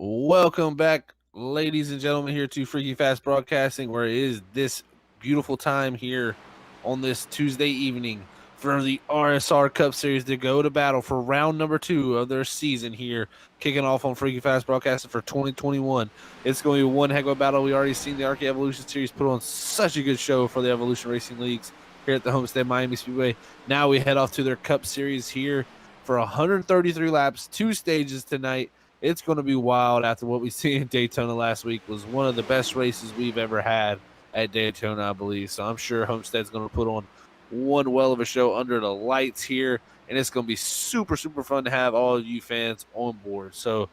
Welcome back, ladies and gentlemen, here to Freaky Fast Broadcasting, where it is this beautiful time here on this Tuesday evening for the RSR Cup Series to go to battle for round number 2 of their season here, kicking off on Freaky Fast Broadcasting for 2021. It's going to be one heck of a battle. We already seen the Arcade Evolution Series put on such a good show for the Evolution Racing Leagues here at the Homestead Miami Speedway. Now we head off to their Cup Series here for 133 laps, 2 stages tonight. It's going to be wild after what we see in Daytona last week. Was one of the best races we've ever had at Daytona, I believe. So I'm sure Homestead's going to put on one well of a show under the lights here, and it's going to be super, super fun to have all of you fans on board. So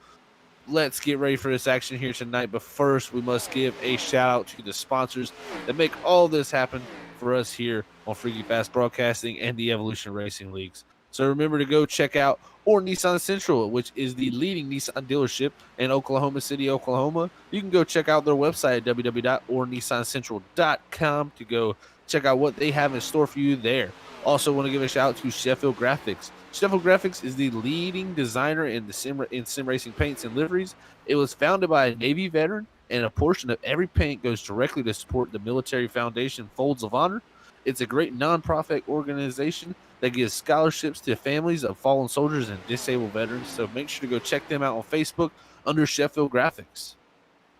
let's get ready for this action here tonight. But first, we must give a shout out to the sponsors that make all this happen for us here on Freaky Fast Broadcasting and the Evolution Racing Leagues. So remember to go check out Or Nissan Central, which is the leading Nissan dealership in Oklahoma City, Oklahoma. You can go check out their website at www.ornissancentral.com to go check out what they have in store for you there. Also want to give a shout out to Sheffield Graphics. Sheffield Graphics is the leading designer in sim racing paints and liveries. It was founded by a Navy veteran, and a portion of every paint goes directly to support the Military Foundation Folds of Honor. It's a great nonprofit organization that gives scholarships to families of fallen soldiers and disabled veterans. So make sure to go check them out on Facebook under Sheffield Graphics.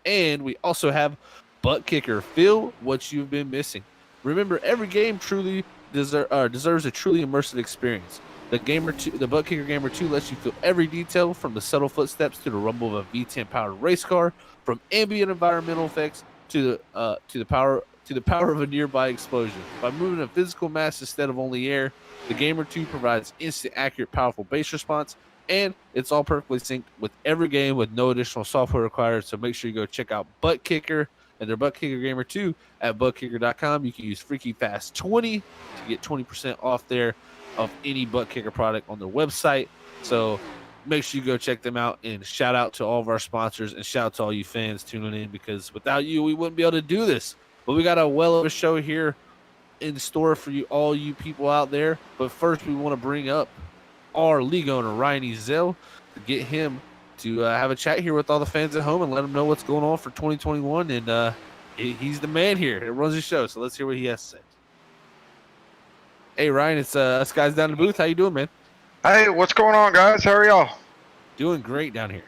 And we also have ButtKicker. Feel what you've been missing. Remember, every game truly deserves a truly immersive experience. The ButtKicker Gamer 2 lets you feel every detail, from the subtle footsteps to the rumble of a V10 powered race car, from ambient environmental effects to the power of a nearby explosion. By moving a physical mass instead of only air, the Gamer 2 provides instant, accurate, powerful base response, and it's all perfectly synced with every game with no additional software required. So make sure you go check out ButtKicker and their ButtKicker Gamer 2 at ButtKicker.com. You can use FreakyFast20 to get 20% off there of any ButtKicker product on their website. So make sure you go check them out, and shout out to all of our sponsors and shout out to all you fans tuning in, because without you, we wouldn't be able to do this. But we got a well of a show here in store for you, all you people out there. But first, we want to bring up our league owner, Ryan Ezell, to get him to have a chat here with all the fans at home and let them know what's going on for 2021. And he's the man here. It runs the show, so let's hear what he has to say. Hey, Ryan, it's us guys down in the booth. How you doing, man? Hey, what's going on, guys? How are y'all? Doing great down here.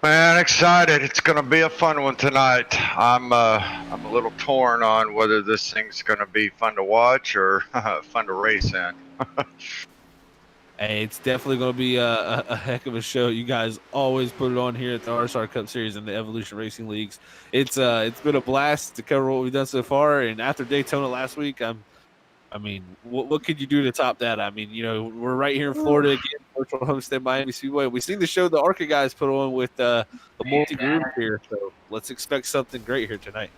Man, excited. It's going to be a fun one tonight. I'm a little torn on whether this thing's going to be fun to watch or fun to race in. Hey, it's definitely going to be a heck of a show. You guys always put it on here at the RSR Cup Series and the Evolution Racing Leagues. It's been a blast to cover what we've done so far. And after Daytona last week, what could you do to top that? I mean, we're right here in Florida again, virtual Homestead Miami Speedway. We've seen the show the ARCA guys put on with the multi-group here, so let's expect something great here tonight.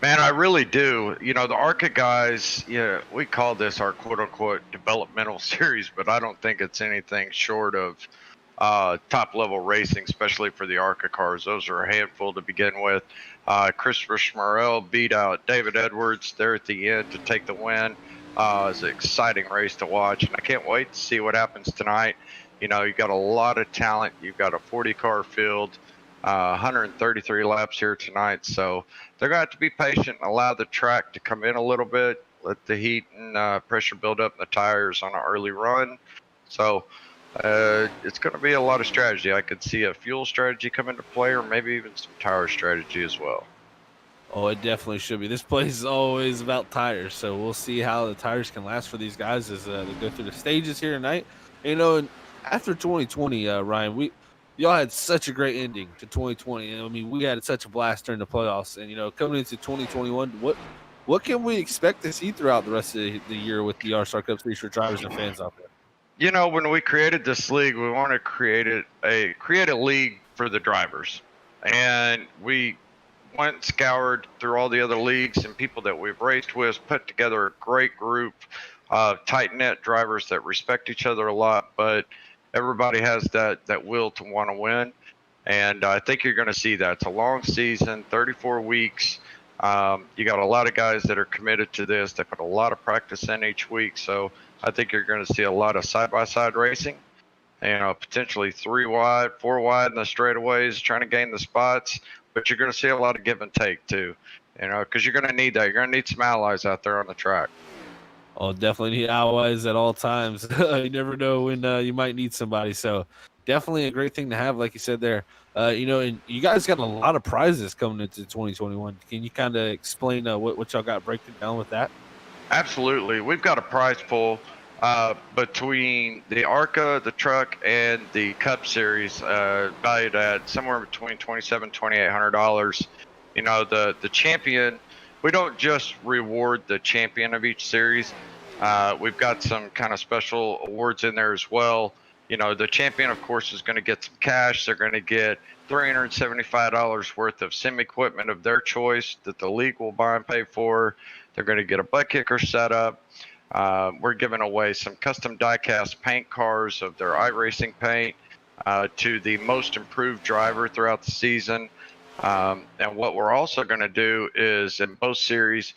Man, I really do. The ARCA guys, we call this our quote-unquote developmental series, but I don't think it's anything short of top-level racing, especially for the ARCA cars. Those are a handful to begin with. Christopher Schmarell beat out David Edwards there at the end to take the win. It's an exciting race to watch, and I can't wait to see what happens tonight. You've got a lot of talent. You've got a 40-car field, 133 laps here tonight, so they're going to have to be patient and allow the track to come in a little bit, let the heat and pressure build up in the tires on an early run. So it's going to be a lot of strategy. I could see a fuel strategy come into play, or maybe even some tire strategy as well. Oh, it definitely should be. This place is always about tires, so we'll see how the tires can last for these guys as they go through the stages here tonight. And after 2020, Ryan, y'all had such a great ending to 2020. I mean, we had such a blast during the playoffs, and coming into 2021, what can we expect to see throughout the rest of the year with the RSR Cup Series for drivers and fans out there? When we created this league, we want to create a league for the drivers, and we went and scoured through all the other leagues and people that we've raced with, put together a great group of tight-knit drivers that respect each other a lot, but everybody has that will to want to win, and I think you're going to see that. It's a long season, 34 weeks. You got a lot of guys that are committed to this. They put a lot of practice in each week, so I think you're going to see a lot of side-by-side racing. potentially 3 wide, 4 wide in the straightaways, trying to gain the spots. But you're going to see a lot of give and take too, because you're going to need that. You're going to need some allies out there on the track. Oh, definitely need allies at all times. You never know when you might need somebody. So definitely a great thing to have, like you said there. And you guys got a lot of prizes coming into 2021. Can you kind of explain what y'all got breaking down with that? Absolutely. We've got a prize pool between the ARCA, the truck, and the Cup Series, valued at somewhere between $2,700 to $2,800. The champion, we don't just reward the champion of each series. We've got some kind of special awards in there as well. The champion, of course, is going to get some cash. They're going to get $375 worth of sim equipment of their choice that the league will buy and pay for. They're going to get a ButtKicker setup. We're giving away some custom diecast paint cars of their iRacing paint to the most improved driver throughout the season. And what we're also going to do is, in both series,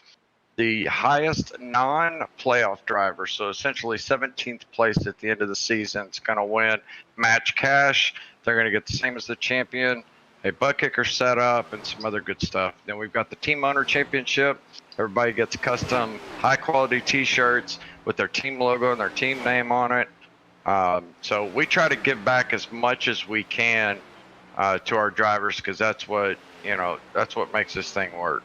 the highest non-playoff driver, so essentially 17th place at the end of the season, is going to win match cash. They're going to get the same as the champion, a ButtKicker setup, and some other good stuff. Then we've got the Team Owner Championship. Everybody gets custom high-quality T-shirts with their team logo and their team name on it. So we try to give back as much as we can to our drivers, because that's what makes this thing work.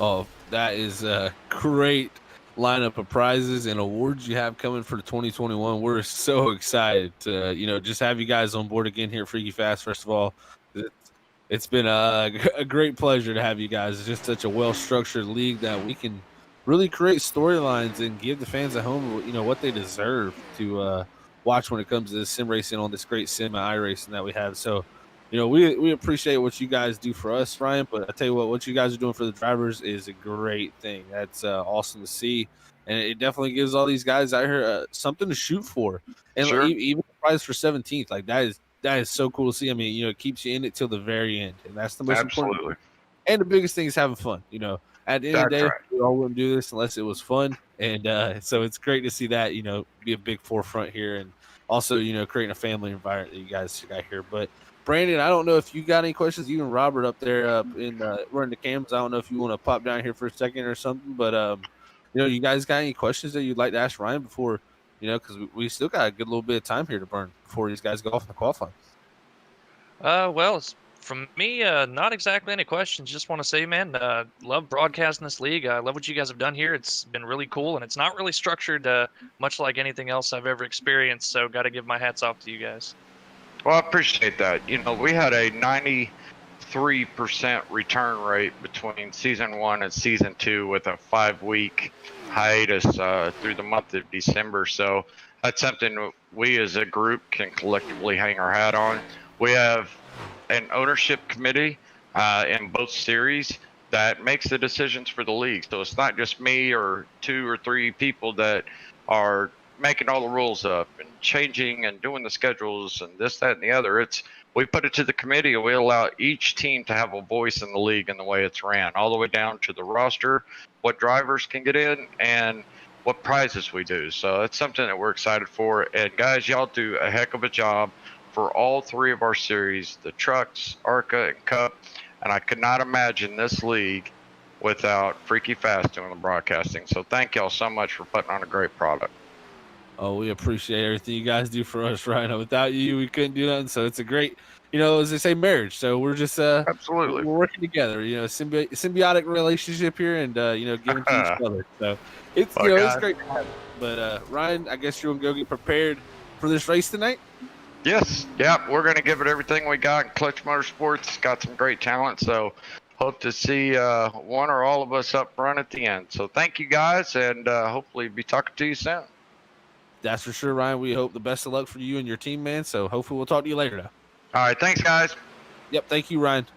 Oh, that is a great lineup of prizes and awards you have coming for 2021. We're so excited to, just have you guys on board again here at Freaky Fast. First of all, it's been a great pleasure to have you guys. It's just such a well-structured league that we can really create storylines and give the fans at home, what they deserve to watch when it comes to this sim racing on this great sim and iRacing that we have. So, we appreciate what you guys do for us, Ryan. But I tell you what you guys are doing for the drivers is a great thing. That's awesome to see, and it definitely gives all these guys out here something to shoot for. And Sure. even the prize for 17th, like that is so cool to see. I mean, it keeps you in it till the very end, and that's the most important. Absolutely. And the biggest thing is having fun. At the end of the That's day, right. we all wouldn't do this unless it was fun. And so it's great to see that, be a big forefront here, and also, creating a family environment that you guys got here. But Brandon, I don't know if you got any questions. Even Robert up there in running the cams. I don't know if you want to pop down here for a second or something. But you guys got any questions that you'd like to ask Ryan before, because we still got a good little bit of time here to burn before these guys go off in the qualifying. Well, from me, not exactly any questions. Just want to say, man, love broadcasting this league. I love what you guys have done here. It's been really cool, and it's not really structured much like anything else I've ever experienced. So, got to give my hats off to you guys. Well, I appreciate that. We had a 93% return rate between season 1 and season 2 with a 5-week hiatus through the month of December. So that's something we as a group can collectively hang our hat on. We have an ownership committee in both series that makes the decisions for the league. So it's not just me or 2 or 3 people that are making all the rules up and changing and doing the schedules and this, that, and the other. We put it to the committee, and we allow each team to have a voice in the league and the way it's ran, all the way down to the roster, what drivers can get in, and what prizes we do. So it's something that we're excited for. And guys, y'all do a heck of a job for all 3 of our series, the trucks, ARCA, and Cup. And I could not imagine this league without Freaky Fast doing the broadcasting. So thank y'all so much for putting on a great product. Oh, we appreciate everything you guys do for us, Ryan. Without you, we couldn't do nothing. So it's a great, as they say, marriage. So we're just Absolutely, we're working together. Symbiotic relationship here, and giving to each other. So it's it's great to have. But Ryan, I guess you'll go get prepared for this race tonight. Yes, yeah, we're gonna give it everything we got. Clutch Motorsports got some great talent, so hope to see one or all of us up front at the end. So thank you guys, and hopefully be talking to you soon. That's for sure, Ryan. We hope the best of luck for you and your team, man. So hopefully we'll talk to you later now. All right, thanks, guys. Yep, thank you, Ryan.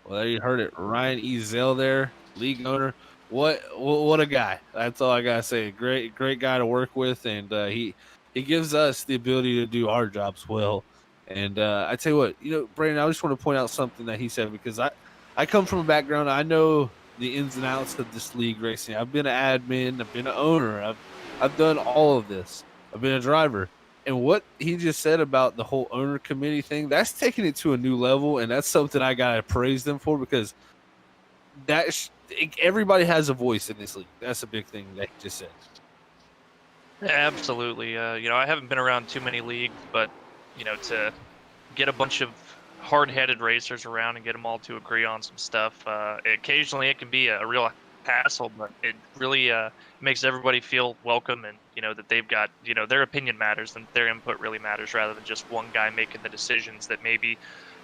Well, there you heard it. Ryan Ezel there, league owner. What a guy. That's all I got to say. Great guy to work with, and he gives us the ability to do our jobs well. And I tell you what, Brandon, I just want to point out something that he said, because I come from a background. I know the ins and outs of this league racing. I've been an admin. I've been an owner. I've done all of this. I've been a driver. And what he just said about the whole owner committee thing, that's taking it to a new level, and that's something I gotta praise them for because everybody has a voice in this league. That's a big thing that he just said. Absolutely. I haven't been around too many leagues, but to get a bunch of hard-headed racers around and get them all to agree on some stuff. Occasionally, it can be a real hassle, but it really makes everybody feel welcome, and that they've got their opinion matters and their input really matters, rather than just one guy making the decisions that maybe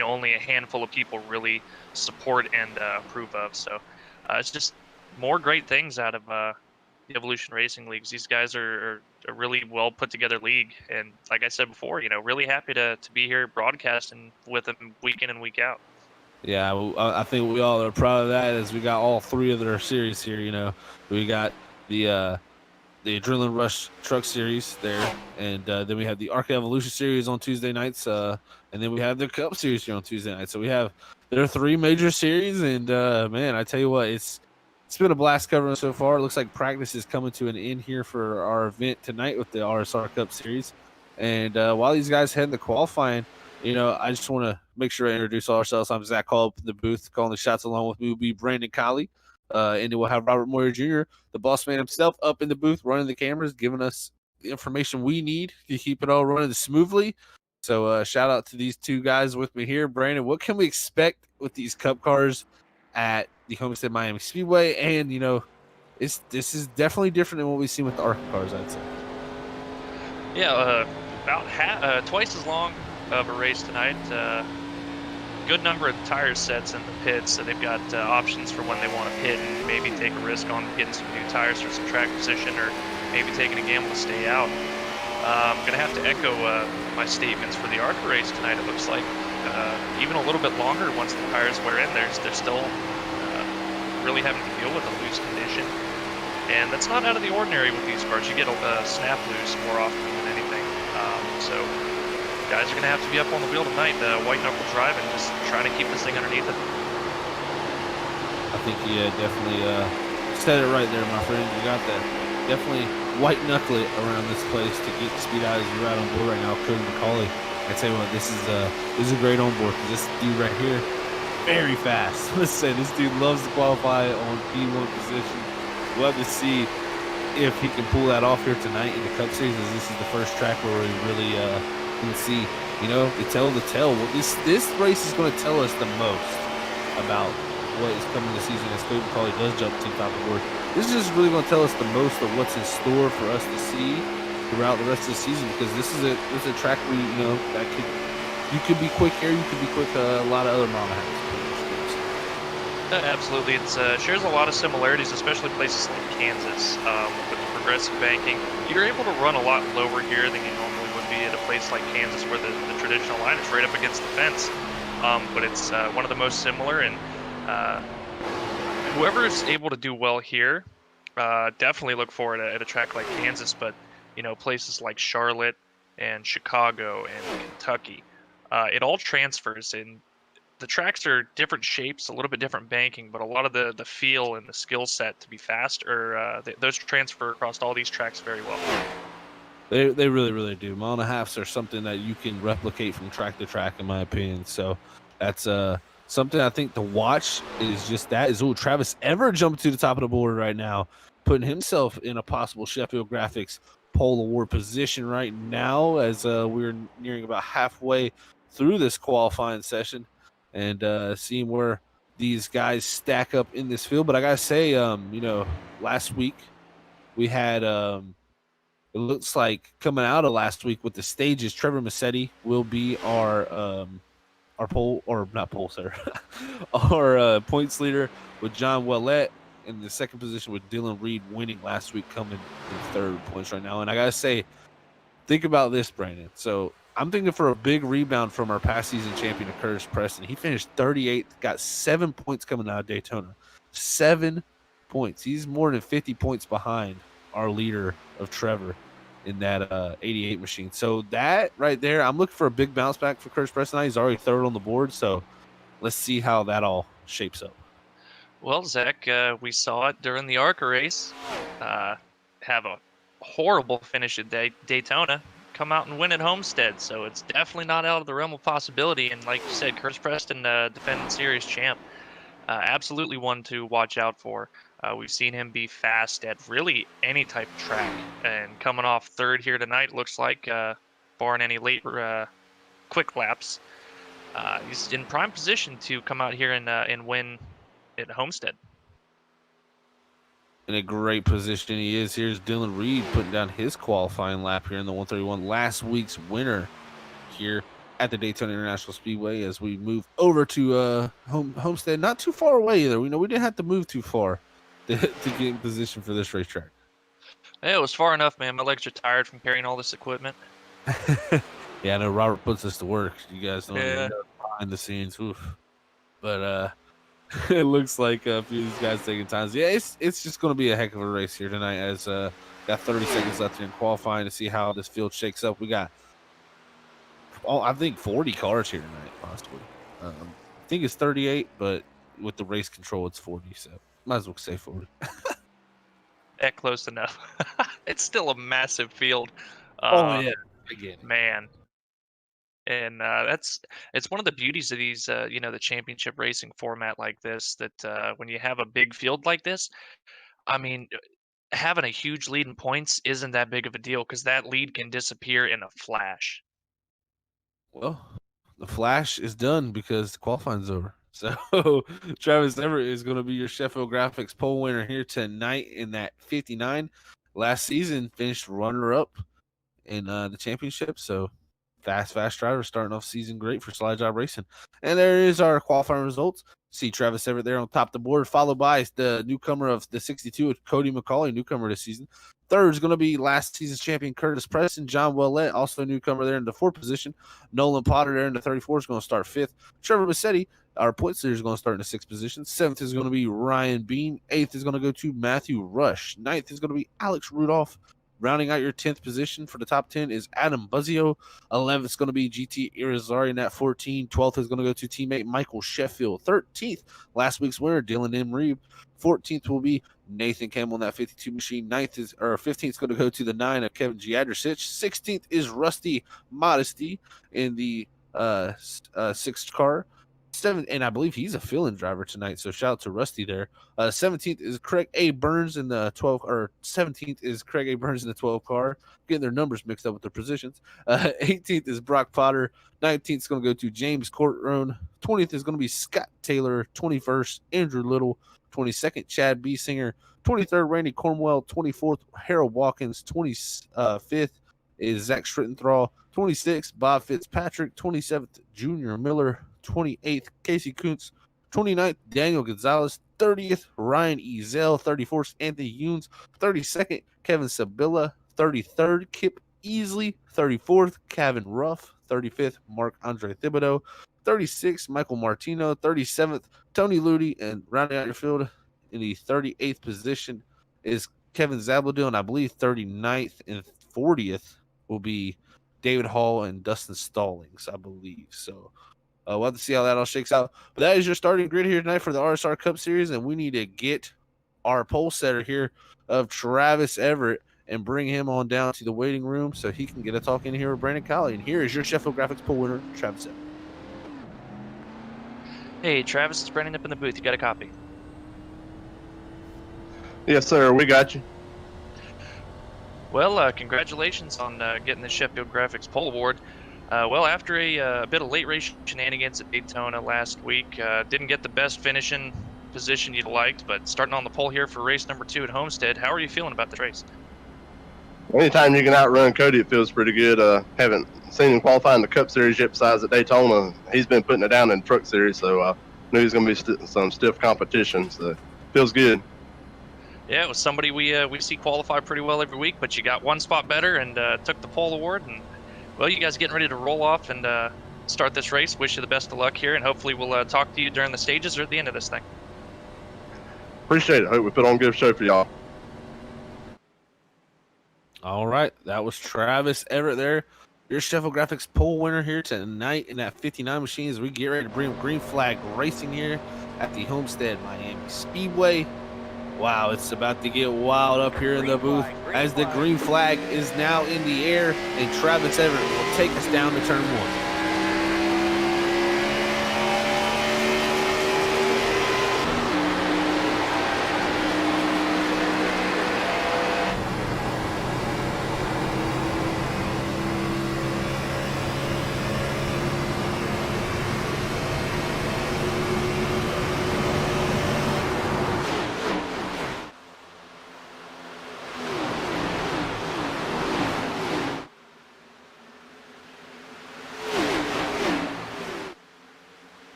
only a handful of people really support and approve of. So it's just more great things out of the Evolution Racing leagues. These guys are a really well put together league, and like I said before, really happy to be here broadcasting with them week in and week out. Yeah, I think we all are proud of that as we got all three of their series here. We got the Adrenaline Rush Truck Series there, and then we have the Arc Evolution Series on Tuesday nights, and then we have the Cup Series here on Tuesday night. So we have there are three major series, and man, I tell you what, it's been a blast covering so far. It looks like practice is coming to an end here for our event tonight with the RSR Cup Series, and while these guys head into qualifying, I just want to make sure I introduce ourselves. I'm Zach Hall up in the booth, calling the shots along with me will be Brandon Colley. And then we'll have Robert Moyer Jr., the boss man himself, up in the booth running the cameras, giving us the information we need to keep it all running smoothly. So shout out to these two guys with me here. Brandon, what can we expect with these Cup cars at the Homestead Miami Speedway? And, this is definitely different than what we've seen with the ARCA cars, I'd say. Yeah, about twice as long of a race tonight. Good number of tire sets in the pits, so they've got options for when they want to pit and maybe take a risk on getting some new tires for some track position, or maybe taking a gamble to stay out. I'm going to have to echo my statements for the ARCA race tonight. It looks like even a little bit longer once the tires wear in. They're still really having to deal with a loose condition, and that's not out of the ordinary with these cars. You get a snap loose more often than anything. So guys are going to have to be up on the wheel tonight, white knuckle driving, just trying to keep this thing underneath it. I think you definitely said it right there, my friend. You got that. Definitely white knuckle it around this place to get the speed out as you're out on board right now, Cody McCauley. I tell you what, this is a great on board because this dude right here, very fast. Let's say this dude loves to qualify on P1 position. We'll have to see if he can pull that off here tonight in the Cup Series, as this is the first track where we really can see, the tell the tale. Well, this race is going to tell us the most about what is coming this season as Cody McCauley does jump to top of the board. This is just really going to tell us the most of what's in store for us to see throughout the rest of the season, because this is a track where that you could be quick here, you could be quick a lot of other mile and a half. Absolutely, it shares a lot of similarities, especially places like Kansas with the progressive banking. You're able to run a lot lower here than you normally would be at a place like Kansas, where the traditional line is right up against the fence. But it's one of the most similar, and whoever is able to do well here, definitely look for it at a track like Kansas. But places like Charlotte and Chicago and Kentucky, it all transfers in. The tracks are different shapes, a little bit different banking, but a lot of the feel and the skill set to be fast, those transfer across all these tracks very well. They really, really do. Mile and a halves are something that you can replicate from track to track, in my opinion. So that's something I think to watch is just that. Travis Ever jumped to the top of the board right now, putting himself in a possible Sheffield Graphics pole award position right now, as we're nearing about halfway through this qualifying session, and seeing where these guys stack up in this field. But I gotta say, last week we had it looks like coming out of last week with the stages, Trevor Massetti will be our pole, or not pole, sir, our points leader, with John Willett in the second position, with Dylan Reed winning last week, coming in third points right now. And I gotta say, think about this, Brandon. So I'm thinking for a big rebound from our past season champion, Curtis Preston. He finished 38th, got 7 points coming out of Daytona. 7 points. He's more than 50 points behind our leader of Trevor in that 88 machine. So that right there, I'm looking for a big bounce back for Curtis Preston. He's already third on the board, so let's see how that all shapes up. Well, Zach, we saw it during the ARCA race. Have a horrible finish at Daytona, come out and win at Homestead. So it's definitely not out of the realm of possibility. And like you said, Curtis Preston, defending series champ, absolutely one to watch out for. We've seen him be fast at really any type of track, and coming off third here tonight, looks like, barring any late quick laps, he's in prime position to come out here and win at Homestead. In a great position he is. Here's Dylan Reed putting down his qualifying lap here in the 131. Last week's winner here at the Daytona International Speedway as we move over to Homestead. Not too far away either. We know we didn't have to move too far to get in position for this racetrack. Hey, it was far enough, man. My legs are tired from carrying all this equipment. Yeah, I know Robert puts us to work. You guys don't even Yeah. know behind the scenes. Oof. But it looks like a few of these guys taking times. Yeah, it's just going to be a heck of a race here tonight. As got 30 seconds left here in qualifying to see how this field shakes up. We got, I think 40 cars here tonight, possibly. I think it's 38, but with the race control, it's 40. So might as well say 40. That close enough. It's still a massive field. Yeah, again, Man. And it's one of the beauties of these, the championship racing format like this, that when you have a big field like this, I mean, having a huge lead in points isn't that big of a deal because that lead can disappear in a flash. Well, the flash is done because the qualifying's over. So Travis Everett is going to be your Sheffield Graphics pole winner here tonight in that 59. Last season finished runner-up in the championship. So fast driver starting off season great for Slide Job Racing. And there is our qualifying results. See Travis Everett there on top of the board, followed by the newcomer of the 62, Cody McCauley, newcomer this season. Third is going to be last season's champion Curtis Preston. John Willett, also a newcomer there in the fourth position. Nolan Potter there in the 34 is going to start fifth. Trevor Bassetti, our points leader, is going to start in the sixth position. Seventh is going to be Ryan Bean. Eighth is going to go to Matthew Rush. Ninth is going to be Alex Rudolph. Rounding out your 10th position for the top 10 is Adam Buzzio. 11th is going to be GT Irizarry in that 14. 12th is going to go to teammate Michael Sheffield. 13th, last week's winner, Dylan M. Reeve. 14th will be Nathan Campbell in that 52 machine. 15th is going to go to the 9 of Kevin Giadricic. 16th is Rusty Modesty in the 6th car. 7th, and I believe he's a fill-in driver tonight, so shout out to Rusty there. 17th is Craig A. Burns in the 12, or 17th is Craig A. Burns in the 12 car. Getting their numbers mixed up with their positions. 18th is Brock Potter. 19th is going to go to James Courtroan. 20th is going to be Scott Taylor. 21st, Andrew Little. 22nd, Chad B. Singer. 23rd, Randy Cornwell. 24th, Harold Watkins. 25th is Zach Schrittenthal. 26th, Bob Fitzpatrick. 27th, Junior Miller. 28th, Casey Kuntz. 29th, Daniel Gonzalez. 30th, Ryan Ezel. 34th, Anthony Younes. 32nd, Kevin Sabilla. 33rd, Kip Easley. 34th, Kevin Ruff. 35th, Mark Andre Thibodeau. 36th, Michael Martino. 37th, Tony Ludi. And rounding out your field in the 38th position is Kevin Zabladil. And I believe 39th and 40th will be David Hall and Dustin Stallings, I believe. So we'll have to see how that all shakes out. But that is your starting grid here tonight for the RSR Cup Series, and we need to get our pole setter here of Travis Everett and bring him on down to the waiting room so he can get a talk in here with Brandon Colley. And here is your Sheffield Graphics pole winner, Travis Everett. Hey, Travis, it's Brandon up in the booth. You got a copy? Yes, sir. We got you. Well, congratulations on getting the Sheffield Graphics Pole Award. Well, after a bit of late race shenanigans at Daytona last week, didn't get the best finishing position you'd liked, but starting on the pole here for race number 2 at Homestead. How are you feeling about the race? Anytime you can outrun Cody, it feels pretty good. Haven't seen him qualify in the Cup Series yet besides at Daytona. He's been putting it down in the Truck Series, so I knew he was going to be some stiff competition, so feels good. Yeah, it was somebody we see qualify pretty well every week, but you got one spot better and took the pole award. And, well, you guys getting ready to roll off and start this race. Wish you the best of luck here, and hopefully we'll talk to you during the stages or at the end of this thing. Appreciate it. Hope we put on a good show for y'all. All right, that was Travis Everett there. Your Sheffield Graphics pole winner here tonight in that 59 machine as we get ready to bring green flag racing here at the Homestead Miami Speedway. Wow, it's about to get wild up here in the booth as the green flag is now in the air, and Travis Everett will take us down to turn 1.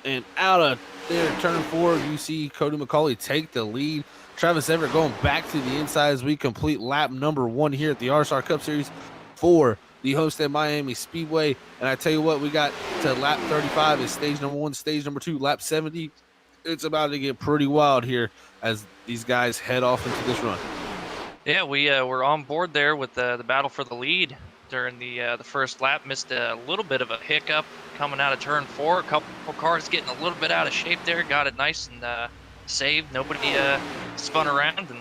And out of there, turn 4, you see Cody McCauley take the lead. Travis Everett going back to the inside as we complete lap number 1 here at the RSR Cup Series for the Homestead Miami Speedway. And I tell you what, we got to lap 35 is stage number 1, stage number 2, lap 70. It's about to get pretty wild here as these guys head off into this run. Yeah, we were on board there with the battle for the lead during the first lap. Missed a little bit of a hiccup coming out of turn 4. A couple cars getting a little bit out of shape there. Got it nice and saved. Nobody spun around and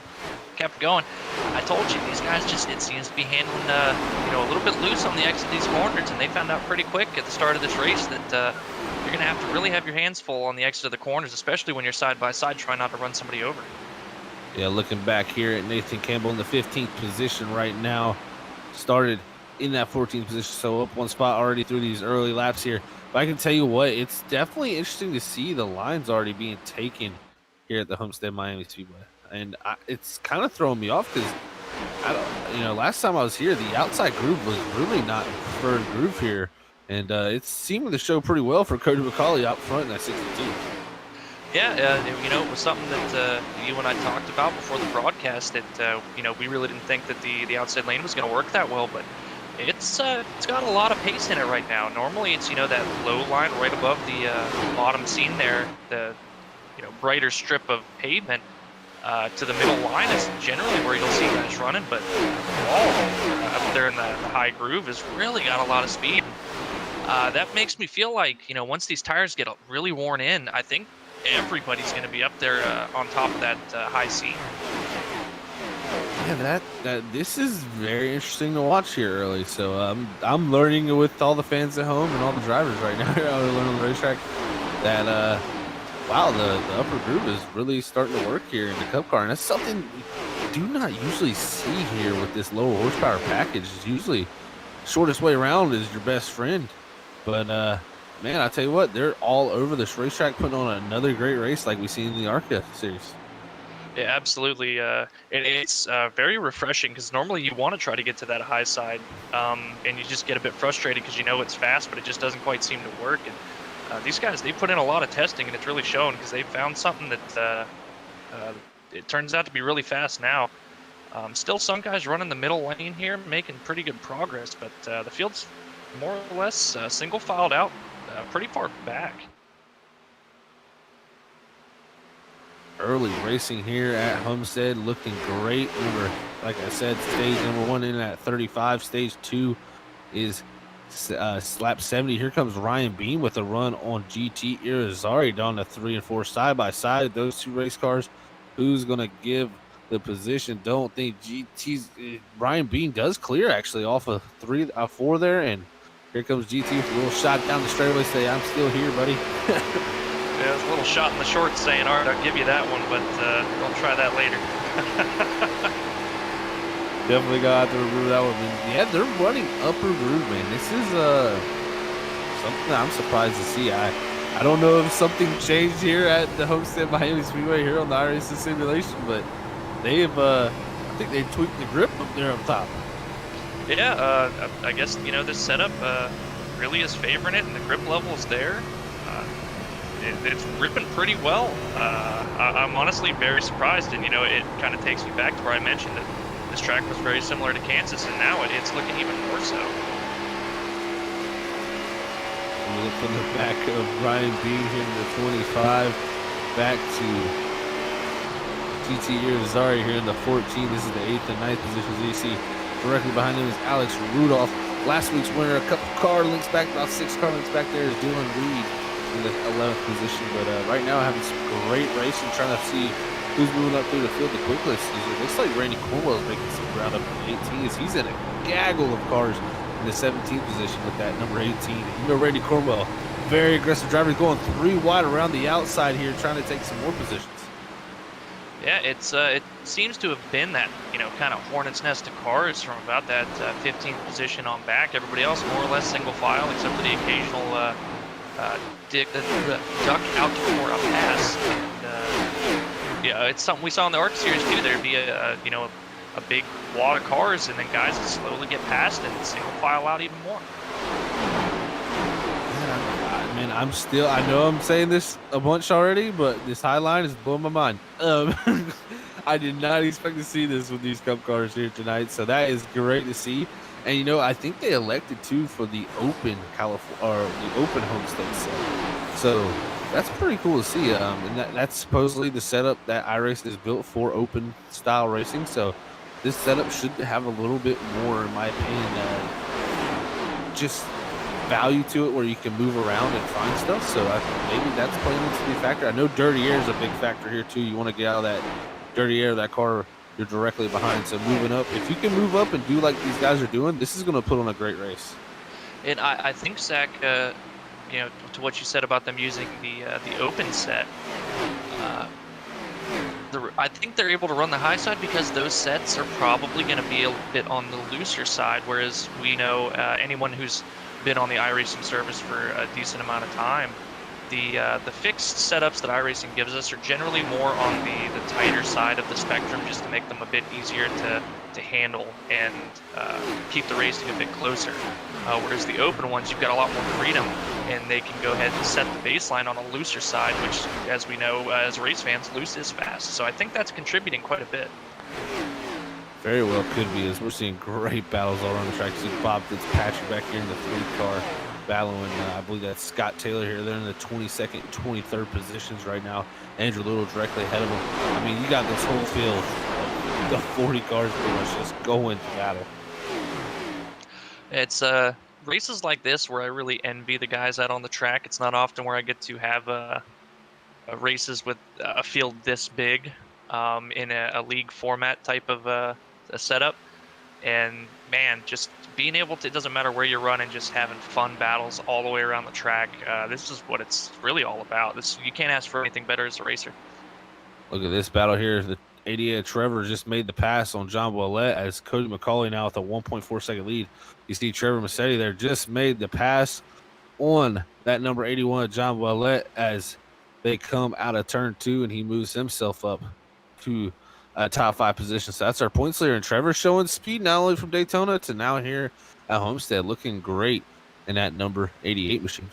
kept going. I told you, these guys just, it seems to be handling a little bit loose on the exit of these corners, and they found out pretty quick at the start of this race that you're going to have to really have your hands full on the exit of the corners, especially when you're side by side trying not to run somebody over. Yeah, looking back here at Nathan Campbell in the 15th position right now. Started in that 14th position, so up 1 spot already through these early laps here. But I can tell you what, it's definitely interesting to see the lines already being taken here at the Homestead Miami Speedway. And it's kind of throwing me off because, last time I was here, the outside groove was really not preferred groove here. And it's seeming to show pretty well for Cody McCauley out front in that 62. Yeah, it was something that you and I talked about before the broadcast that, we really didn't think that the outside lane was going to work that well, but it's got a lot of pace in it right now. Normally it's, that low line right above the bottom scene there, the, brighter strip of pavement to the middle line is generally where you'll see guys running, but wall up there in the high groove has really got a lot of speed. That makes me feel like, once these tires get really worn in, I think everybody's going to be up there on top of that high seat. Yeah, this is very interesting to watch here early. So I'm learning with all the fans at home and all the drivers right now here on the racetrack that wow, the upper groove is really starting to work here in the Cup car, and that's something we do not usually see here with this lower horsepower package. It's usually shortest way around is your best friend, but man, I tell you what, they're all over this racetrack putting on another great race like we see in the ARCA series. Yeah, absolutely. It's very refreshing because normally you want to try to get to that high side, and you just get a bit frustrated because it's fast, but it just doesn't quite seem to work. And these guys, they put in a lot of testing, and it's really shown because they found something that it turns out to be really fast now. Still, some guys running the middle lane here, making pretty good progress, but the field's more or less single filed out pretty far back. Early racing here at Homestead, looking great. Remember, like I said, stage number 1 in at 35. Stage 2 is lap 70. Here comes Ryan Bean with a run on GT Irizarry down to 3 and 4 side by side. Those two race cars. Who's going to give the position? Don't think GT's. Ryan Bean does clear actually off of 4 there, and here comes GT with a little shot down the straightaway. Say, I'm still here, buddy. Yeah, it was a little shot in the shorts saying, all right, I'll give you that one, but don't try that later. Definitely got to remove that one. Yeah, they're running upper groove, man. This is something I'm surprised to see. I don't know if something changed here at the Homestead Miami Speedway here on the iRacing simulation, but they've I think they tweaked the grip up there up top. Yeah, I guess this setup really is favoring it, and the grip level is there. It's ripping pretty well. I'm honestly very surprised, and it kind of takes me back to where I mentioned that this track was very similar to Kansas, and now it's looking even more so. We look from the back of Ryan Bean here in the 25, back to GT Irizarry here in the 14. This is the 8th and 9th positions. You see directly behind him is Alex Rudolph. Last week's winner, a couple car links back, about 6 car links back there is Dylan Reed in the 11th position. But right now having some great racing, trying to see who's moving up through the field the quickest. It looks like Randy Cornwell is making some ground up in the 18s. He's in a gaggle of cars in the 17th position with that number 18. You know, Randy Cornwell, very aggressive driver. He's going 3 wide around the outside here, trying to take some more positions. Yeah, it seems to have been that, kind of hornet's nest of cars from about that 15th position on back. Everybody else more or less single file, except for the occasional duck out for a pass. And, yeah, it's something we saw in the ARC series too. There'd be a big wad of cars, and then guys would slowly get past and single file out even more. Man, I know I'm saying this a bunch already, but this high line is blowing my mind. I did not expect to see this with these Cup cars here tonight, so that is great to see. And I think they elected too for the Open California or the Open Homestead set, so that's pretty cool to see. And that's supposedly the setup that iRacing is built for open style racing. So this setup should have a little bit more, in my opinion, just value to it, where you can move around and find stuff. So maybe that's playing into the factor. I know dirty air is a big factor here too. You want to get out of that dirty air, that car you're directly behind. So moving up, if you can move up and do like these guys are doing, this is going to put on a great race. And I think, Zach, to what you said about them using the open set, I think they're able to run the high side because those sets are probably going to be a bit on the looser side, whereas we know anyone who's been on the iRacing service for a decent amount of time, the fixed setups that iRacing gives us are generally more on the tighter side of the spectrum, just to make them a bit easier to handle and keep the racing a bit closer. Whereas the open ones, you've got a lot more freedom, and they can go ahead and set the baseline on a looser side, which, as we know, as race fans, loose is fast. So I think that's contributing quite a bit. Very well could be, as we're seeing great battles all around the track. You see Bob Fitzpatrick back here in the 3-car battling. I believe that's Scott Taylor here. They're in the 22nd, 23rd positions right now. Andrew Little directly ahead of him. I mean, you got this whole field of the 40 cars pretty much just going to battle. It's races like this where I really envy the guys out on the track. It's not often where I get to have races with a field this big in a league format type of a setup. And man, just being able to, it doesn't matter where you're running, just having fun battles all the way around the track. This is what it's really all about. You can't ask for anything better as a racer. Look at this battle here. The 88 Trevor just made the pass on John Boilette, as Cody McCauley now with a 1.4 second lead. You see Trevor Massetti there just made the pass on that number 81 John Boilette as they come out of turn 2, and he moves himself up to top 5 position. So that's our points leader, and Trevor showing speed not only from Daytona to now here at Homestead, looking great in that number 88 machine.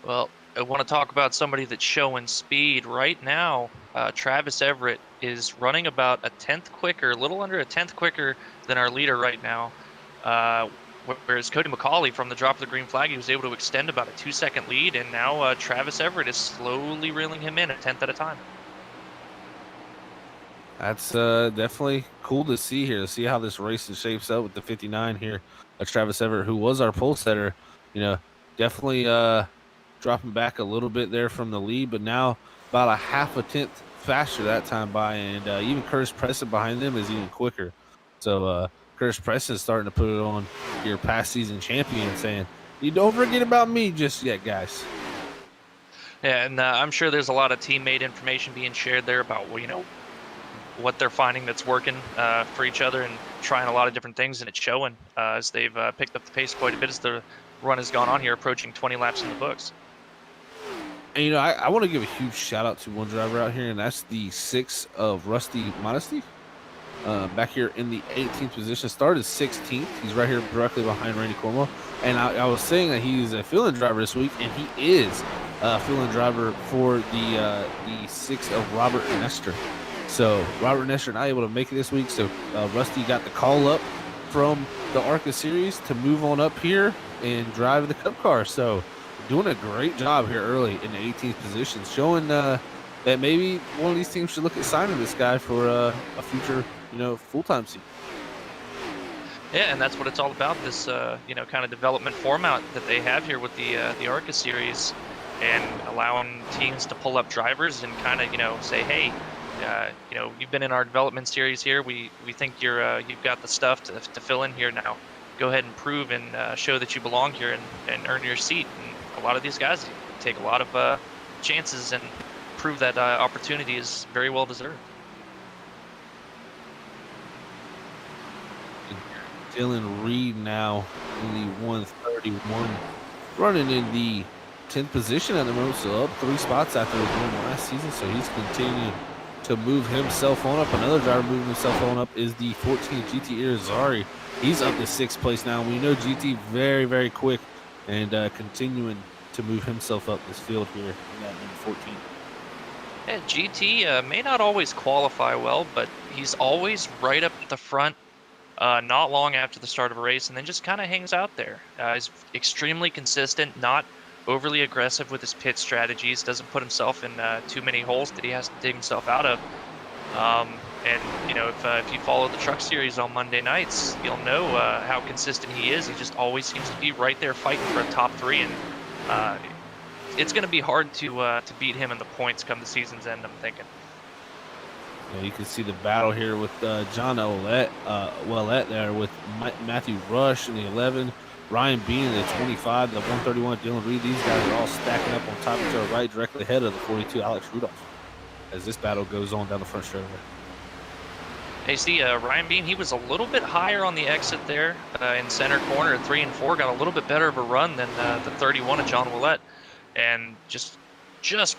Well, I want to talk about somebody that's showing speed right now. Travis Everett is running about a tenth quicker, a little under a tenth quicker than our leader right now. Whereas Cody McCauley, from the drop of the green flag, he was able to extend about a 2-second lead, and now Travis Everett is slowly reeling him in a tenth at a time. That's definitely cool to see here, to see how this race shapes up with the 59 here. Travis Everett, who was our pole setter, definitely dropping back a little bit there from the lead, but now about a half a tenth faster that time by, and even Curtis Preston behind them is even quicker. So Curtis Preston is starting to put it on your past season champion, saying, "You don't forget about me just yet, guys." Yeah, and I'm sure there's a lot of teammate information being shared there about, what they're finding that's working for each other, and trying a lot of different things, and it's showing as they've picked up the pace quite a bit as the run has gone on here, approaching 20 laps in the books. And I want to give a huge shout out to one driver out here, and that's the 6 of Rusty Modesty. Back here in the 18th position, started 16th. He's right here directly behind Randy Cornwell. And I was saying that he's a fill-in driver this week, and he is a fill-in driver for the 6 of Robert Nestor. So Robert Nestor not able to make it this week. So Rusty got the call up from the ARCA series to move on up here and drive the Cup car. So doing a great job here early in the 18th position, showing that maybe one of these teams should look at signing this guy for a future, full-time seat. Yeah, and that's what it's all about, this, kind of development format that they have here with the ARCA series, and allowing teams to pull up drivers and kind of, say, hey, You've been in our development series here. We think you've got the stuff to fill in here now. Go ahead and prove and show that you belong here and earn your seat. And a lot of these guys take a lot of chances and prove that opportunity is very well deserved. Dylan Reed now in the 131, running in the 10th position at the moment, so up 3 spots after his win last season. So he's continuing to move himself on up. Another driver moving himself on up is the 14 GT Irizarry. He's up to 6th place now. We know GT very, very quick and continuing to move himself up this field here in that number 14. Yeah, GT may not always qualify well, but he's always right up at the front. Not long after the start of a race, and then just kind of hangs out there. He's extremely consistent, not overly aggressive with his pit strategies, doesn't put himself in too many holes that he has to dig himself out of. And if you follow the truck series on Monday nights, you'll know how consistent he is. He just always seems to be right there fighting for a top 3, and it's going to be hard to beat him in the points come the season's end, I'm thinking. Yeah, you can see the battle here with John Ouellette there with Matthew Rush in the 11, Ryan Bean in the 25, the 131, Dylan Reed. These guys are all stacking up on top of each other right directly ahead of the 42, Alex Rudolph, as this battle goes on down the front straightaway. Hey, see, Ryan Bean, he was a little bit higher on the exit there in center corner. 3 and 4 got a little bit better of a run than the 31 of John Ouellette, and just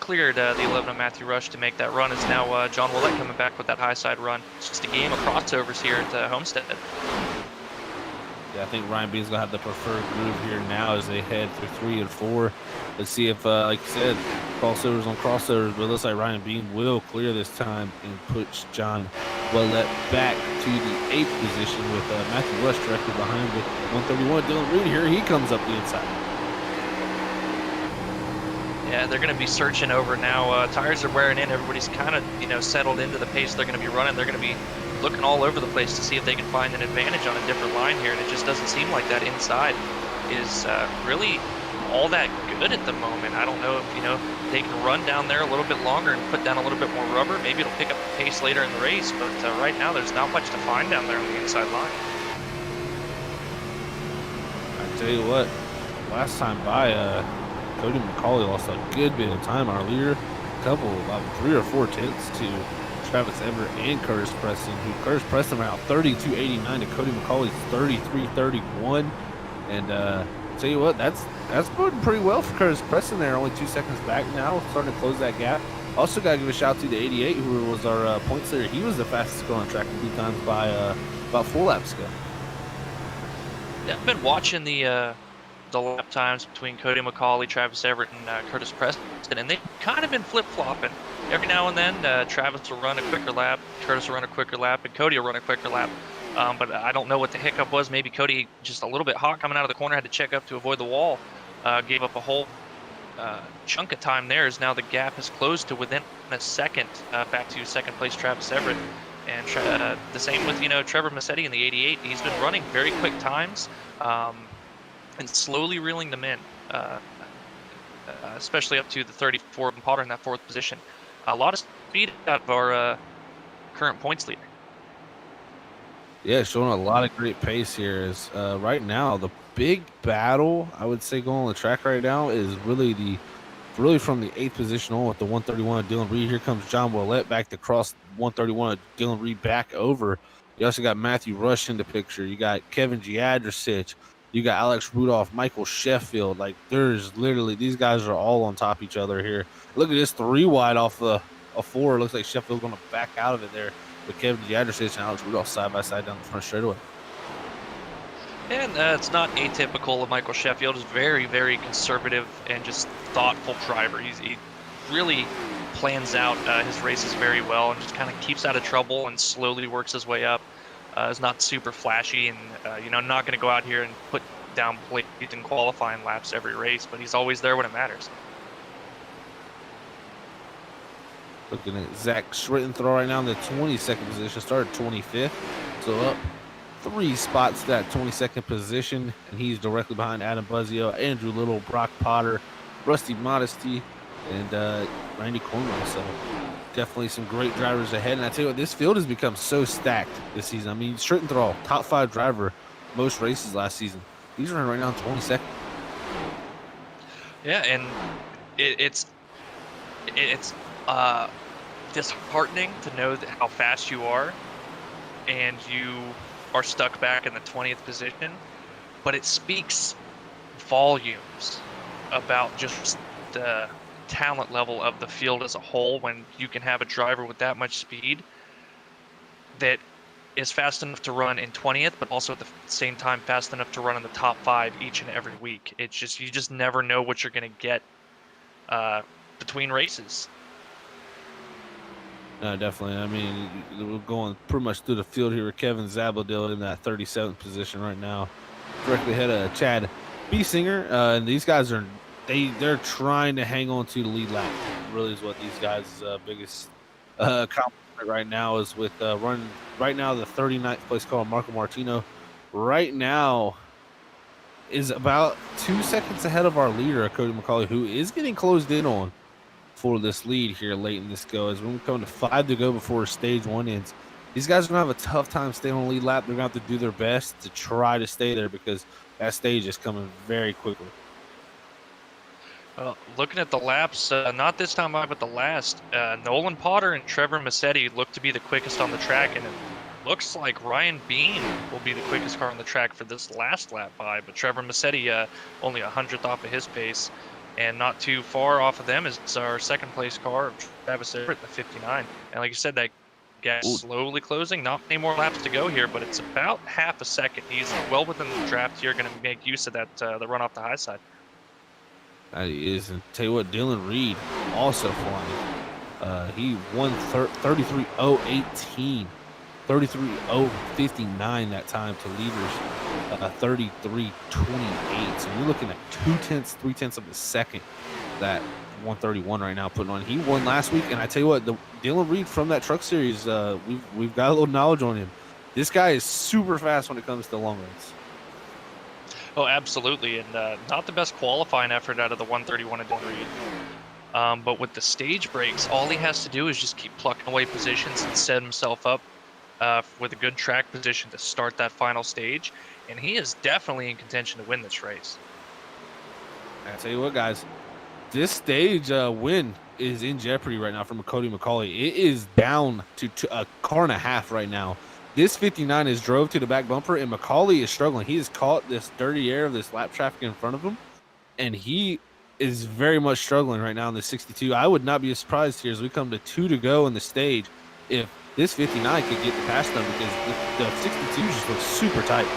cleared the 11 of Matthew Rush to make that run. Is now John Ouellette coming back with that high side run. It's just a game of crossovers here at Homestead. Yeah, I think Ryan Bean's going to have the preferred groove here now as they head through 3 and 4. Let's see if, like you said, crossovers on crossovers, but it looks like Ryan Bean will clear this time and push John Ouellette back to the 8th position with Matthew Rush directly behind with 131. Dylan Reed here, he comes up the inside. Yeah, they're going to be searching over now. Tires are wearing in. Everybody's kind of, settled into the pace they're going to be running. They're going to be looking all over the place to see if they can find an advantage on a different line here. And it just doesn't seem like that inside is really all that good at the moment. I don't know if, they can run down there a little bit longer and put down a little bit more rubber. Maybe it'll pick up the pace later in the race. But right now, there's not much to find down there on the inside line. I tell you what, last time by, Cody McCauley lost a good bit of time. Our leader, about 3 or 4 tenths to Travis Everett and Curtis Preston, Curtis Preston ran out 32.89 to Cody McCauley's 33.31. And tell you what, that's going pretty well for Curtis Preston there. Only 2 seconds back now, starting to close that gap. Also got to give a shout out to the 88, who was our points leader. He was the fastest going on track a few times by about 4 laps ago. Yeah, I've been watching the lap times between Cody McCauley, Travis Everett, and Curtis Preston, and they've kind of been flip-flopping. Every now and then, Travis will run a quicker lap, Curtis will run a quicker lap, and Cody will run a quicker lap. But I don't know what the hiccup was. Maybe Cody just a little bit hot coming out of the corner, had to check up to avoid the wall, gave up a whole chunk of time there. As now the gap has closed to within a second, back to second place Travis Everett. And the same with, Trevor Massetti in the 88. He's been running very quick times. And slowly reeling them in, especially up to the 34 and Potter in that 4th position. A lot of speed out of our current points leader. Yeah, showing a lot of great pace here. Is right now the big battle I would say going on the track right now is really from the 8th position on with the 131 of Dylan Reed. Here comes John Ouellette back to cross 131 of Dylan Reed back over. You also got Matthew Rush in the picture. You got Kevin Giadricic. You got Alex Rudolph, Michael Sheffield. Like, there's literally, these guys are all on top of each other here. Look at this 3 wide off a 4. Looks like Sheffield's going to back out of it there with Kevin Giadricic and Alex Rudolph side by side down the front straightaway. And it's not atypical of Michael Sheffield. He's very, very conservative and just thoughtful driver. He really plans out his races very well and just kind of keeps out of trouble and slowly works his way up. Is not super flashy and, not going to go out here and put down plates and qualifying laps every race, but he's always there when it matters. Looking at Zach Schrittenthal right now in the 22nd position, started 25th. So up 3 spots to that 22nd position, and he's directly behind Adam Buzzio, Andrew Little, Brock Potter, Rusty Modesty, and Randy Cornwell. So Definitely some great drivers ahead. And I tell you what, this field has become so stacked this season. I mean, Schrittenthal, top 5 driver, most races last season. He's running right now in 22nd. Yeah, and it's disheartening to know how fast you are, and you are stuck back in the 20th position. But it speaks volumes about just the talent level of the field as a whole when you can have a driver with that much speed that is fast enough to run in 20th, but also at the same time fast enough to run in the top 5 each and every week. It's just, you just never know what you're going to get between races. No, definitely. I mean, we're going pretty much through the field here with Kevin Zabadil in that 37th position right now, directly ahead of Chad Biesinger. And these guys are they're trying to hang on to the lead lap. Really is what these guys' biggest accomplishment right now is with running right now the 39th place car, Marco Martino. Right now is about 2 seconds ahead of our leader, Cody McCauley, who is getting closed in on for this lead here late in this go. As we're coming to 5 to go before stage 1 ends. These guys are going to have a tough time staying on the lead lap. They're going to have to do their best to try to stay there because that stage is coming very quickly. Looking at the laps, not this time out, but the last, Nolan Potter and Trevor Massetti look to be the quickest on the track, and it looks like Ryan Bean will be the quickest car on the track for this last lap by, but Trevor Massetti only 100th off of his pace, and not too far off of them is our second place car of Travis Everett, the 59. And like you said, that gap's slowly closing. Not many more laps to go here, but it's about half a second. He's well within the draft here, going to make use of that the run off the high side. That is, and tell you what, Dylan Reed also flying. He won 33.018, 33.059 that time to leaders, 33.28. So you're looking at 0.2 of a second. That 131 right now putting on. He won last week, and I tell you what, the Dylan Reed from that truck series, we've got a little knowledge on him. This guy is super fast when it comes to long runs. Oh, absolutely, and not the best qualifying effort out of the 131 at Dylan Reed. But with the stage breaks, all he has to do is just keep plucking away positions and set himself up with a good track position to start that final stage, and he is definitely in contention to win this race. I tell you what, guys, this stage win is in jeopardy right now from Cody McCauley. It is down to a car and a half right now. This 59 is drove to the back bumper, and McCauley is struggling. He has caught this dirty air of this lap traffic in front of him, and he is very much struggling right now in the 62. I would not be surprised here as we come to 2 to go in the stage if this 59 could get the pass done, because the 62 just looks super tight.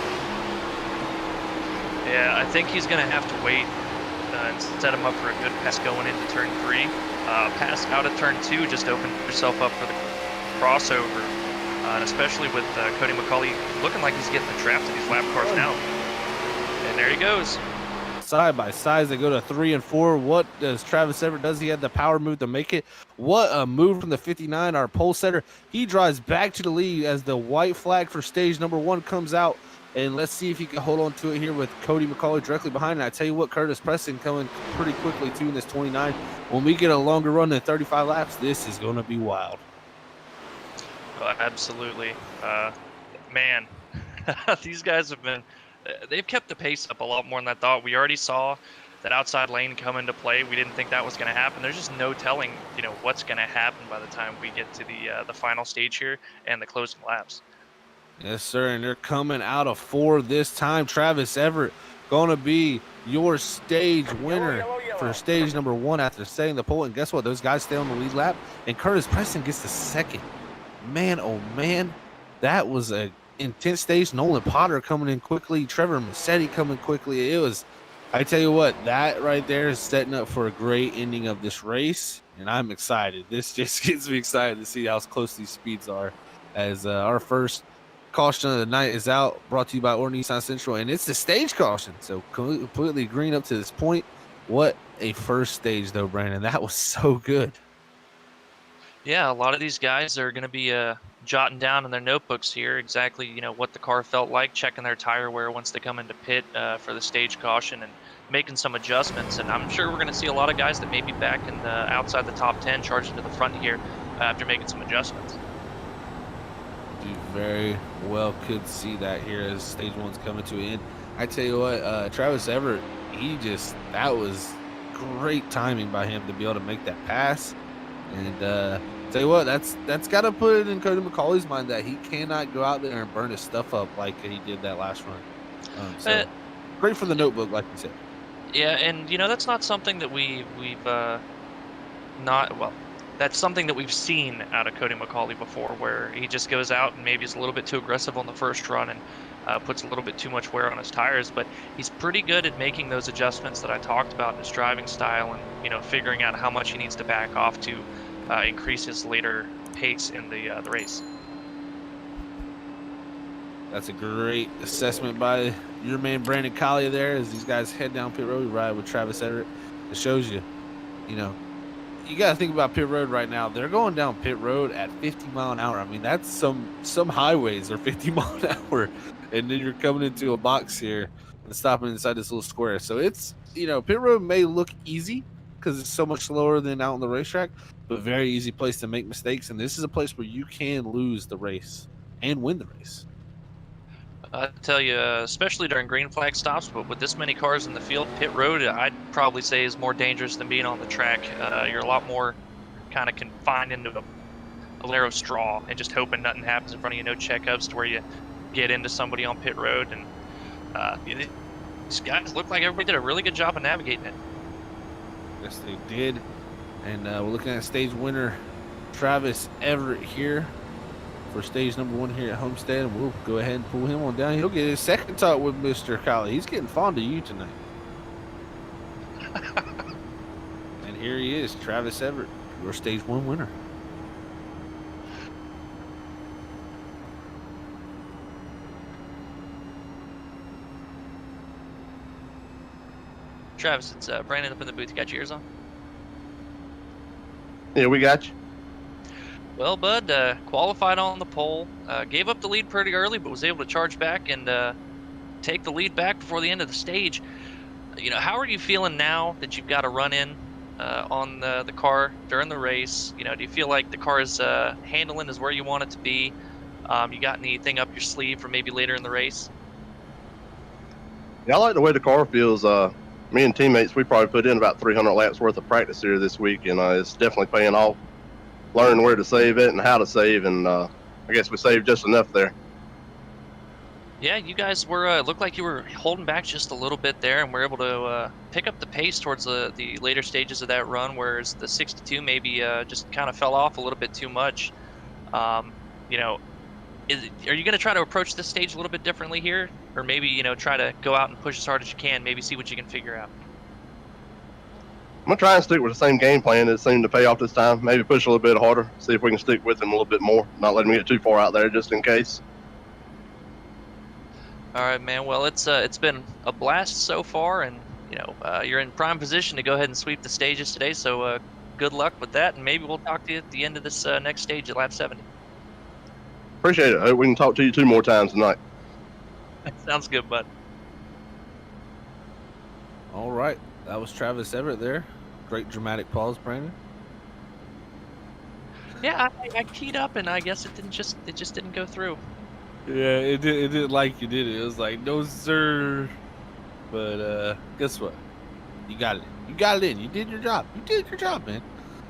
Yeah, I think he's going to have to wait and set him up for a good pass going into turn 3. Pass out of turn 2, just open yourself up for the crossover. And especially with Cody McCauley looking like he's getting the draft of these lap cars now. And there he goes. Side by side, they go to 3 and 4. What does Travis Everett does? He had the power move to make it. What a move from the 59, our pole setter. He drives back to the lead as the white flag for stage number 1 comes out. And let's see if he can hold on to it here with Cody McCauley directly behind. And I tell you what, Curtis Preston coming pretty quickly too in this 29. When we get a longer run than 35 laps, this is going to be wild. Absolutely. Man, these guys have been, they've kept the pace up a lot more than I thought. We already saw that outside lane come into play. We didn't think that was going to happen. There's just no telling, what's going to happen by the time we get to the final stage here and the closing laps. Yes, sir, and they're coming out of 4 this time. Travis Everett going to be your stage winner for stage number 1 after setting the pole. And guess what? Those guys stay on the lead lap, and Curtis Preston gets the second. Man, oh man, that was a intense stage. Nolan Potter coming in quickly, Trevor Massetti coming quickly. It was, I tell you what, that right there is setting up for a great ending of this race, and I'm excited. This just gets me excited to see how close these speeds are. As our first caution of the night is out, brought to you by Orton Nissan Central, and it's the stage caution, so completely green up to this point. What a first stage, though, Brandon. That was so good. Yeah, a lot of these guys are going to be jotting down in their notebooks here exactly, what the car felt like, checking their tire wear once they come into pit for the stage caution and making some adjustments. And I'm sure we're going to see a lot of guys that may be back in outside the top 10 charging to the front here after making some adjustments. You very well could see that here as stage one's coming to an end. I tell you what, Travis Everett, that was great timing by him to be able to make that pass. And tell you what, that's got to put it in Cody McCauley's mind that he cannot go out there and burn his stuff up like he did that last run. So great for the notebook, like you said. Yeah, and that's not something that we've not well. That's something that we've seen out of Cody McCauley before, where he just goes out and maybe is a little bit too aggressive on the first run and puts a little bit too much wear on his tires. But he's pretty good at making those adjustments that I talked about in his driving style, and figuring out how much he needs to back off to increase his later pace in the race. That's a great assessment by your man Brandon Collier there. As these guys head down pit road, we ride with Travis Everett. It shows you, you got to think about pit road right now. They're going down pit road at 50 mile an hour. I mean, that's some highways are 50 mile an hour, and then you're coming into a box here and stopping inside this little square. So it's, pit road may look easy because it's so much slower than out on the racetrack, but very easy place to make mistakes. And this is a place where you can lose the race and win the race. I tell you, especially during green flag stops, but with this many cars in the field, pit road, I'd probably say is more dangerous than being on the track. You're a lot more kind of confined into a narrow straw and just hoping nothing happens in front of you. No checkups to where you get into somebody on pit road. And these guys look like everybody did a really good job of navigating it. Yes, they did. And we're looking at stage winner Travis Everett here for stage number 1 here at Homestead, and we'll go ahead and pull him on down. He'll get his second talk with Mr. Collie. He's getting fond of you tonight. And here he is, Travis Everett, your stage 1 winner. Travis, it's Brandon up in the booth. You got your ears on? Yeah, we got you. Well, Bud, qualified on the pole, gave up the lead pretty early, but was able to charge back and take the lead back before the end of the stage. How are you feeling now that you've got a run-in on the car during the race? Do you feel like the car's handling is where you want it to be? You got anything up your sleeve for maybe later in the race? Yeah, I like the way the car feels. Me and teammates, we probably put in about 300 laps worth of practice here this week, and it's definitely paying off. Learn where to save it and how to save, and I guess we saved just enough there. Yeah, you guys were looked like you were holding back just a little bit there, and were able to pick up the pace towards the later stages of that run, whereas the 62 maybe just kind of fell off a little bit too much. Are you going to try to approach this stage a little bit differently here, or maybe try to go out and push as hard as you can, maybe see what you can figure out? I'm going to try and stick with the same game plan that seemed to pay off this time. Maybe push a little bit harder, see if we can stick with him a little bit more, not let him get too far out there just in case. All right, man. Well, it's been a blast so far, and you're in prime position to go ahead and sweep the stages today, so good luck with that, and maybe we'll talk to you at the end of this next stage at lap 70. Appreciate it. I hope we can talk to you 2 more times tonight. Sounds good, bud. All right. That was Travis Everett there. Great dramatic pause, Brandon. Yeah, I keyed up, and I guess it just didn't go through. Yeah, it didn't like you did it. It was like, no, sir. But guess what? You got it. You got it in. You did your job. You did your job, man.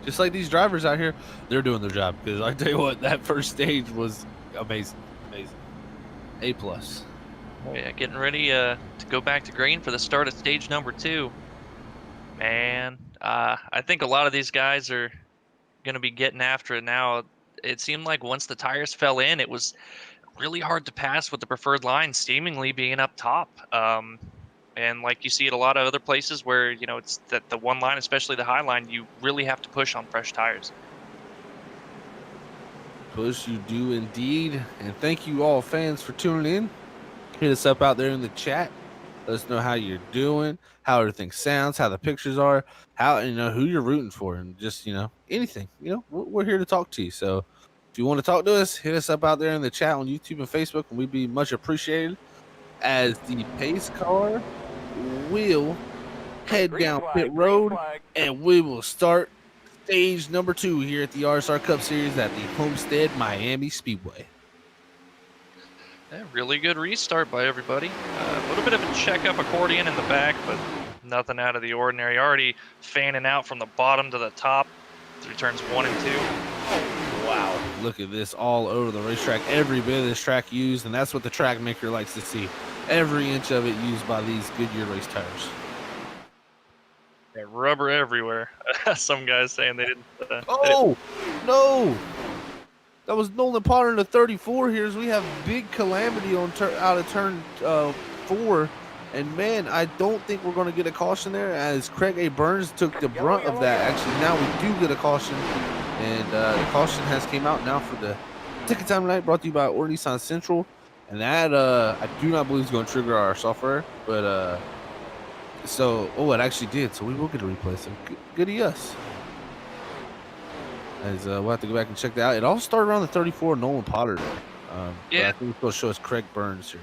Just like these drivers out here, they're doing their job. Because I tell you what, that first stage was amazing. Amazing. A+. Oh, yeah, getting ready to go back to green for the start of stage number 2. Man, I think a lot of these guys are going to be getting after it now. It seemed like once the tires fell in, it was really hard to pass with the preferred line seemingly being up top. And like you see at a lot of other places where, it's that the one line, especially the high line, you really have to push on fresh tires. Push you do indeed. And thank you all fans for tuning in. Hit us up out there in the chat. Let us know how you're doing, how everything sounds, how the pictures are, how who you're rooting for, and just anything. We're here to talk to you. So if you want to talk to us, hit us up out there in the chat on YouTube and Facebook, and we'd be much appreciated. As the pace car will head down pit road, and we will start stage number 2 here at the RSR Cup Series at the Homestead Miami Speedway. Yeah, really good restart by everybody. A little bit of a check-up accordion in the back, but nothing out of the ordinary. Already fanning out from the bottom to the top through turns 1 and 2. Wow. Look at this all over the racetrack. Every bit of this track used, and that's what the track maker likes to see. Every inch of it used by these Goodyear race tires. Yeah, rubber everywhere. Some guys saying they didn't. Oh, no. That was Nolan Potter in the 34 here as we have big calamity on out of turn 4. And, man, I don't think we're going to get a caution there as Craig A. Burns took the brunt of that. Actually, now we do get a caution. And the caution has came out now for the ticket time tonight, brought to you by Or Nissan Central. And that I do not believe is going to trigger our software. But, it actually did. So we will get a replay. So goody us. As we'll have to go back and check that out. It all started around the 34 Nolan Potter there. Yeah. I think it's going to show us Craig Burns here.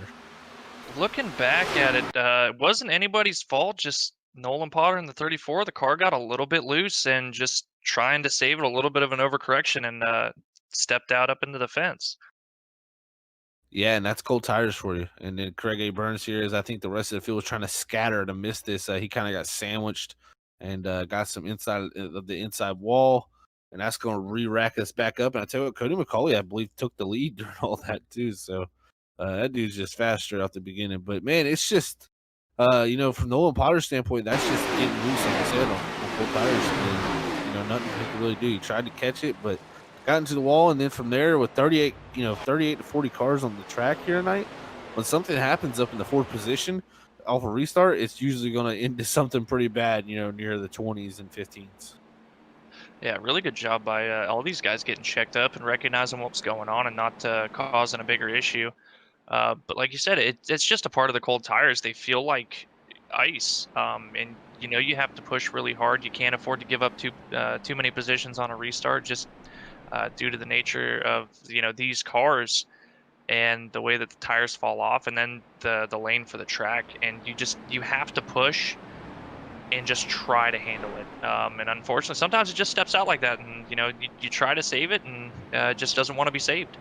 Looking back at it, it wasn't anybody's fault. Just Nolan Potter in the 34. The car got a little bit loose and just trying to save it, a little bit of an overcorrection, and stepped out up into the fence. Yeah, and that's cold tires for you. And then Craig A. Burns here is, I think the rest of the field was trying to scatter to miss this. He kind of got sandwiched and got some inside of the inside wall. And that's going to re-rack us back up. And I tell you what, Cody McCauley, I believe, took the lead during all that too. So that dude's just fast straight off the beginning. But, man, it's just, from Nolan Potter's standpoint, that's just getting loose, like I said, on cold tires. And, nothing he could really do. He tried to catch it, but got into the wall. And then from there, with 38 to 40 cars on the track here tonight, when something happens up in the 4th position off a restart, it's usually going to end to something pretty bad, near the 20s and 15s. Yeah, really good job by all these guys getting checked up and recognizing what was going on and not causing a bigger issue. But like you said, it's just a part of the cold tires. They feel like ice, and you have to push really hard. You can't afford to give up too many positions on a restart, just due to the nature of these cars and the way that the tires fall off, and then the lane for the track. And you have to push and just try to handle it. And unfortunately, sometimes it just steps out like that, and you try to save it, and it just doesn't want to be saved.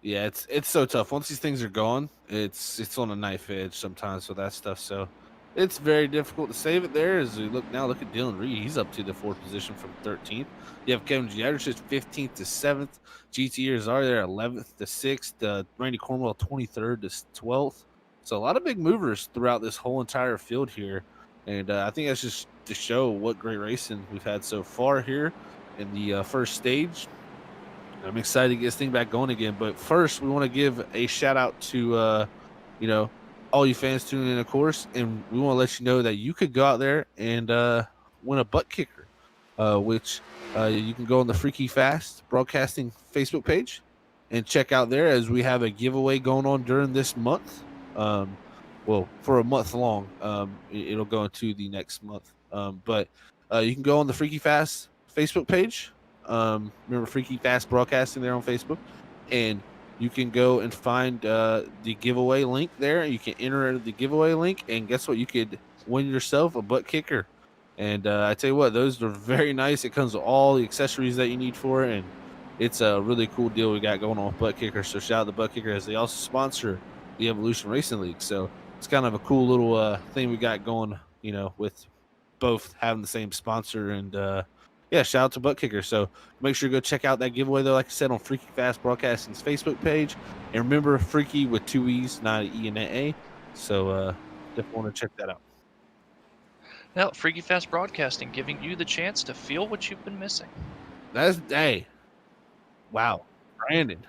Yeah, it's so tough. Once these things are gone, it's on a knife edge sometimes with that stuff. So it's very difficult to save it there. As we look at Dylan Reed. He's up to the 4th position from 13th. You have Kevin Giadrich 15th to 7th. GT Irizarry there 11th to 6th. Randy Cornwell 23rd to 12th. So a lot of big movers throughout this whole entire field here. And I think that's just to show what great racing we've had so far here in the first stage. I'm excited to get this thing back going again. But first, we want to give a shout out to, all you fans tuning in, of course. And we want to let you know that you could go out there and win a ButtKicker, which you can go on the Freaky Fast Broadcasting Facebook page and check out there, as we have a giveaway going on during this month. For a month long. It'll go into the next month. But you can go on the Freaky Fast Facebook page. Remember Freaky Fast Broadcasting there on Facebook, and you can go and find the giveaway link there. You can enter the giveaway link, and guess what? You could win yourself a ButtKicker. And I tell you what, those are very nice. It comes with all the accessories that you need for it, and it's a really cool deal we got going on with ButtKicker. So shout out to ButtKicker, as they also sponsor the Evolution Racing League. So it's kind of a cool little thing we got going, with both having the same sponsor. And shout out to ButtKicker. So make sure you go check out that giveaway, though, like I said, on Freaky Fast Broadcasting's Facebook page. And remember, Freaky with 2 E's, not an E and an A. So definitely want to check that out. Now, Freaky Fast Broadcasting, giving you the chance to feel what you've been missing. Wow, Brandon.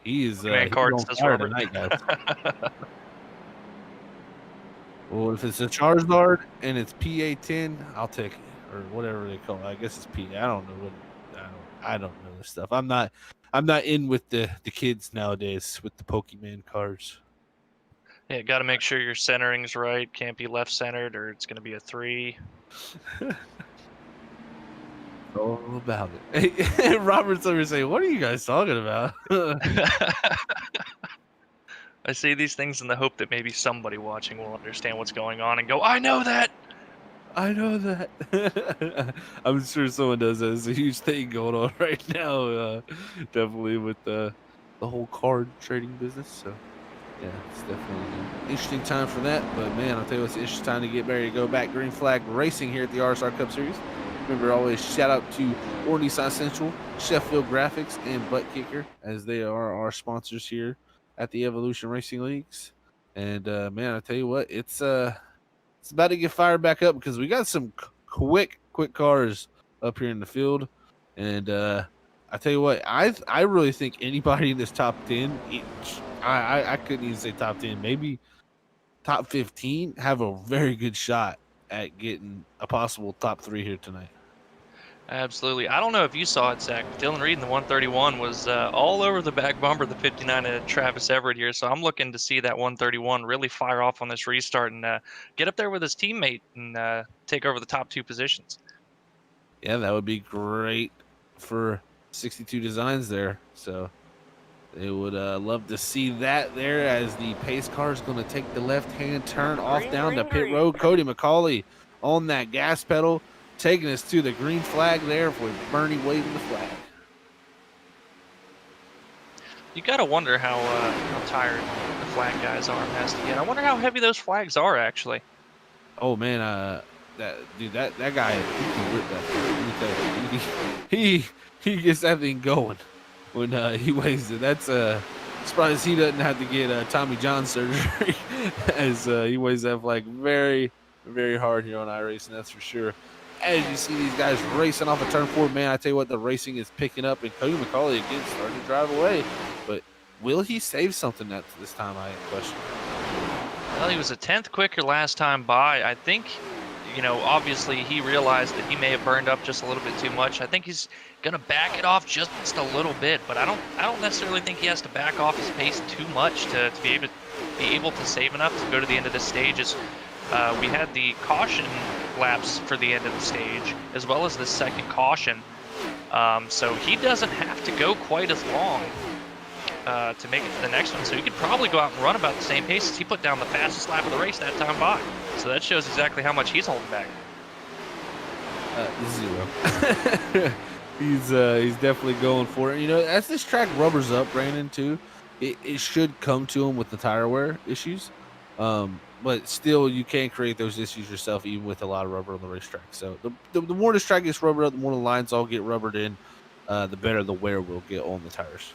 He is Man, cards on fire tonight, guys. Well, if it's a Charizard and it's PA10, I'll take it, or whatever they call it. I guess it's PA. I don't know I don't know this stuff. I'm not in with the kids nowadays with the Pokemon cards. Yeah, got to make sure your centering's right. Can't be left centered, or it's going to be a 3. All about it. Hey, Robert's over saying, "What are you guys talking about?" I say these things in the hope that maybe somebody watching will understand what's going on and go, "I know that." I know that. I'm sure someone does that. It's a huge thing going on right now. Definitely with the whole card trading business. So yeah, it's definitely an interesting time for that. But man, I'll tell you what's an interesting time to get ready to go back green flag racing here at the RSR Cup Series. Remember, always shout out to Or Nissan Central, Sheffield Graphics, and ButtKicker, as they are our sponsors here at the Evolution Racing Leagues. And man, I tell you what, it's about to get fired back up because we got some quick cars up here in the field. And I tell you what, I really think anybody in this top 10, I couldn't even say top 10, maybe top 15, have a very good shot at getting a possible top 3 here tonight. Absolutely. I don't know if you saw it, Zach. But Dylan Reed in the 131 was all over the back bumper, the 59 of Travis Everett here. So I'm looking to see that 131 really fire off on this restart and get up there with his teammate and take over the top 2 positions. Yeah, that would be great for 62 Designs there. So they would love to see that there, as the pace car is going to take the left-hand turn off down the pit road. Cody McCauley on that gas pedal, taking us to the green flag there with Bernie waving the flag. You got to wonder how tired the flag guy's arm has to get. I wonder how heavy those flags are, actually. Oh, man, that guy, he can rip that thing. Let me tell you, he gets that thing going when he weighs it. That's surprised he doesn't have to get Tommy John surgery, as he weighs that flag very, very hard here on iRacing, that's for sure. As you see these guys racing off of turn 4, man, I tell you what, the racing is picking up, and Cody McCauley again starting to drive away. But will he save something at this time, I question? Well, he was a 10th quicker last time by. I think, obviously he realized that he may have burned up just a little bit too much. I think he's gonna back it off just a little bit, but I don't necessarily think he has to back off his pace too much to be able to save enough to go to the end of this stage. We had the caution laps for the end of the stage, as well as the second caution. So he doesn't have to go quite as long to make it to the next one. So he could probably go out and run about the same pace as he put down the fastest lap of the race that time by. So that shows exactly how much he's holding back. 0. He's definitely going for it. As this track rubbers up, Brandon, too, it should come to him with the tire wear issues. But still, you can't create those issues yourself, even with a lot of rubber on the racetrack. So the more this track gets rubbered up, the more the lines all get rubbered in, the better the wear will get on the tires.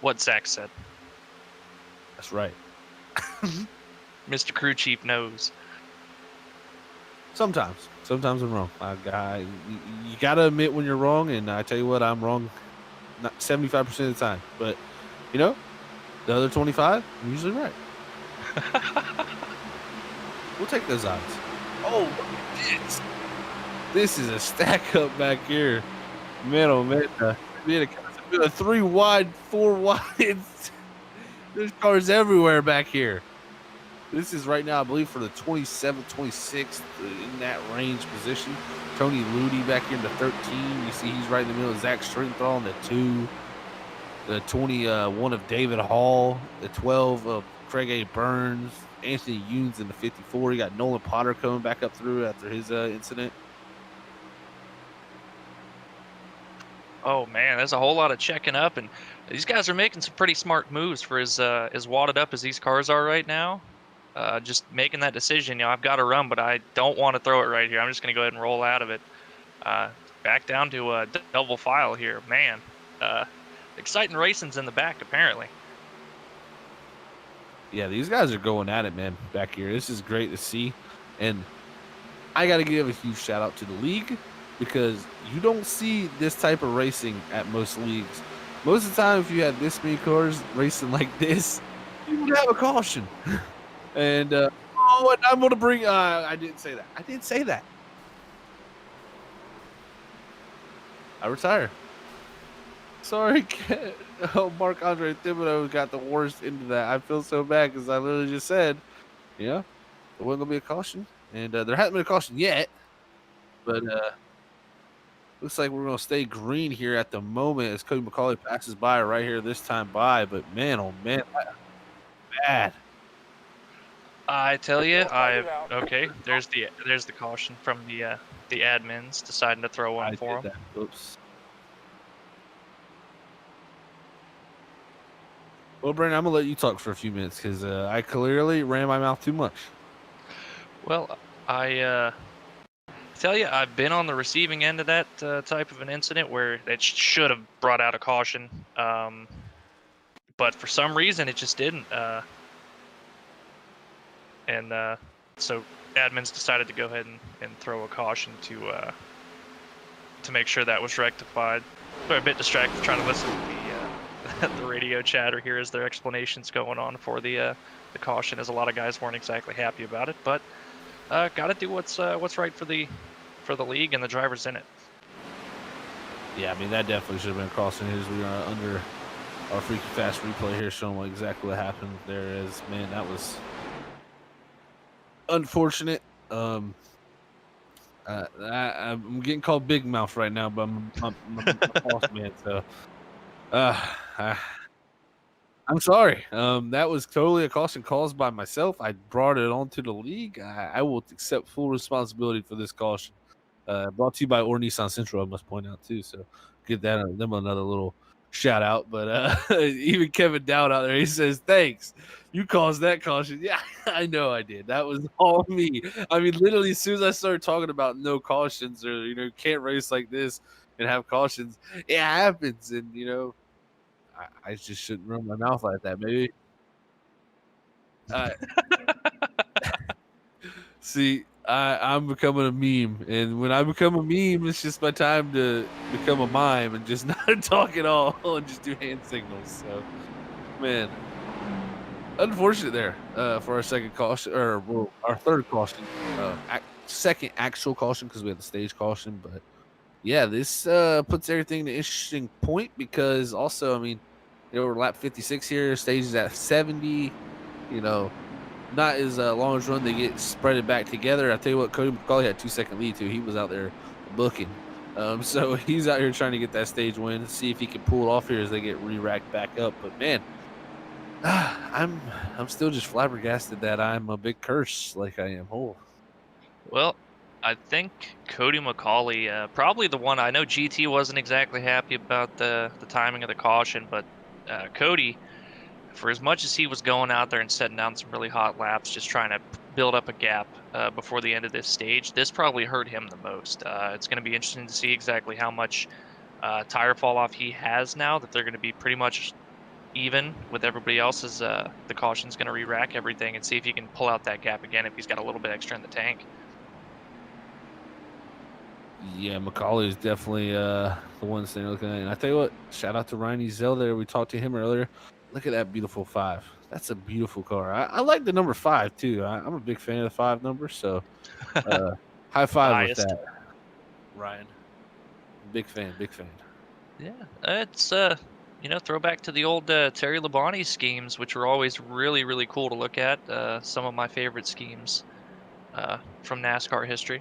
What Zach said. That's right. Mr. Crew Chief knows. Sometimes I'm wrong. You got to admit when you're wrong, and I tell you what, I'm wrong not 75% of the time. But, the other 25, I'm usually right. We'll take those odds. Oh, this is a stack up back here. Man, oh man. A 3 wide, 4 wide. There's cars everywhere back here. This is right now, I believe, for the 27th, 26th, in that range position. Tony Ludi back here in the 13. You see he's right in the middle. Zach Stringthal in the 2. The 21 of David Hall. The 12 of Craig A. Burns. Anthony Younes in the 54. You got Nolan Potter coming back up through after his incident. Oh man, there's a whole lot of checking up, and these guys are making some pretty smart moves for as wadded up as these cars are right now. Just making that decision. I've got to run, but I don't want to throw it right here. I'm just going to go ahead and roll out of it. Back down to a double file here. Man, exciting racing's in the back, apparently. Yeah, these guys are going at it, man, back here. This is great to see. And I got to give a huge shout out to the league, because you don't see this type of racing at most leagues. Most of the time, if you have this many cars racing like this, you would have a caution. And, and I'm going to bring, I didn't say that. I did say that. I retire. Sorry. Marc-Andre Thibodeau got the worst into that. I feel so bad because I literally just said, there wasn't going to be a caution. And there hasn't been a caution yet. But looks like we're going to stay green here at the moment as Cody McCauley passes by right here this time by. But man, oh man, bad. I tell you, okay. There's the caution from the admins deciding to throw one I for did him. that. Oops. Well, Brandon, I'm gonna let you talk for a few minutes because I clearly ran my mouth too much. Well, I tell you, I've been on the receiving end of that type of an incident where it should have brought out a caution, but for some reason it just didn't. And so admins decided to go ahead and throw a caution to make sure that was rectified. We're a bit distracted trying to listen to the radio chatter here as their explanations going on for the caution, as a lot of guys weren't exactly happy about it, but got to do what's right for the league and the drivers in it. Yeah, I mean that definitely should have been a caution. As we are under our freaky fast replay here, showing what exactly what happened there. Is man, that was unfortunate. I'm getting called Big Mouth right now, but I'm a boss man, so I'm sorry. That was totally a caution caused by myself. I brought it onto the league. I will accept full responsibility for this caution. Brought to you by Or Nissan Central, I must point out too. So get that them another little shout out. But even Kevin Dowd out there, he says, "Thanks, you caused that caution." Yeah, I know I did. That was all me. I mean, literally, as soon as I started talking about no cautions or can't race like this and have cautions, it happens, and I just shouldn't run my mouth like that, maybe. See, I'm becoming a meme, and when I become a meme, it's just my time to become a mime and just not talk at all and just do hand signals. So, man, unfortunate there for our second caution, or well, our third caution, second actual caution because we had the stage caution. But yeah, this puts everything in an interesting point because also, I mean, we're lap 56 here, stage is at 70, not as long as run, they get spreaded back together. I tell you what, Cody McCauley had 2-second lead too. He was out there booking. So he's out here trying to get that stage win, see if he can pull it off here as they get re-racked back up. But man, I'm still just flabbergasted that I'm a big curse like I am. Oh. Well, I think Cody McCauley, probably the one. I know GT wasn't exactly happy about the timing of the caution, but Cody, for as much as he was going out there and setting down some really hot laps, just trying to build up a gap before the end of this stage, this probably hurt him the most. It's going to be interesting to see exactly how much tire fall off he has now that they're going to be pretty much even with everybody else's. The caution's going to re-rack everything and see if he can pull out that gap again if he's got a little bit extra in the tank. Yeah, McCauley is definitely the one thing looking at. And I tell you what, shout out to Ryan Ezel there. We talked to him earlier. Look at that beautiful 5. That's a beautiful car. I like the number 5 too. I'm a big fan of the 5 number. So high five Biased. with that, Ryan. Big fan. Yeah, it's throwback to the old Terry Labonte schemes, which were always really, really cool to look at. Some of my favorite schemes from NASCAR history.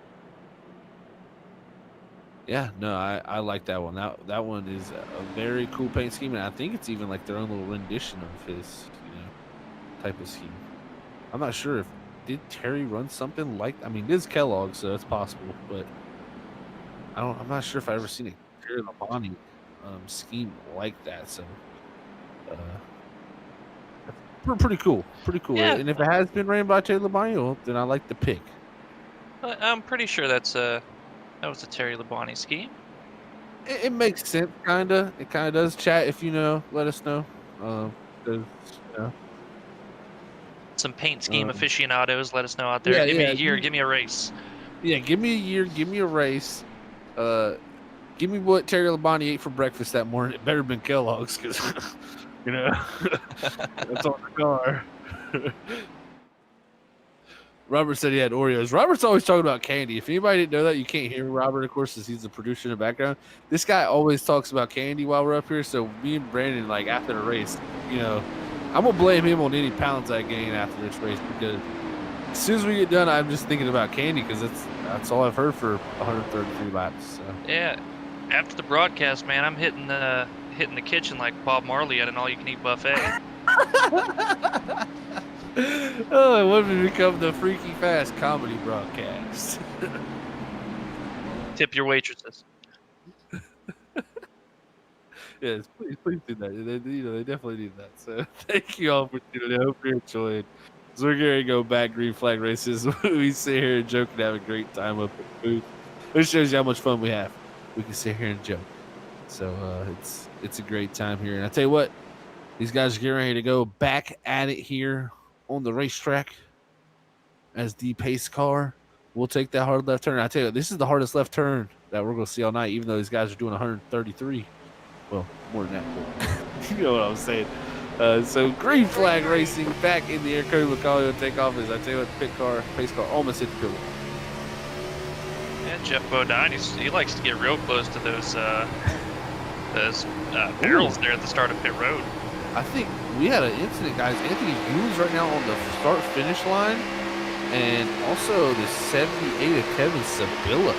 Yeah, no, I like that one. That one is a very cool paint scheme, and I think it's even like their own little rendition of his, type of scheme. I'm not sure if did Terry run something like. I mean, this is Kellogg, so it's possible, but I'm not sure if I ever seen a Terry Labonte scheme like that. So, pretty cool, Yeah. And if it has been ran by Terry Labonte, well, then I like the pick. I'm pretty sure that was a Terry Labonte scheme. It makes sense, kinda. It kinda does. Chat if you know, let us know. 'Cause, Some paint scheme aficionados, let us know out there. Yeah, give me a yeah, year, give me a race. Yeah, give me a year, give me a race. Give me what Terry Labonte ate for breakfast that morning. It better have been Kellogg's because that's on the car. Robert said he had Oreos. Robert's always talking about candy. If anybody didn't know that, you can't hear Robert, of course, since he's the producer in the background. This guy always talks about candy while we're up here. So me and Brandon, like after the race, I'm gonna blame him on any pounds I gain after this race because as soon as we get done, I'm just thinking about candy because that's all I've heard for 133 laps. So. Yeah, after the broadcast, man, I'm hitting the kitchen like Bob Marley at an all-you-can-eat buffet. Oh, it would become the Freaky Fast comedy broadcast. Tip your waitresses. Yes, please do that. They definitely need that. So thank you all for tuning in. I hope you're enjoying. So we're going to go back green flag races. We sit here and joke and have a great time up at the booth. It shows you how much fun we have. We can sit here and joke. So it's a great time here. And I tell you what, these guys are getting ready to go back at it here on the racetrack as the pace car. We'll take that hard left turn. I tell you, this is the hardest left turn that we're going to see all night, even though these guys are doing 133. Well, more than that. But you know what I'm saying. So green flag racing back in the air. Cody McCauley will take off as I tell you what, the pace car almost hit the pillar. Yeah, Jeff Bodine, he likes to get real close to those barrels there at the start of pit road. I think we had an incident, guys. Anthony Hughes right now on the start-finish line, and also the 78 of Kevin Sabilla.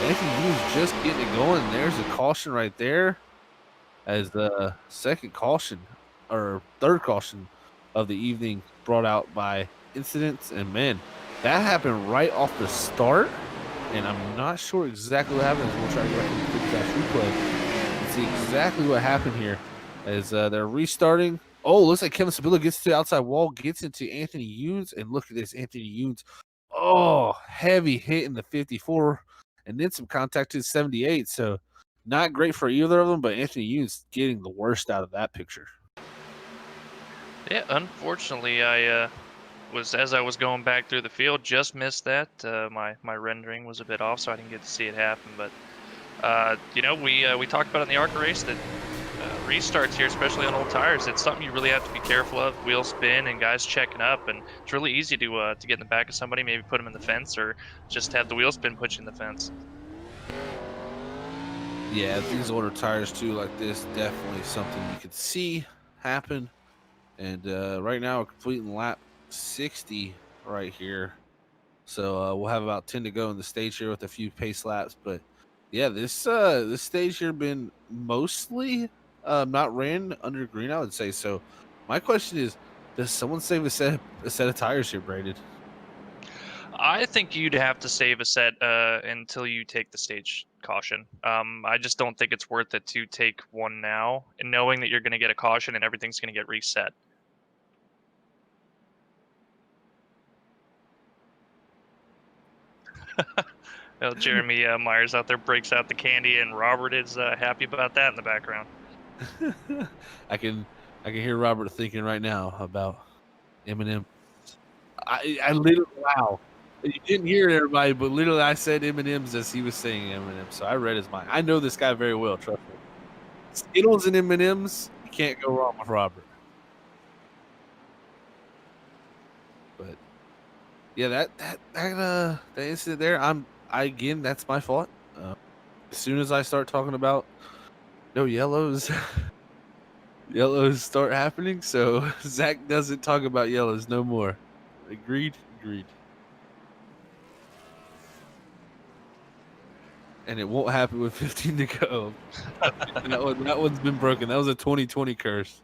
Anthony Hughes just getting it going. There's a caution right there as the second caution or third caution of the evening brought out by incidents. And man, that happened right off the start. And I'm not sure exactly what happened. We'll try to go back and quick flash replay and see exactly what happened here as they're restarting. Oh, looks like Kevin Sabilla gets to the outside wall, gets into Anthony Hughes, and look at this, Anthony Hughes. Oh, heavy hit in the 54, and then some contact to the 78. So not great for either of them, but Anthony Hughes getting the worst out of that picture. Yeah, unfortunately, I as I was going back through the field, just missed that. My rendering was a bit off, so I didn't get to see it happen. But we talked about in the ARCA race that restarts here, especially on old tires, it's something you really have to be careful of. Wheel spin and guys checking up, and it's really easy to get in the back of somebody, maybe put them in the fence, or just have the wheel spin put you in the fence. Yeah, these older tires too, like this, definitely something you could see happen. And right now we're completing lap 60 right here. So we'll have about 10 to go in the stage here with a few pace laps. But yeah, this stage here been mostly not ran under green, I would say. So my question is, does someone save a set of tires here, Braden? I think you'd have to save a set until you take the stage caution. I just don't think it's worth it to take one now, and knowing that you're going to get a caution and everything's going to get reset. Well, Jeremy Myers out there breaks out the candy, and Robert is happy about that in the background. I can hear Robert thinking right now about Eminem. I literally, wow. You didn't hear it, everybody, but literally I said M&M's as he was saying Eminem, so I read his mind. I know this guy very well, trust me. Skittles and M&M's, you can't go wrong with Robert. But yeah, that incident there, again, that's my fault. As soon as I start talking about no yellows, yellows start happening. So Zach doesn't talk about yellows no more. Agreed. And it won't happen with 15 to go. that one's been broken. That was a 2020 curse.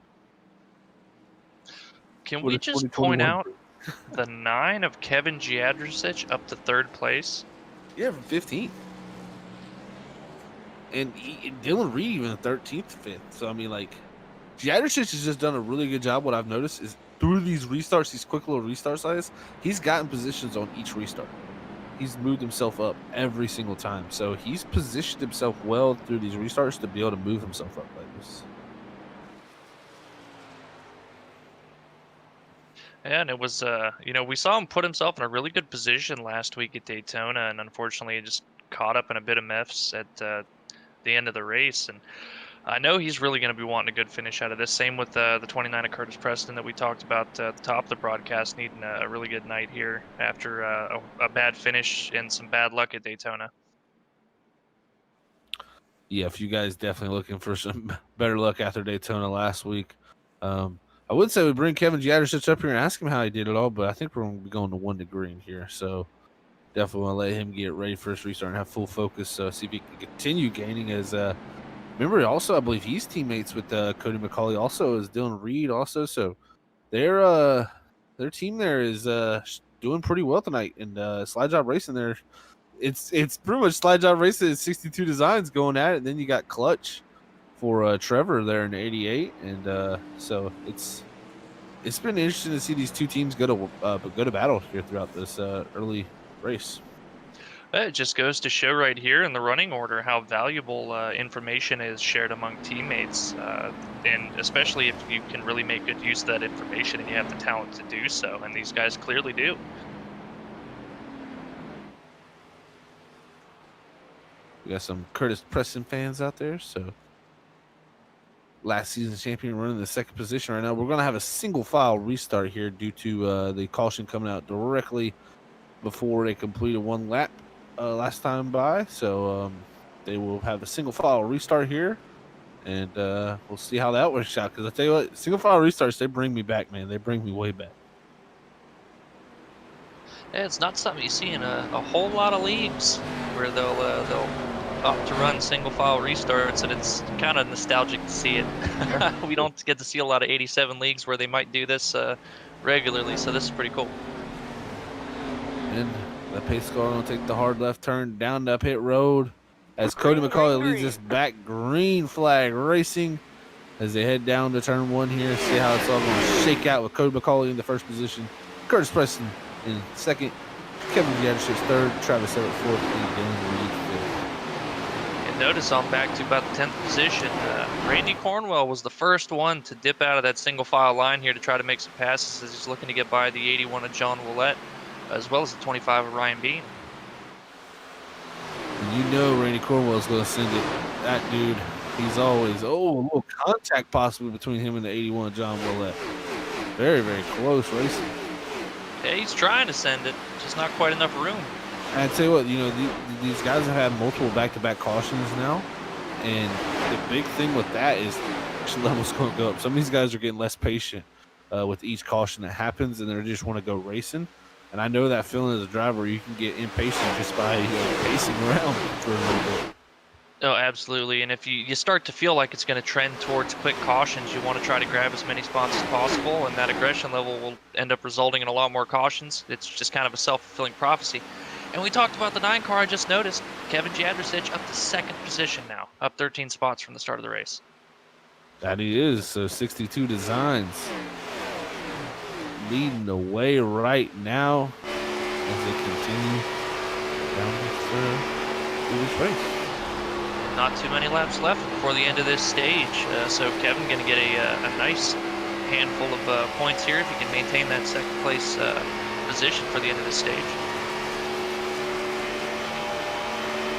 Can we just point out the 9 of Kevin Giadricic up to third place? Yeah, from 15th. And Dylan Reed even 13th, 5th. So, I mean, like, Giadricic has just done a really good job. What I've noticed is through these restarts, these quick little restarts like this, he's gotten positions on each restart. He's moved himself up every single time. So he's positioned himself well through these restarts to be able to move himself up like this. Yeah, and it was, we saw him put himself in a really good position last week at Daytona, and unfortunately he just caught up in a bit of mess at the end of the race. And I know he's really going to be wanting a good finish out of this. Same with the 29 of Curtis Preston that we talked about at the top of the broadcast, needing a really good night here after a bad finish and some bad luck at Daytona. Yeah, if you guys definitely looking for some better luck after Daytona last week, I would say we bring Kevin Giadricic up here and ask him how he did it all, but I think we're going to be going to 1 to green here. So definitely want to let him get ready for his restart and have full focus. So see if he can continue gaining as remember, also, I believe he's teammates with Cody McCauley, also as Dylan Reed, also. So they're their team there is doing pretty well tonight, and Slide Job Racing there. It's pretty much Slide Job Racing 62 Designs going at it, and then you got Clutch for Trevor there in 88, and so it's been interesting to see these two teams go to battle here throughout this early race. It just goes to show right here in the running order how valuable information is shared among teammates, and especially if you can really make good use of that information and you have the talent to do so, and these guys clearly do. We got some Curtis Preston fans out there, so last season champion running the second position right now. We're going to have a single file restart here due to the caution coming out directly before they completed one lap last time by. So they will have a single file restart here, and we'll see how that works out. Because I tell you what, single file restarts, they bring me back, man. They bring me way back. Yeah, it's not something you see in a whole lot of leagues where they'll opt to run single file restarts, and it's kind of nostalgic to see it. We don't get to see a lot of 87 leagues where they might do this regularly, so this is pretty cool. And the pace car will take the hard left turn down the pit road as Cody McCauley leads us back. Green flag racing as they head down to turn one here. See how it's all going to shake out with Cody McCauley in the first position, Curtis Preston in second, Kevin Jadash's third, Travis Everett fourth, and Dylan Reed fifth. And notice on back to about the 10th position, Randy Cornwell was the first one to dip out of that single file line here to try to make some passes as he's looking to get by the 81 of John Willett, as well as the 25 of Ryan Bean. And you know Randy Cornwell is going to send it. That dude, he's always, a little contact possibly between him and the 81 John Willett. Very, very close racing. Yeah, he's trying to send it, just not quite enough room. And I tell you what, these guys have had multiple back-to-back cautions now, and the big thing with that is the level's going to go up. Some of these guys are getting less patient with each caution that happens, and they just want to go racing. And I know that feeling as a driver, you can get impatient just by pacing around for a little bit. Oh, absolutely. And if you start to feel like it's going to trend towards quick cautions, you want to try to grab as many spots as possible, and that aggression level will end up resulting in a lot more cautions. It's just kind of a self-fulfilling prophecy. And we talked about the 9 car I just noticed. Kevin Jadrosich up to second position now, up 13 spots from the start of the race. That he is. So 62 Designs leading the way right now as they continue down this race. Not too many laps left before the end of this stage, so Kevin going to get a nice handful of points here if he can maintain that second place position for the end of this stage.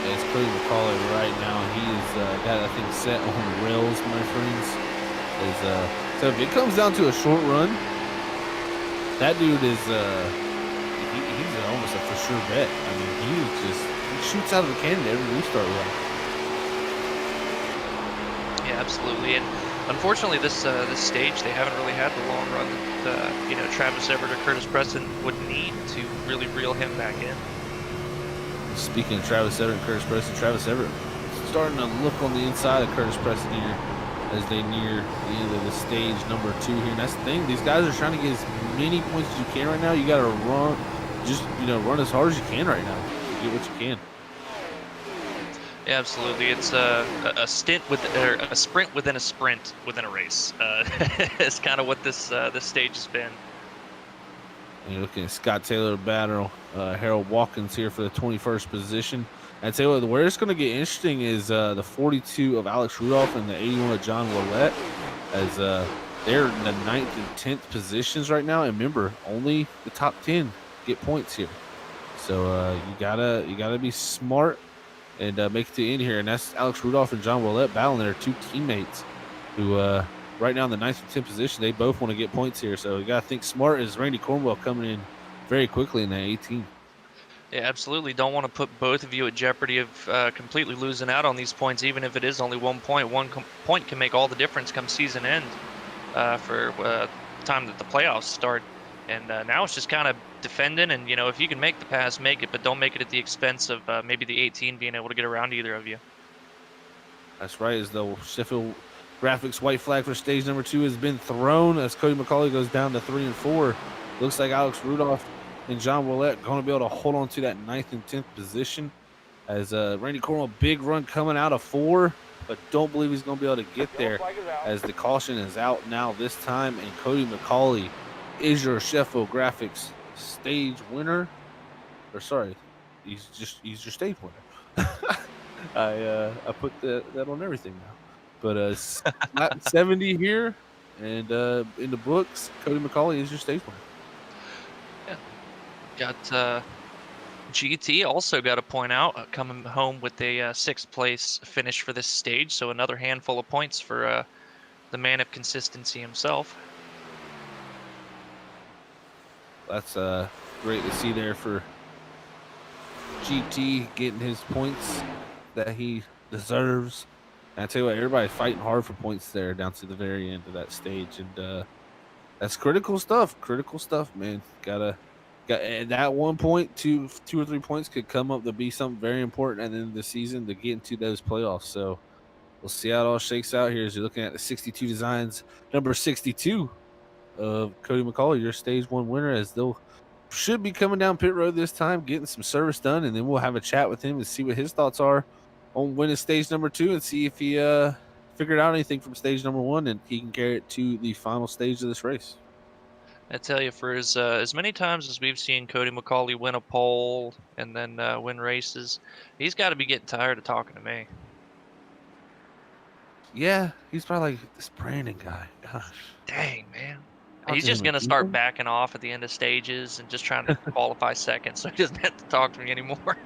Yeah, it's Cody McCauley right now. He's got, I think, set on rails, my friends. So if it comes down to a short run, that dude is he's almost a for sure bet. I mean, he shoots out of the cannon every restart run. Yeah, absolutely. And unfortunately, this stage they haven't really had the long run that Travis Everett or Curtis Preston would need to really reel him back in. Speaking of Travis Everett and Curtis Preston, Travis Everett starting to look on the inside of Curtis Preston here as they near the end of the stage number 2 here. And that's the thing; these guys are trying to get as many points as you can right now. You got to run, just run as hard as you can right now. Get what you can. Yeah, absolutely. It's a sprint within a sprint within a race. It's kind of what this stage has been. And you're looking at Scott Taylor battle Harold Watkins here for the 21st position. And tell you what, where it's going to get interesting is the 42 of Alex Rudolph and the 81 of John Willett, as they're in the 9th and 10th positions right now. And remember, only the top 10 get points here. So you gotta be smart and make it to the end here. And that's Alex Rudolph and John Willett battling their 2 teammates who right now in the 9th and 10th position, they both want to get points here. So you got to think smart as Randy Cornwell coming in very quickly in that 18. Yeah, absolutely. Don't want to put both of you at jeopardy of completely losing out on these points, even if it is only 1 point. One point can make all the difference come season end for time that the playoffs start. And now it's just kind of defending, and if you can make the pass, make it, but don't make it at the expense of maybe the 18 being able to get around either of you. That's right, as the Sheffield Graphics white flag for stage number 2 has been thrown as Cody McCauley goes down to 3 and 4. Looks like Alex Rudolph and John Willett going to be able to hold on to that 9th and 10th position. As Randy Cornwell, big run coming out of 4, but don't believe he's going to be able to get there as the caution is out now this time. And Cody McCauley is your Sheffield Graphics stage winner. Or sorry, he's your stage winner. I put that on everything now. But lap 70 here, and in the books, Cody McCauley is your stage winner. Yeah. Got GT also got a point out, coming home with a 6th place finish for this stage. So another handful of points for the man of consistency himself. That's great to see there for GT getting his points that he deserves. And I tell you what, everybody's fighting hard for points there down to the very end of that stage, and that's critical stuff. Critical stuff, man. Got that 1 point, 2 or 3 points could come up to be something very important at the end of the season to get into those playoffs. So we'll see how it all shakes out here as you're looking at the 62 Designs, number 62 of Cody McCauley, your stage 1 winner, as they'll should be coming down pit road this time, getting some service done, and then we'll have a chat with him and see what his thoughts are on winning stage number 2 and see if he figured out anything from stage number 1 and he can carry it to the final stage of this race. I tell you, for as many times as we've seen Cody McCauley win a pole and then win races, he's got to be getting tired of talking to me. Yeah, he's probably like, this Brandon guy. Gosh. Dang, man. Talk He's to just him going to again. start backing off at the end of stages and just trying to qualify second, so he doesn't have to talk to me anymore.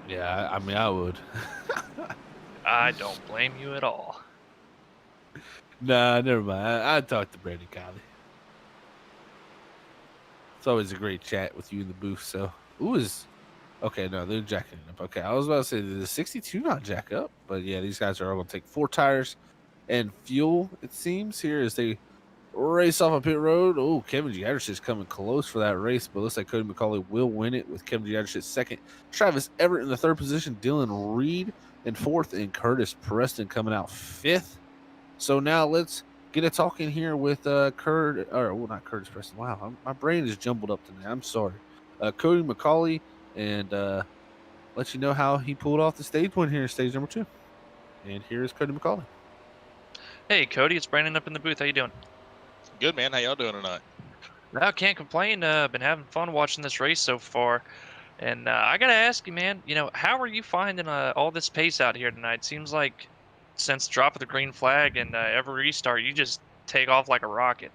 Yeah, I mean, I would. I don't blame you at all. Nah, never mind. I'd talk to Brandon Kiley. It's always a great chat with you in the booth. So, okay, no, they're jacking it up. Okay, I was about to say, did the 62 not jack up? But yeah, these guys are all going to take 4 tires and fuel, it seems, here as they race off a pit road. Oh, Kevin Giadrich is coming close for that race, but looks like Cody McCauley will win it with Kevin Giadrich second. Travis Everett in the 3rd position, Dylan Reed in 4th, and Curtis Preston coming out 5th. So now let's get a talking here with not Curtis Preston. Wow, my brain is jumbled up tonight. I'm sorry. Cody McCauley, and let you know how he pulled off the stage win here in stage number 2. And here is Cody McCauley. Hey, Cody, it's Brandon up in the booth. How you doing? Good, man. How y'all doing tonight? I can't complain. Been having fun watching this race so far. And I got to ask you, man, how are you finding all this pace out here tonight? Seems like since drop of the green flag and every restart, you just take off like a rocket.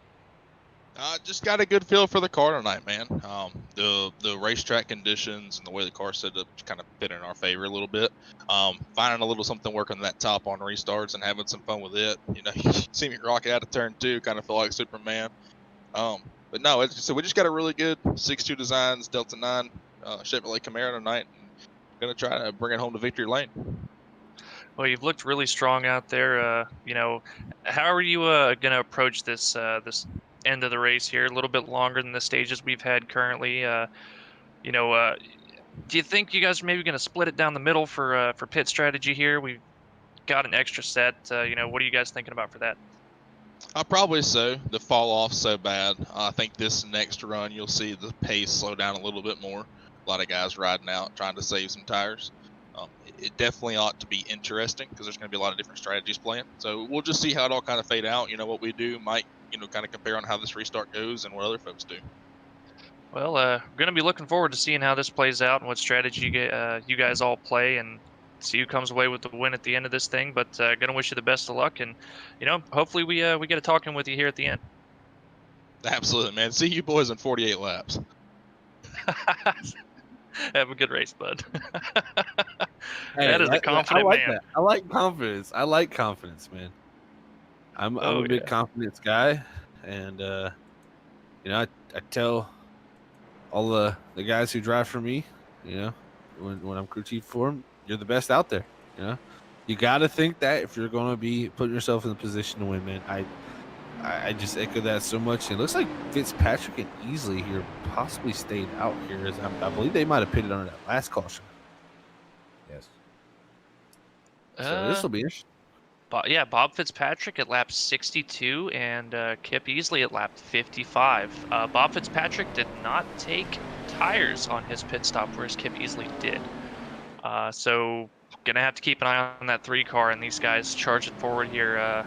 Just got a good feel for the car tonight, man. The racetrack conditions and the way the car set up kind of fit in our favor a little bit. Finding a little something working that top on restarts and having some fun with it. You see me rocket out of turn 2, kind of feel like Superman. But no, so we just got a really good 6.2 Designs Delta 9 Chevrolet Camaro tonight, and gonna try to bring it home to victory lane. Well, you've looked really strong out there. How are you going to approach this end of the race here? A little bit longer than the stages we've had currently. Do you think you guys are maybe going to split it down the middle for pit strategy here? We've got an extra set. What are you guys thinking about for that? Probably so. The fall off so bad. I think this next run you'll see the pace slow down a little bit more. A lot of guys riding out trying to save some tires. It definitely ought to be interesting because there's going to be a lot of different strategies playing. So we'll just see how it all kind of fade out. What we do might, kind of compare on how this restart goes and what other folks do. Well, we're going to be looking forward to seeing how this plays out and what strategy you guys all play and see who comes away with the win at the end of this thing. But going to wish you the best of luck. And, hopefully we get a talking with you here at the end. Absolutely, man. See you boys in 48 laps. Have a good race, bud. Hey, that is a confident I like man. That. I like confidence. I like confidence, man. I'm a big confidence guy, and I tell all the guys who drive for me, when I'm crew chief for them, you're the best out there. You got to think that if you're going to be putting yourself in a position to win, man. I just echo that so much. It looks like Fitzpatrick and Easley here possibly stayed out here. As I believe they might have pitted under that last caution. Yes. So this will be interesting. Bob Fitzpatrick at lap 62 and Kip Easley at lap 55. Bob Fitzpatrick did not take tires on his pit stop, whereas Kip Easley did. So gonna have to keep an eye on that 3 car and these guys charging forward here,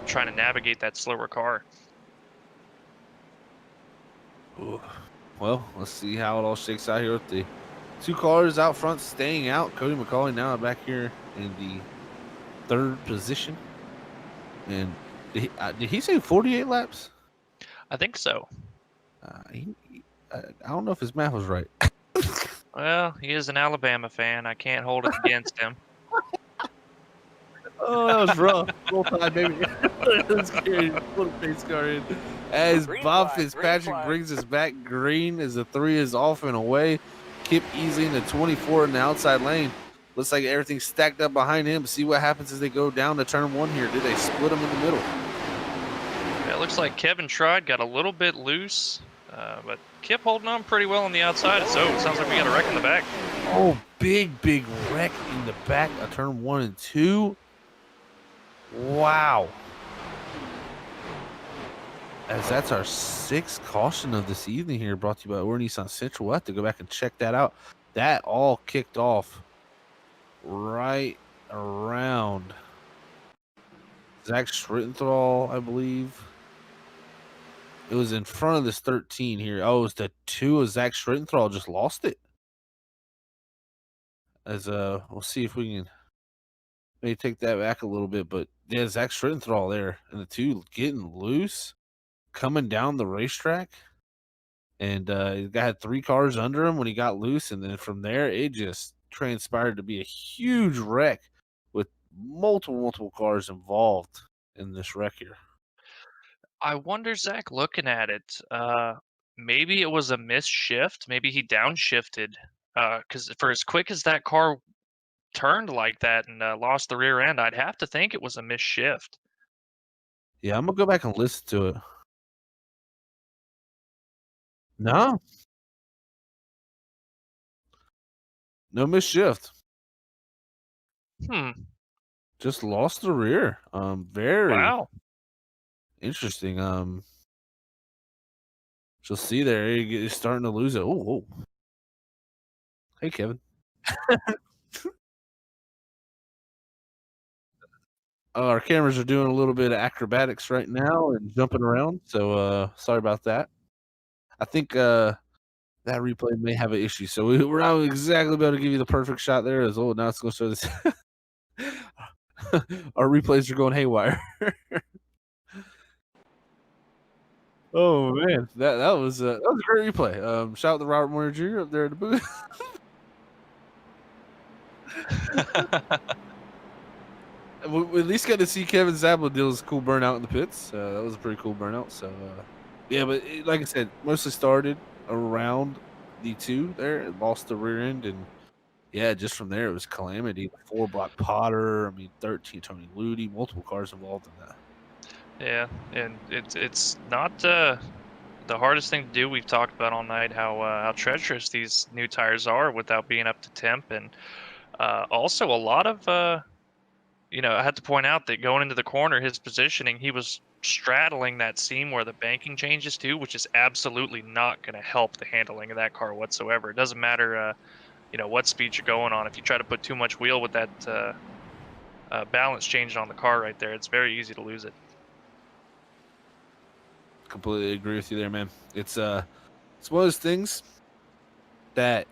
trying to navigate that slower car. Ooh. Well, let's see how it all shakes out here with the 2 cars out front staying out. Cody McCauley now back here in the 3rd position. And did he say 48 laps? I think so. I don't know if his math was right. Well, he is an Alabama fan. I can't hold it against him. Oh, that was rough. Roll Tide, baby. That's scary. Put a face car in. As Bob Fitzpatrick brings us back green as the 3 is off and away. Kip Easley in the 24 in the outside lane. Looks like everything's stacked up behind him. See what happens as they go down to turn 1 here. Do they split them in the middle? Yeah, it looks like Kevin Trod got a little bit loose, but Kip holding on pretty well on the outside. So it sounds like we got a wreck in the back. Oh, big wreck in the back of turn 1 and 2. Wow. As that's our 6th caution of this evening here, brought to you by Or Nissan Central. We'll have to go back and check that out. That all kicked off right around Zach Schrittenthal, I believe. It was in front of this 13 here. Oh, it was the 2 of Zach Schrittenthal just lost it. As we'll see if we can maybe take that back a little bit, but yeah, Zach Schrittenthal there and the 2 getting loose, coming down the racetrack, and he had 3 cars under him when he got loose, and then from there it just transpired to be a huge wreck with multiple cars involved in this wreck here. I wonder, Zach, looking at it, maybe it was a missed shift. Maybe he downshifted, because for as quick as that car turned like that and lost the rear end, I'd have to think it was a missed shift. Yeah, I'm gonna go back and listen to it. No missed shift. Just lost the rear. Very Wow. interesting. You'll see there he's starting to lose it. Oh. Hey, Kevin. Our cameras are doing a little bit of acrobatics right now and jumping around, so sorry about that. I think that replay may have an issue, so we're not exactly able to give you the perfect shot there. As now it's going to show this. Our replays are going haywire. Oh man, that was a great replay. Shout out to Robert Moyer Jr. up there at the booth. We at least got to see Kevin Zabel deal his cool burnout in the pits. That was a pretty cool burnout. So yeah, but like I said, mostly started around the 2 there and lost the rear end, and yeah, just from there it was calamity. 4 Block Potter, I mean 13 Tony Ludi, multiple cars involved in that. Yeah, and it's not the hardest thing to do. We've talked about all night how treacherous these new tires are without being up to temp, and also a lot of I had to point out that going into the corner, his positioning, he was straddling that seam where the banking changes to, which is absolutely not going to help the handling of that car whatsoever. It doesn't matter what speed you're going on. If you try to put too much wheel with that balance change on the car right there, it's very easy to lose it. Completely agree with you there, man. It's one of those things that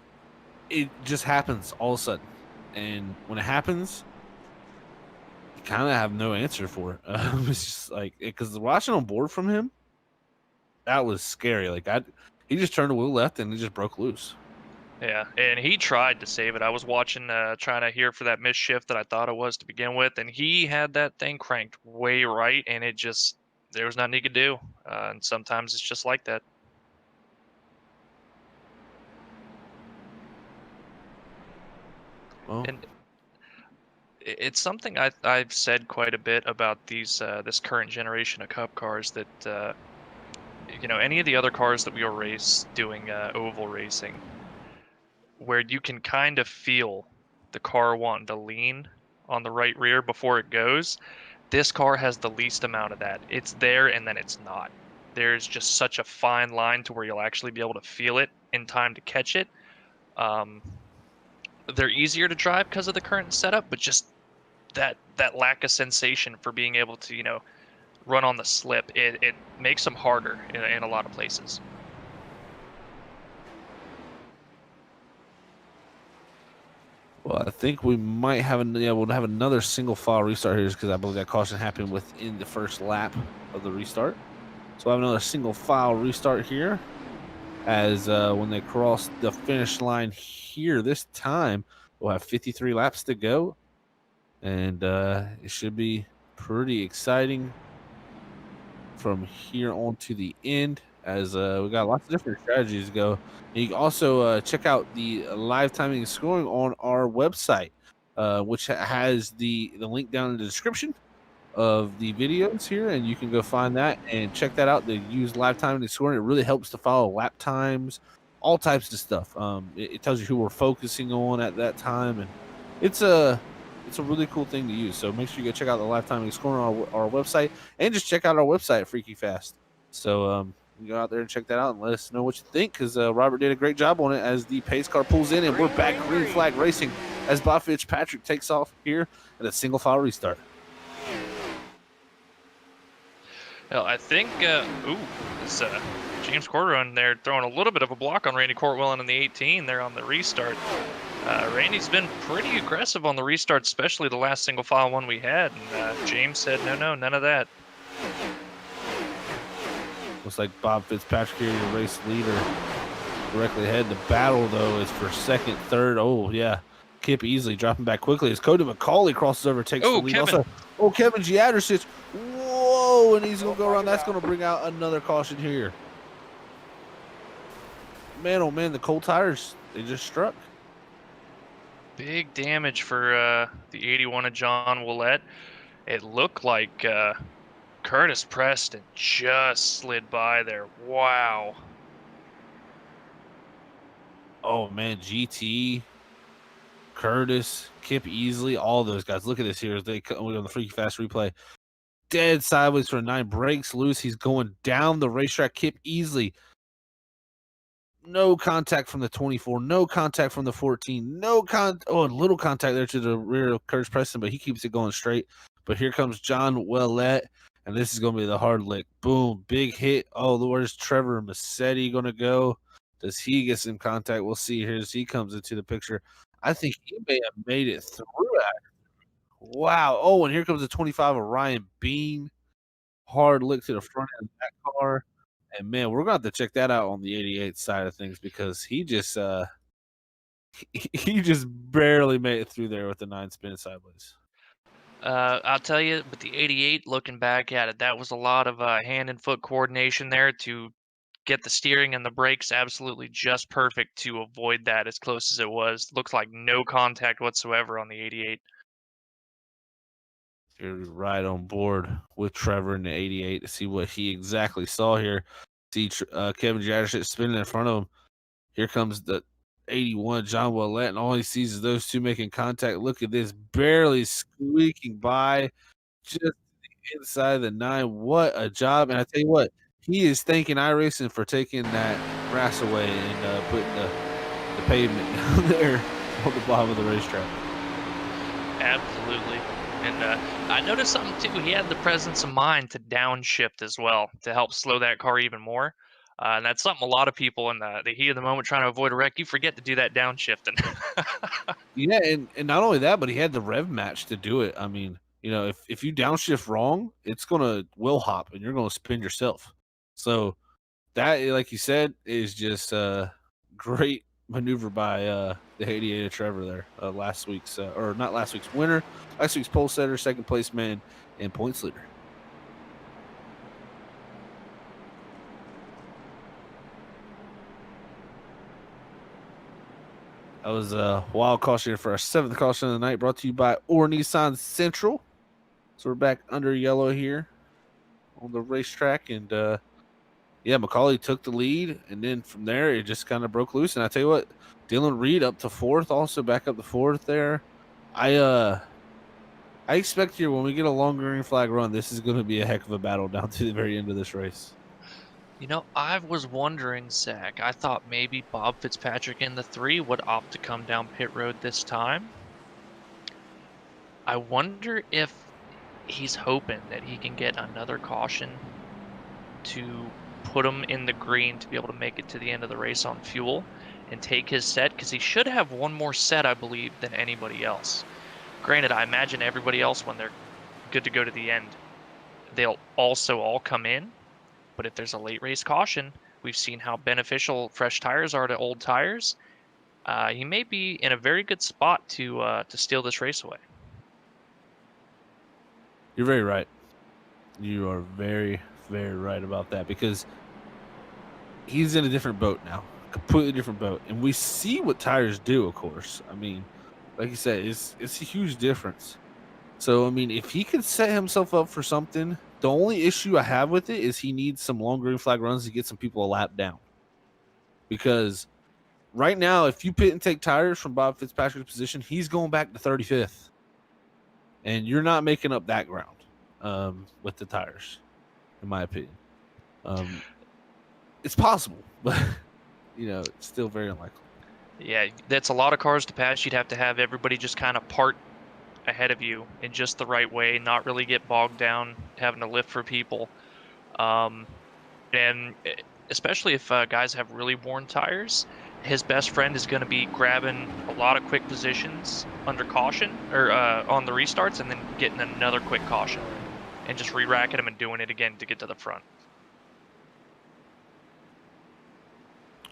it just happens all of a sudden, and when it happens, you kind of have no answer for it. It's just like because watching on board from him, that was scary. Like he just turned the wheel left and it just broke loose. Yeah, and he tried to save it. I was watching, trying to hear for that missed shift that I thought it was to begin with, and he had that thing cranked way right, and it just there was nothing he could do. And sometimes it's just like that. Well, And it's something I've said quite a bit about these this current generation of Cup cars that any of the other cars that we'll race doing oval racing, where you can kind of feel the car wanting to lean on the right rear before it goes. This car has the least amount of that. It's there and then it's not. There's just such a fine line to where you'll actually be able to feel it in time to catch it. They're easier to drive because of the current setup, but just that lack of sensation for being able to, run on the slip, it makes them harder in a lot of places. Well, I think we might have we'll have another single file restart here because I believe that caution happened within the first lap of the restart. So I have another single file restart here as when they cross the finish line here this time, we'll have 53 laps to go, and it should be pretty exciting from here on to the end as we got lots of different strategies to go. And you can also check out the live timing and scoring on our website, which has the link down in the description of the videos here, and you can go find that and check that out. They use live timing and scoring. It really helps to follow lap times, all types of stuff. It tells you who we're focusing on at that time, and it's a really cool thing to use. So make sure you go check out the live timing and scoring on our website, and just check out our website, Freaky Fast. So you go out there and check that out and let us know what you think, because Robert did a great job on it as the pace car pulls in, and we're back green flag racing as Bob Fitzpatrick takes off here at a single file restart. Well, I think, this James Corduroy there throwing a little bit of a block on Randy Cortwillen in the 18 there on the restart. Randy's been pretty aggressive on the restart, especially the last single file one we had, and James said, no, none of that. Looks like Bob Fitzpatrick here, your race leader, directly ahead. The battle, though, is for second, third. Oh, yeah. Kip easily dropping back quickly as Cody McCauley crosses over, takes the lead. Kevin. Also, Kevin Giadrich, whoa, and he's going to go around. That's going to bring out another caution here. Man, oh, man, the cold tires, they just struck. Big damage for the 81 of John Willett. It looked like Curtis Preston just slid by there. Wow. Oh, man, GT, Curtis, Kip Easley, all those guys. Look at this here as they come on the Freaky Fast replay. Dead sideways for a 9, breaks loose. He's going down the racetrack. Kip Easley. No contact from the 24, no contact from the 14, a little contact there to the rear of Curtis Preston, but he keeps it going straight. But here comes John Willett, and this is going to be the hard lick. Boom, big hit. Oh, where's Trevor Massetti going to go? Does he get some contact? We'll see here as he comes into the picture. I think he may have made it through it. Wow. Oh, and here comes the 25 of Ryan Bean. Hard lick to the front end of that car. And man, we're going to have to check that out on the 88 side of things, because he just he just barely made it through there with the 9 spin sideways. I'll tell you, with the 88, looking back at it, that was a lot of hand and foot coordination there to get the steering and the brakes absolutely just perfect to avoid that as close as it was. Looks like no contact whatsoever on the 88. You're right on board with Trevor in the 88 to see what he exactly saw here. See Kevin Jadashit spinning in front of him. Here comes the 81, John Willett, and all he sees is those two making contact. Look at this, barely squeaking by just the inside of the 9. What a job. And I tell you what, he is thanking iRacing for taking that grass away and putting the pavement down there on the bottom of the racetrack. Absolutely. And I noticed something too. He had the presence of mind to downshift as well to help slow that car even more. And that's something a lot of people in the heat of the moment trying to avoid a wreck, you forget to do that downshifting. Yeah, and not only that, but he had the rev match to do it. I mean, if you downshift wrong, it's going to wheel hop and you're going to spin yourself. So that, like you said, is just a great maneuver by the 88 of Trevor there. Last week's winner, last week's pole setter, second place man, and points leader. That was a wild caution here for our 7th caution of the night, brought to you by Or Nissan Central. So we're back under yellow here on the racetrack, and McCauley took the lead, and then from there it just kind of broke loose. And I tell you what, Dylan Reed up to 4th, also back up to 4th there. I I expect here when we get a long green flag run, this is going to be a heck of a battle down to the very end of this race. You know, I was wondering, Zach. I thought maybe Bob Fitzpatrick in the 3 would opt to come down pit road this time. I wonder if he's hoping that he can get another caution to put him in the green to be able to make it to the end of the race on fuel and take his set, because he should have one more set, I believe, than anybody else. Granted, I imagine everybody else, when they're good to go to the end, they'll also all come in. But if there's a late race caution, we've seen how beneficial fresh tires are to old tires. He may be in a very good spot to steal this race away. You're very right. You are very, very right about that, because he's in a different boat now, completely different boat, and we see what tires do. Of course, I mean, like you said, it's a huge difference. So I mean, if he could set himself up for something, the only issue I have with it is he needs some long green flag runs to get some people a lap down. Because right now, if you pit and take tires from Bob Fitzpatrick's position, he's going back to 35th, and you're not making up that ground with the tires, in my opinion. It's possible, but it's still very unlikely. Yeah, that's a lot of cars to pass. You'd have to have everybody just kind of part ahead of you in just the right way, not really get bogged down having to lift for people. And especially if guys have really worn tires, his best friend is going to be grabbing a lot of quick positions under caution or on the restarts, and then getting another quick caution and just re-racking them and doing it again to get to the front.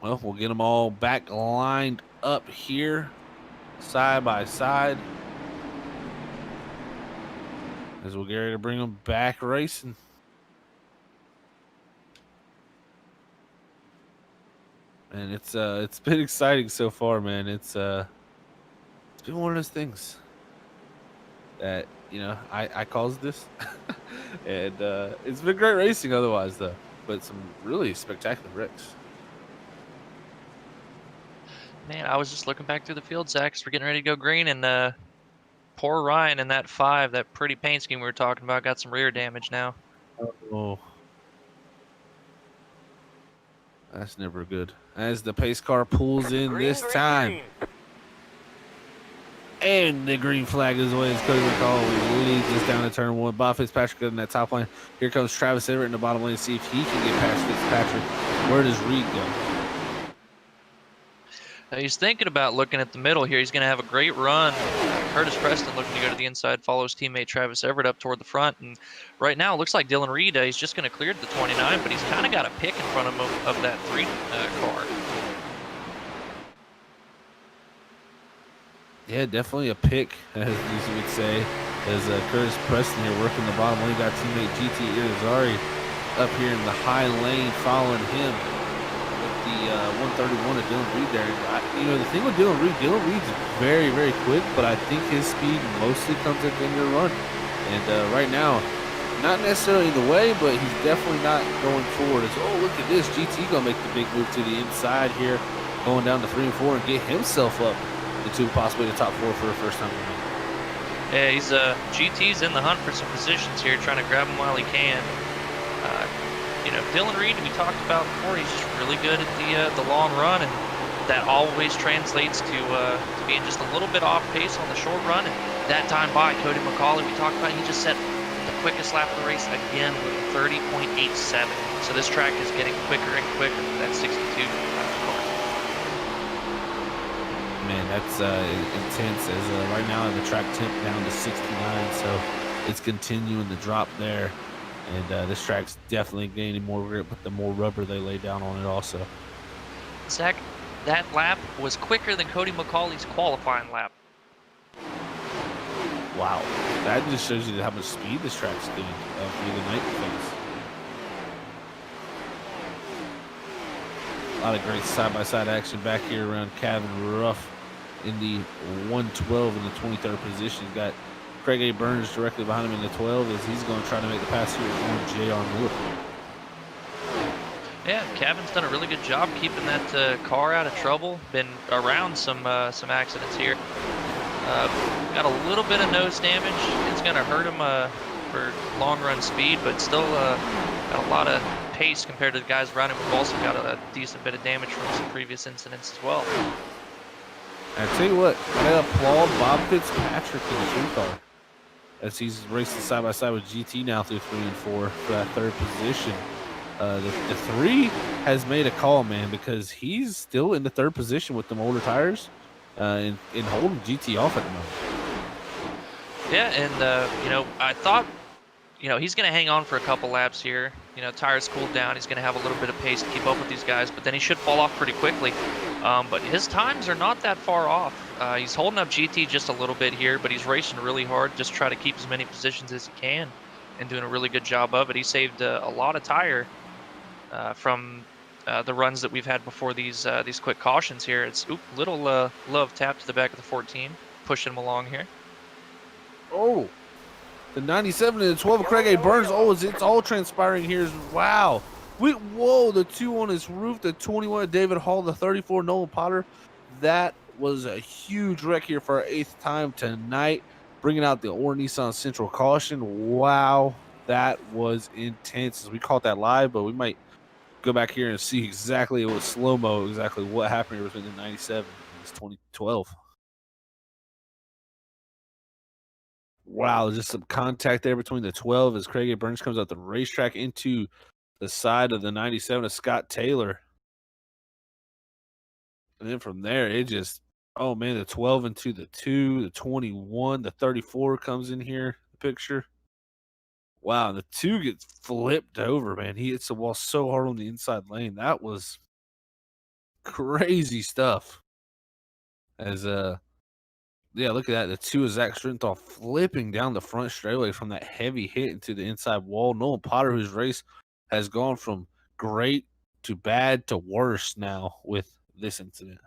Well, we'll get them all back lined up here, side by side, as we'll get ready to bring them back racing. And it's been exciting so far, man. It's been one of those things that I caused this, and it's been great racing otherwise, though. But some really spectacular wrecks. Man, I was just looking back through the field, Zach, 'cause we're getting ready to go green, and poor Ryan in that 5, that pretty paint scheme we were talking about, got some rear damage now. Oh, that's never good. As the pace car pulls in this time. And the green flag is away as Cody McCall leads us down to turn 1. Bob Fitzpatrick in that top lane. Here comes Travis Everett in the bottom lane to see if he can get past Fitzpatrick. Where does Reed go? He's thinking about looking at the middle here. He's going to have a great run. Curtis Preston looking to go to the inside, follow his teammate Travis Everett up toward the front. And right now, it looks like Dylan Reed, he's just going to clear the 29, but he's kind of got a pick in front of him of that 3 car. Yeah, definitely a pick, as you would say, as Curtis Preston here working the bottom lane. Got teammate GT Irizarry up here in the high lane following him with the 131 of Dylan Reed there. The thing with Dylan Reed's very, very quick, but I think his speed mostly comes at the end of the run. And right now, not necessarily in the way, but he's definitely not going forward. It's, oh, look at this. GT going to make the big move to the inside here, going down to 3 and 4 and get himself up into possibly the top 4 for the first time. Yeah, he's GT's in the hunt for some positions here, trying to grab him while he can. Dylan Reed, we talked about before, he's just really good at the long run, and that always translates to being just a little bit off pace on the short run. And that time by Cody McCauley, we talked about, he just set the quickest lap of the race again with 30.87. So this track is getting quicker and quicker for that 62 car. Man, that's intense. As right now the track temp down to 69, so it's continuing to drop there. And this track's definitely gaining more grip, but the more rubber they lay down on it also. Zach, that lap was quicker than Cody McCauley's qualifying lap. Wow. That just shows you how much speed this track's doing through the night phase. A lot of great side-by-side action back here around Kevin Ruff in the 112 in the 23rd position. Got Craig A. Burns directly behind him in the 12 as he's going to try to make the pass here on J.R. Miller. Yeah, Kevin's done a really good job keeping that car out of trouble. Been around some accidents here. Got a little bit of nose damage. It's going to hurt him for long run speed, but still got a lot of pace compared to the guys around him. We've also got a decent bit of damage from some previous incidents as well. I tell you what, I applaud Bob Fitzpatrick in the 3 car, as he's racing side by side with GT now through 3 and 4 for that 3rd position. The 3 has made a call, man, because he's still in the 3rd position with them older tires, and holding GT off at the moment. Yeah, and you know, I thought, you know, he's going to hang on for a couple laps here. You know, tires cooled down. He's going to have a little bit of pace to keep up with these guys, but then he should fall off pretty quickly. But his times are not that far off. He's holding up GT just a little bit here, but he's racing really hard, just try to keep as many positions as he can, and doing a really good job of it. He saved a lot of tire from the runs that we've had before these quick cautions here. It's little love tap to the back of the 14, pushing him along here. Oh, the 97 and the 12 of Craig A. Burns. Oh, it's all transpiring here. Wow. Whoa, the 2 on his roof, the 21 of David Hall, the 34 Nolan Potter. That was a huge wreck here for our 8th time tonight, bringing out the Or Nissan Central caution. Wow, that was intense. We caught that live, but we might go back here and see exactly, it was slow-mo, exactly what happened here between the 97 and this 2012. Wow, just some contact there between the 12 as Craig A. Burns comes out the racetrack into the side of the 97 of Scott Taylor. And then from there, it just, oh man, the 12 into the 2, the 21, the 34 comes in here, the picture. Wow, the 2 gets flipped over, man. He hits the wall so hard on the inside lane. That was crazy stuff. As yeah, look at that. The 2 is Zach Strenthal flipping down the front straightaway from that heavy hit into the inside wall. Nolan Potter, whose race has gone from great to bad to worse now with this incident.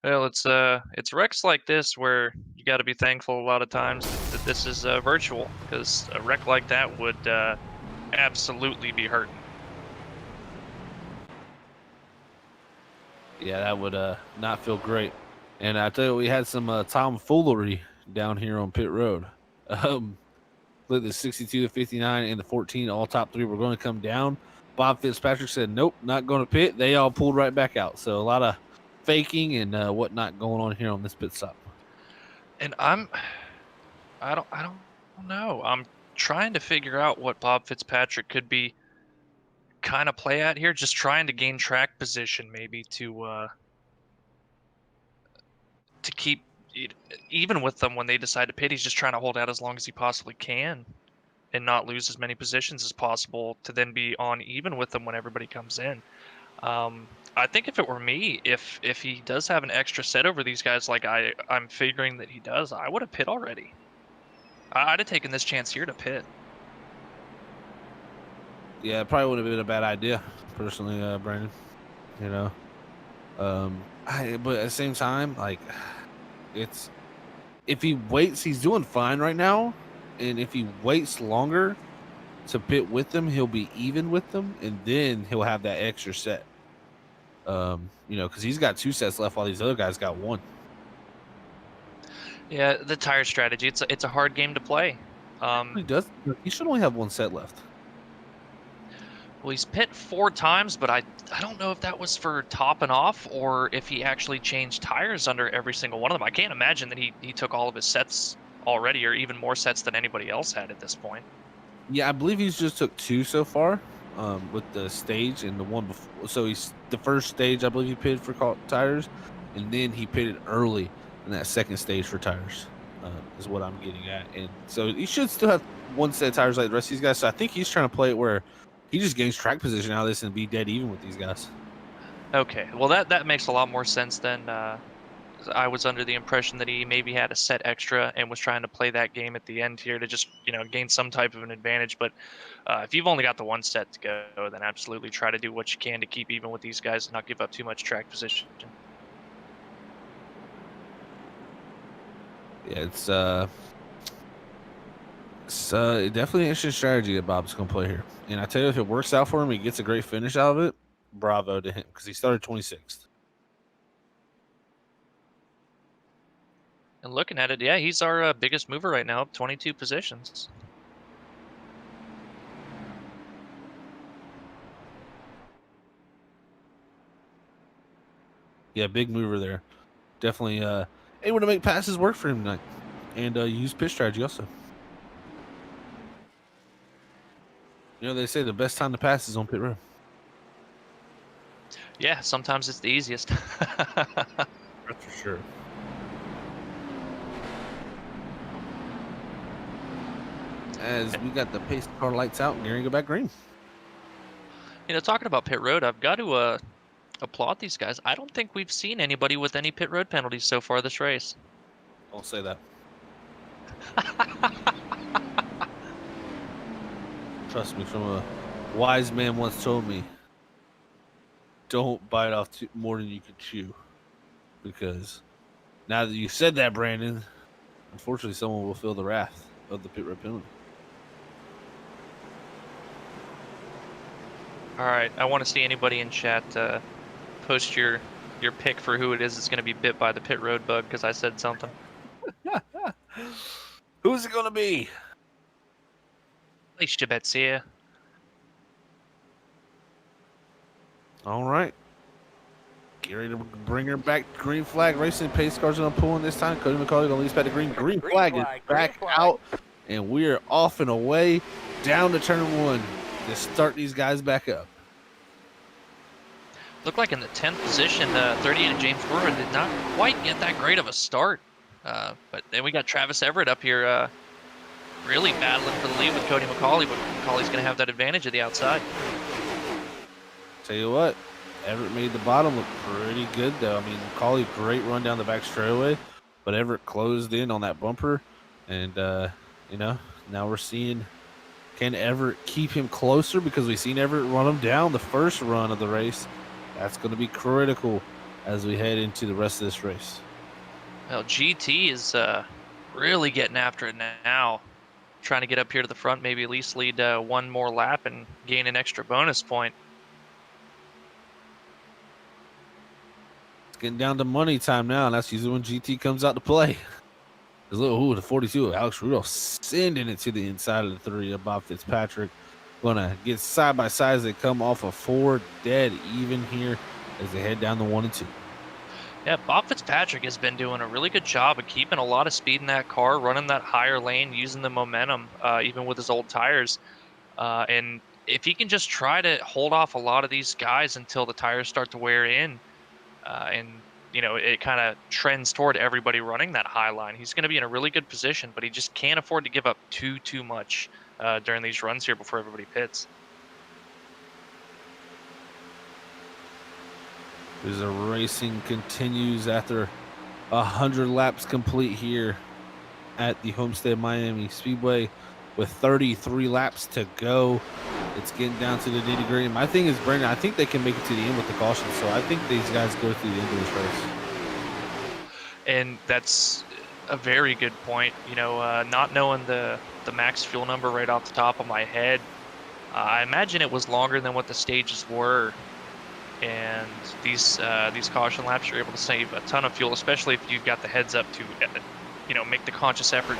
Well, it's wrecks like this where you got to be thankful a lot of times that this is virtual, because a wreck like that would absolutely be hurting. Yeah, that would not feel great. And I tell you, we had some tomfoolery down here on pit road. The 62, the 59, and the 14, all top 3 were going to come down. Bob Fitzpatrick said, nope, not going to pit. They all pulled right back out. So a lot of faking and whatnot going on here on this pit stop. And I don't know. I'm trying to figure out what Bob Fitzpatrick could be kind of play at here, just trying to gain track position maybe to keep even with them when they decide to pit. He's just trying to hold out as long as he possibly can and not lose as many positions as possible to then be on even with them when everybody comes in. I think if it were me, if he does have an extra set over these guys like I'm figuring that he does, I would have pit already. I'd have taken this chance here to pit. Yeah, it probably would have been a bad idea, personally, Brandon. You know, but at the same time, like, it's, if he waits, he's doing fine right now, and if he waits longer to pit with them, he'll be even with them, and then he'll have that extra set. You know, because he's got 2 sets left while these other guys got 1. Yeah, the tire strategy. It's a hard game to play. He does. He should only have 1 set left. Well, he's pit 4 times, but I don't know if that was for topping off or if he actually changed tires under every single one of them. I can't imagine that he took all of his sets already, or even more sets than anybody else had at this point. Yeah, I believe he's just took 2 so far, with the stage and the one before. So he's the first stage, I believe he pitted for tires, and then he pitted early in that second stage for tires, is what I'm getting at. And so he should still have 1 set of tires like the rest of these guys. So I think he's trying to play it where he just gains track position out of this and be dead even with these guys. Okay, well that makes a lot more sense than I was under the impression that he maybe had a set extra and was trying to play that game at the end here to just, you know, gain some type of an advantage. But if you've only got the 1 set to go, then absolutely try to do what you can to keep even with these guys and not give up too much track position. Yeah, it's definitely an interesting strategy that Bob's going to play here. And I tell you, if it works out for him, he gets a great finish out of it, bravo to him, because he started 26th. And looking at it, yeah, he's our biggest mover right now, 22 positions. Yeah, big mover there. Definitely able to make passes work for him tonight, and use pitch strategy also. You know, they say the best time to pass is on pit road. Yeah, sometimes it's the easiest. That's for sure. As we got the pace car lights out and gearing go back green. You know, talking about pit road, I've got to applaud these guys. I don't think we've seen anybody with any pit road penalties so far this race. Don't say that. Trust me, from a wise man once told me, don't bite off more than you can chew. Because now that you said that, Brandon, unfortunately, someone will feel the wrath of the pit road penalty. All right, I want to see anybody in chat post your pick for who it is that's going to be bit by the pit road bug because I said something. Who's it going to be? Alicia Betsia. All right. Gary to bring her back. Green flag racing. Pace cars going to pull in this time. Cody McCauley going to lead back to green. Green flag is back out. And we are off and away down to turn one to start these guys back up. Looked like in the 10th position, 38 James Brewer did not quite get that great of a start. But then we got Travis Everett up here really battling for the lead with Cody McCauley, but McCauley's going to have that advantage at the outside. Tell you what, Everett made the bottom look pretty good, though. I mean, McCauley, great run down the back straightaway, but Everett closed in on that bumper. And, you know, now we're seeing, can Everett keep him closer? Because we've seen Everett run him down the first run of the race. That's going to be critical as we head into the rest of this race. Well, GT is really getting after it now, trying to get up here to the front, maybe at least lead one more lap and gain an extra bonus point. It's getting down to money time now, and that's usually when GT comes out to play. The 42 of Alex Rudolph sending it to the inside of the 3 of Bob Fitzpatrick. Going to get side by side as they come off of 4, dead even here as they head down the 1 and 2. Yeah, Bob Fitzpatrick has been doing a really good job of keeping a lot of speed in that car, running that higher lane, using the momentum, even with his old tires. And if he can just try to hold off a lot of these guys until the tires start to wear in, and you know it kind of trends toward everybody running that high line, he's going to be in a really good position. But he just can't afford to give up too much during these runs here before everybody pits. As the racing continues after 100 laps complete here at the Homestead Miami Speedway with 33 laps to go. It's getting down to the nitty-gritty. My thing is, Brandon, I think they can make it to the end with the caution, so I think these guys go through the end of this race. And that's a very good point. You know, not knowing the max fuel number right off the top of my head, I imagine it was longer than what the stages were. And these caution laps, you're able to save a ton of fuel, especially if you've got the heads up to, you know, make the conscious effort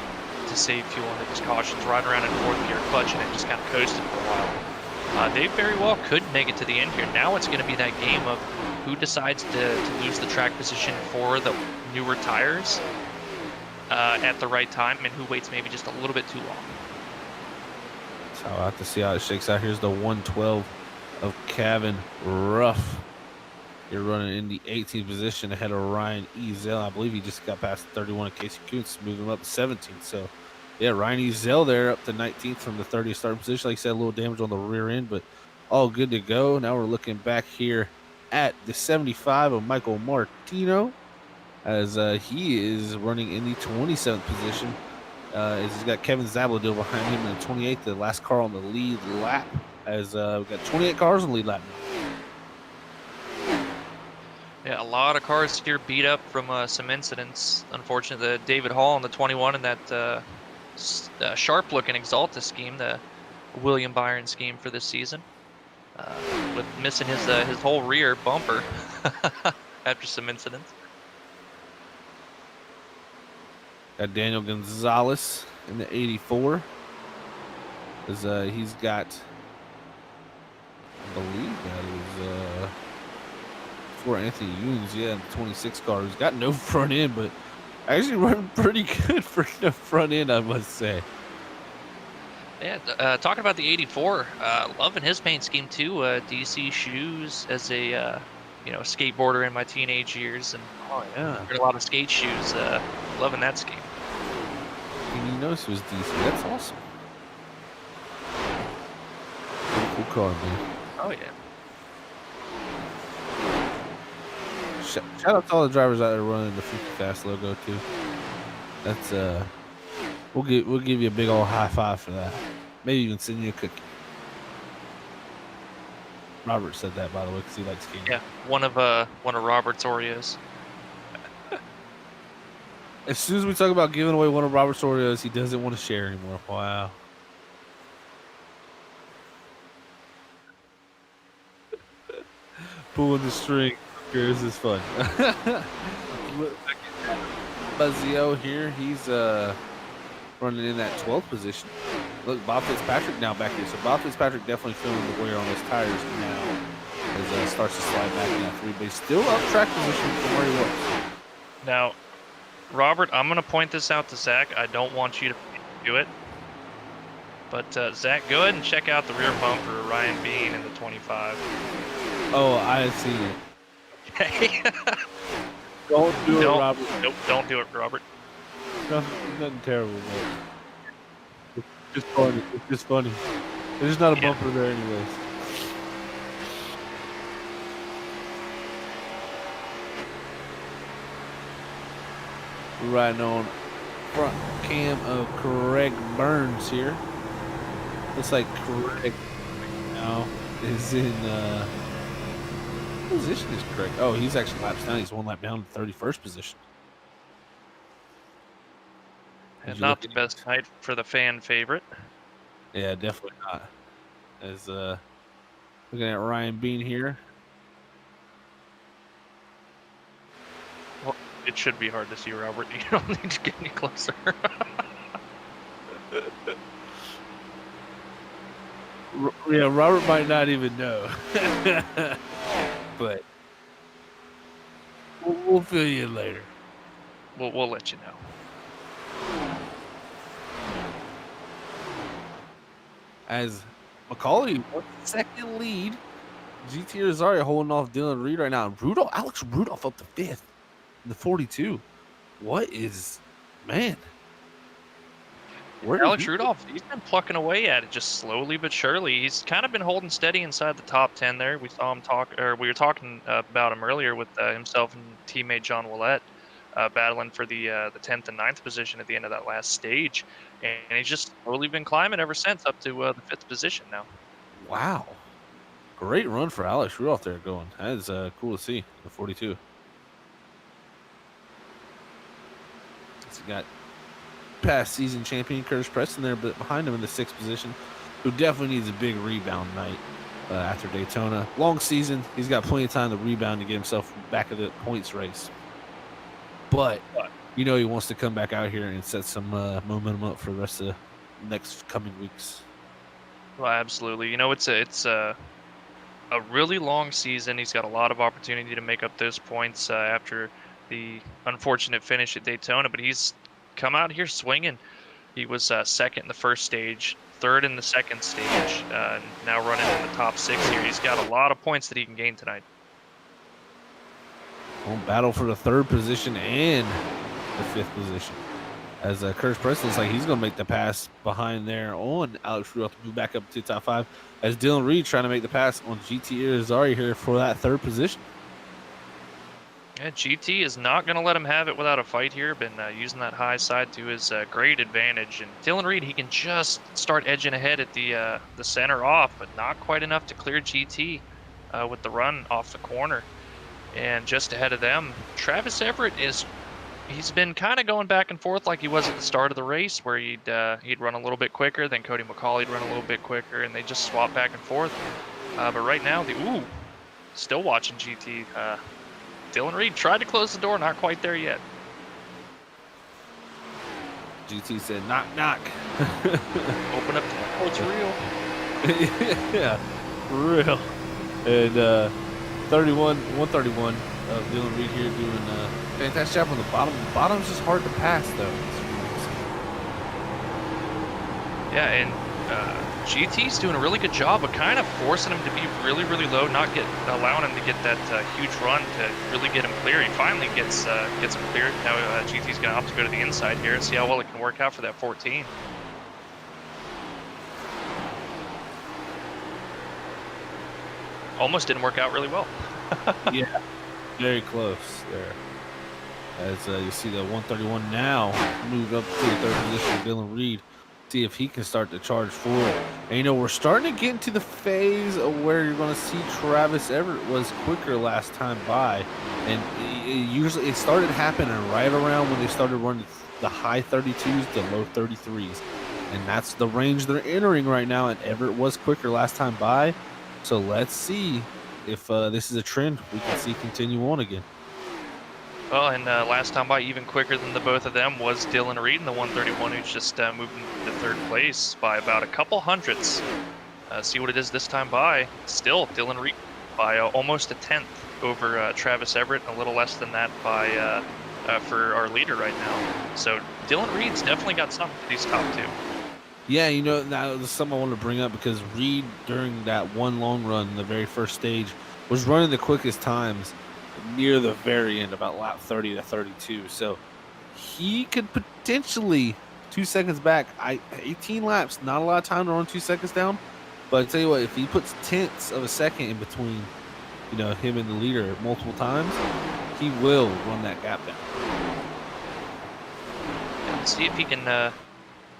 to save fuel into these cautions, ride around in fourth gear, clutching it, just kind of coasting for a while. They very well could make it to the end here. Now it's going to be that game of who decides to lose the track position for the newer tires at the right time, and who waits maybe just a little bit too long. So I'll have to see how it shakes out. Here's the 112 of Kevin Ruff. You're running in the 18th position ahead of Ryan Ezel. I believe he just got past 31 of Casey Kuntz, moving him up to 17. So, yeah, Ryan Ezel there up to 19th from the 30th starting position. Like I said, a little damage on the rear end, but all good to go. Now we're looking back here at the 75 of Michael Martino as he is running in the 27th position. As he's got Kevin Zabladil behind him in the 28th, the last car on the lead lap. As we've got 28 cars on the lead lap now. Yeah, a lot of cars here beat up from some incidents. Unfortunately, the David Hall on the 21 and that sharp-looking Exalta scheme, the William Byron scheme for this season, with missing his whole rear bumper after some incidents. Got Daniel Gonzalez in the 84. He's got, I believe that is for Anthony Ewings, yeah, in the 26 car. He's got no front end, but actually running pretty good for no front end, I must say. Yeah, talking about the 84, loving his paint scheme too. DC shoes as a skateboarder in my teenage years, and Oh yeah, a lot of skate shoes. Loving that scheme. and you notice it was DC. That's awesome. Cool car, man. Oh yeah. Shout out to all the drivers out there running the Freaky Fast logo too. That's we'll give you a big old high five for that. Maybe even send you a cookie. Robert said that, by the way, because he likes candy. Yeah, one of Robert's Oreos. As soon as we talk about giving away one of Robert's Oreos, he doesn't want to share anymore. Wow. Pulling the string. This is fun. Buzzio here. He's running in that 12th position. Look, Bob Fitzpatrick now back here. So Bob Fitzpatrick definitely feeling the wear on his tires now as starts to slide back in that 3, but he's still up track position from where he was. Now, Robert, I'm going to point this out to Zach. I don't want you to do it. But, Zach, go ahead and check out the rear bumper of Ryan Bean in the 25. Oh, I have seen it. Okay. Don't do it, Robert. Nope, don't do it, Robert. Nothing terrible, man. It's just funny. It's just funny. There's not a bumper there anyways. We're riding on front cam of Craig Burns here. Looks like Craig now is in what position is Craig? Oh, he's actually laps down. He's 1 lap down to 31st position. And not the best night for the fan favorite. Yeah, definitely not. As looking at Ryan Bean here. Well, it should be hard to see, Robert. You don't need to get any closer. Yeah, Robert might not even know. But we'll fill you in later. We'll let you know. As Macaulay, second lead. GT Rosario holding off Dylan Reed right now. Alex Rudolph up to 5th in the 42. What is, man? Alex Rudolph, he's been plucking away at it just slowly but surely. He's kind of been holding steady inside the top 10 there. We saw him we were talking about him earlier with himself and teammate John Willett battling for the 10th and 9th position at the end of that last stage. And he's just slowly been climbing ever since up to the 5th position now. Wow. Great run for Alex Rudolph there going. That is cool to see, the 42. He's got past season champion Curtis Preston there, but behind him in the 6th position, who definitely needs a big rebound night after Daytona. Long season. He's got plenty of time to rebound to get himself back of the points race. But you know he wants to come back out here and set some momentum up for the rest of the next coming weeks. Well, absolutely. You know, it's a really long season. He's got a lot of opportunity to make up those points after the unfortunate finish at Daytona, but he's come out here swinging. He was 2nd in the first stage, 3rd in the 2nd stage, now running in the top 6 here. He's got a lot of points that he can gain tonight. Well, battle for the 3rd position and the 5th position. As Curtis Preston looks like he's going to make the pass behind there on Alex Rudolph to move back up to top 5. As Dylan Reed trying to make the pass on GT Irizarry here for that 3rd position. Yeah, GT is not going to let him have it without a fight here. Been using that high side to his great advantage. And Dylan Reed, he can just start edging ahead at the center off, but not quite enough to clear GT with the run off the corner. And just ahead of them, Travis Everett he's been kind of going back and forth like he was at the start of the race, where he'd run a little bit quicker, then Cody McCauley'd run a little bit quicker, and they just swap back and forth. But right now, still watching GT. Dylan Reed tried to close the door, not quite there yet. GT said, knock, knock. Open up. Oh, it's real. Yeah, for real. And 131 of Dylan Reed here doing a fantastic job on the bottom. The bottom's just hard to pass, though. Yeah, and GT's doing a really good job of kind of forcing him to be really, really low, not allowing him to get that huge run to really get him clear. He finally gets him cleared. Now GT's going to opt to go to the inside here and see how well it can work out for that 14. Almost didn't work out really well. Yeah, very close there. As you see the 131 now moved up to the third position, Dylan Reed. See if he can start to charge forward. And you know, we're starting to get into the phase of where you're going to see Travis Everett was quicker last time by, and it started happening right around when they started running the high 32s to low 33s, and that's the range they're entering right now. And Everett was quicker last time by, so let's see if this is a trend we can see continue on again. Well, and last time by, even quicker than the both of them was Dylan Reed in the 131, who's just moved into third place by about a couple hundredths. See what it is this time by. Still, Dylan Reed by almost a tenth over Travis Everett, a little less than that by for our leader right now. So Dylan Reed's definitely got something for these top two. Yeah, you know, that was something I wanted to bring up because Reed, during that one long run, the very first stage, was running the quickest times near the very end, about lap 30 to 32. So he could potentially 2 seconds back. 18 laps, not a lot of time to run 2 seconds down. But I tell you what, if he puts tenths of a second in between, you know, him and the leader multiple times, he will run that gap down. Let's see if he can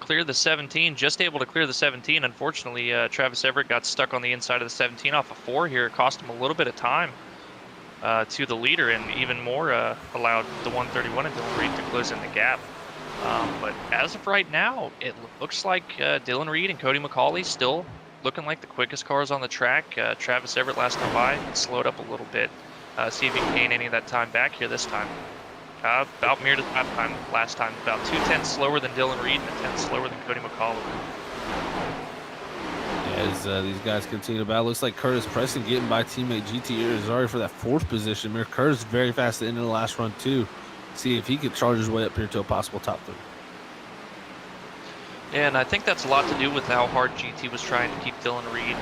clear the 17. Just able to clear the 17. Unfortunately, Travis Everett got stuck on the inside of the 17 off of 4 here. It cost him a little bit of time to the leader, and even more allowed the 131 and Dylan Reed to close in the gap. But as of right now, it looks like Dylan Reed and Cody McCauley still looking like the quickest cars on the track. Travis Everett last time by slowed up a little bit. See if he can gain any of that time back here this time. About mirrored that time last time. About 2 tenths slower than Dylan Reed and a tenth slower than Cody McCauley. As these guys continue to battle, looks like Curtis Preston getting by teammate GT Irizarry for that 4th position. Curtis very fast at the end of the last run too. See if he could charge his way up here to a possible top 3. And I think that's a lot to do with how hard GT was trying to keep Dylan Reed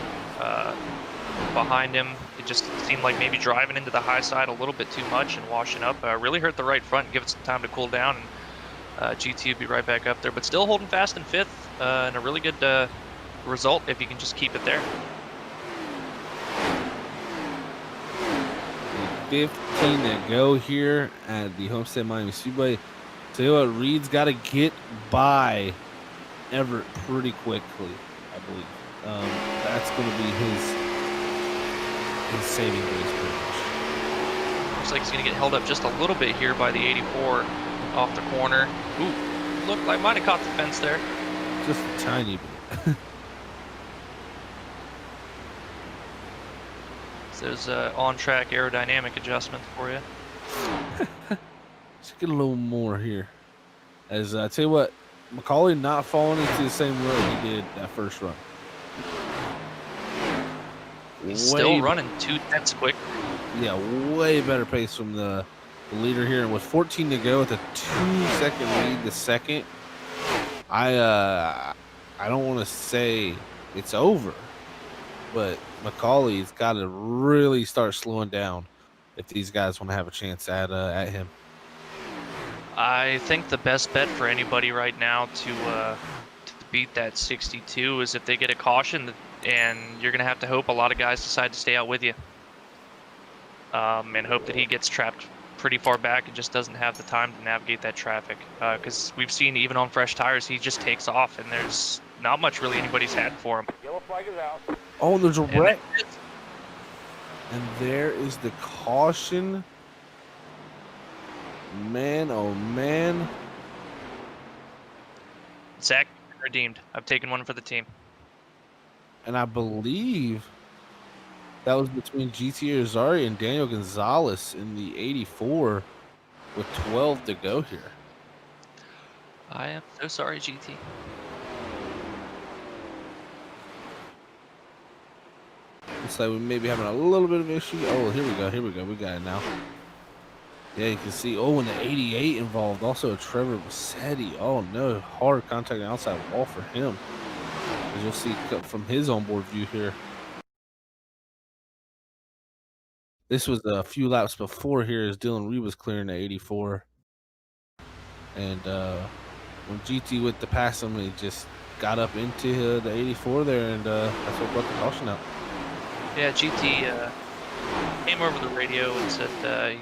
behind him. It just seemed like maybe driving into the high side a little bit too much and washing up really hurt the right front and give it some time to cool down. And GT would be right back up there, but still holding fast in 5th and a really good result if you can just keep it there. 15 to go here at the Homestead Miami Speedway. Tell you what, Reed's got to get by Everett pretty quickly, I believe. That's going to be his saving grace pretty much. Looks like he's going to get held up just a little bit here by the 84 off the corner. Ooh, looked like might have caught the fence there. Just a tiny bit. There's on-track aerodynamic adjustment for you. Let's get a little more here. As I tell you what, McCauley not falling into the same road he did that first run. He's still running 2 tenths quick. Yeah, way better pace from the leader here. And with 14 to go with a 2-second lead the second, I don't want to say it's over, but McCauley's got to really start slowing down if these guys want to have a chance at him. I think the best bet for anybody right now to beat that 62 is if they get a caution, and you're going to have to hope a lot of guys decide to stay out with you. And hope that he gets trapped pretty far back and just doesn't have the time to navigate that traffic. Because we've seen even on fresh tires, he just takes off, and there's not much really anybody's had for him. Yellow flag is out. Oh, and there's a wreck. And there is the caution. Man, oh man. Zach, redeemed. I've taken one for the team. And I believe that was between GT Irizarry and Daniel Gonzalez in the 84 with 12 to go here. I am so sorry, GT. Looks like we may be having a little bit of issue. Oh, here we go. Here we go. We got it now. Yeah, you can see. Oh, and the 88 involved. Also, Trevor Bassetti. Oh, no. Hard contact on the outside wall for him. As you'll see from his onboard view here. This was a few laps before here as Dylan Reed was clearing the 84. And when GT went to pass him, he just got up into the 84 there, and that's what brought the caution out. Yeah, GT came over the radio and said,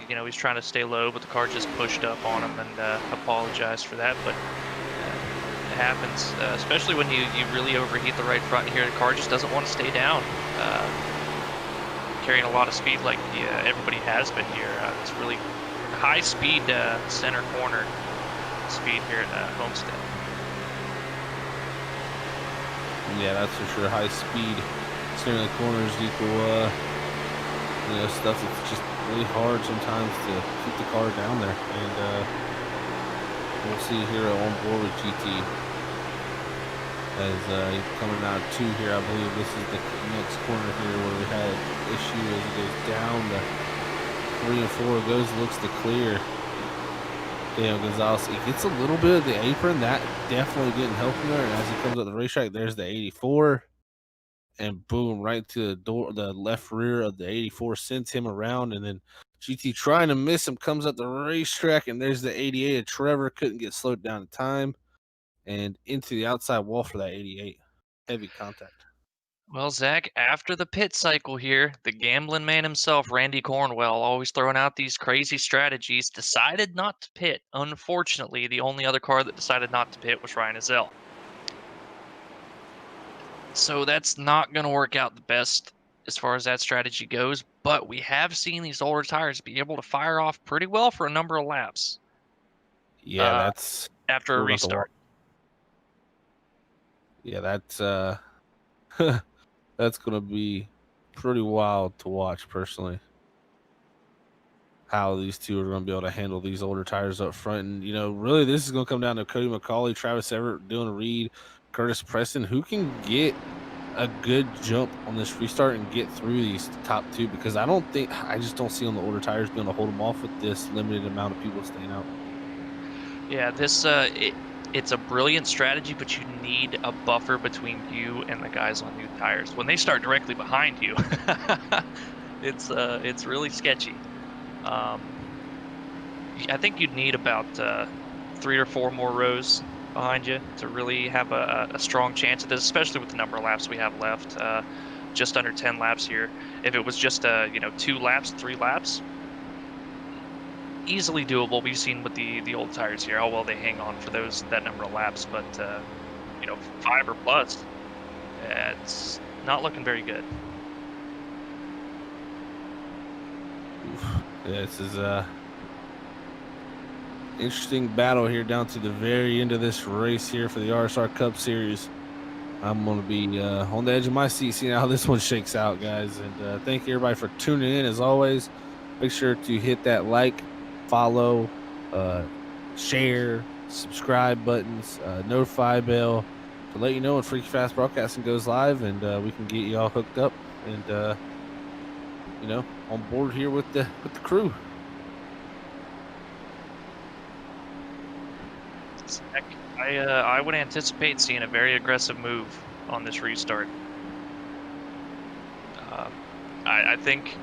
he's trying to stay low, but the car just pushed up on him and apologized for that. But it happens, especially when you really overheat the right front here. The car just doesn't want to stay down. Carrying a lot of speed like everybody has been here. It's really high speed center corner speed here at Homestead. Yeah, that's for sure. High speed steering the corners equal stuff that's just really hard sometimes to keep the car down there. And we'll see here on board with GT as he's coming out of 2 here. I believe this is the next corner here where we had an issue as he goes down the 3 and 4 looks to clear. Daniel Gonzalez, he gets a little bit of the apron. That definitely didn't help him there. And as he comes up the racetrack, there's the 84. And boom, right to the left rear of the 84, sends him around. And then GT trying to miss him, comes up the racetrack, and there's the 88 of Trevor. Couldn't get slowed down in time. And into the outside wall for that 88. Heavy contact. Well, Zach, after the pit cycle here, the gambling man himself, Randy Cornwell, always throwing out these crazy strategies, decided not to pit. Unfortunately, the only other car that decided not to pit was Ryan Ezell. So that's not going to work out the best as far as that strategy goes, but we have seen these older tires be able to fire off pretty well for a number of laps. Yeah, that's after a restart. Yeah, that's that's going to be pretty wild to watch personally. How these two are going to be able to handle these older tires up front. And, really this is going to come down to Cody McCauley, Travis Everett, Dylan Reed, Curtis Preston, who can get a good jump on this restart and get through these top 2, because I just don't see on the older tires being able to hold them off with this limited amount of people staying out. Yeah, this it's a brilliant strategy, but you need a buffer between you and the guys on new tires. When they start directly behind you, it's really sketchy. I think you'd need about 3 or 4 more rows behind you to really have a strong chance at this, especially with the number of laps we have left. Just under 10 laps here. If it was just 2 laps, 3 laps, easily doable. We've seen with the old tires here how well they hang on for that number of laps, but 5 or plus, it's not looking very good. Yeah, this is interesting battle here down to the very end of this race here for the RSR Cup Series. I'm going to be on the edge of my seat seeing how this one shakes out, guys. And thank you, everybody, for tuning in. As always, make sure to hit that like, follow, share, subscribe buttons, notify bell to let you know when Freaky Fast Broadcasting goes live, and we can get you all hooked up and on board here with the crew. I would anticipate seeing a very aggressive move on this restart. I think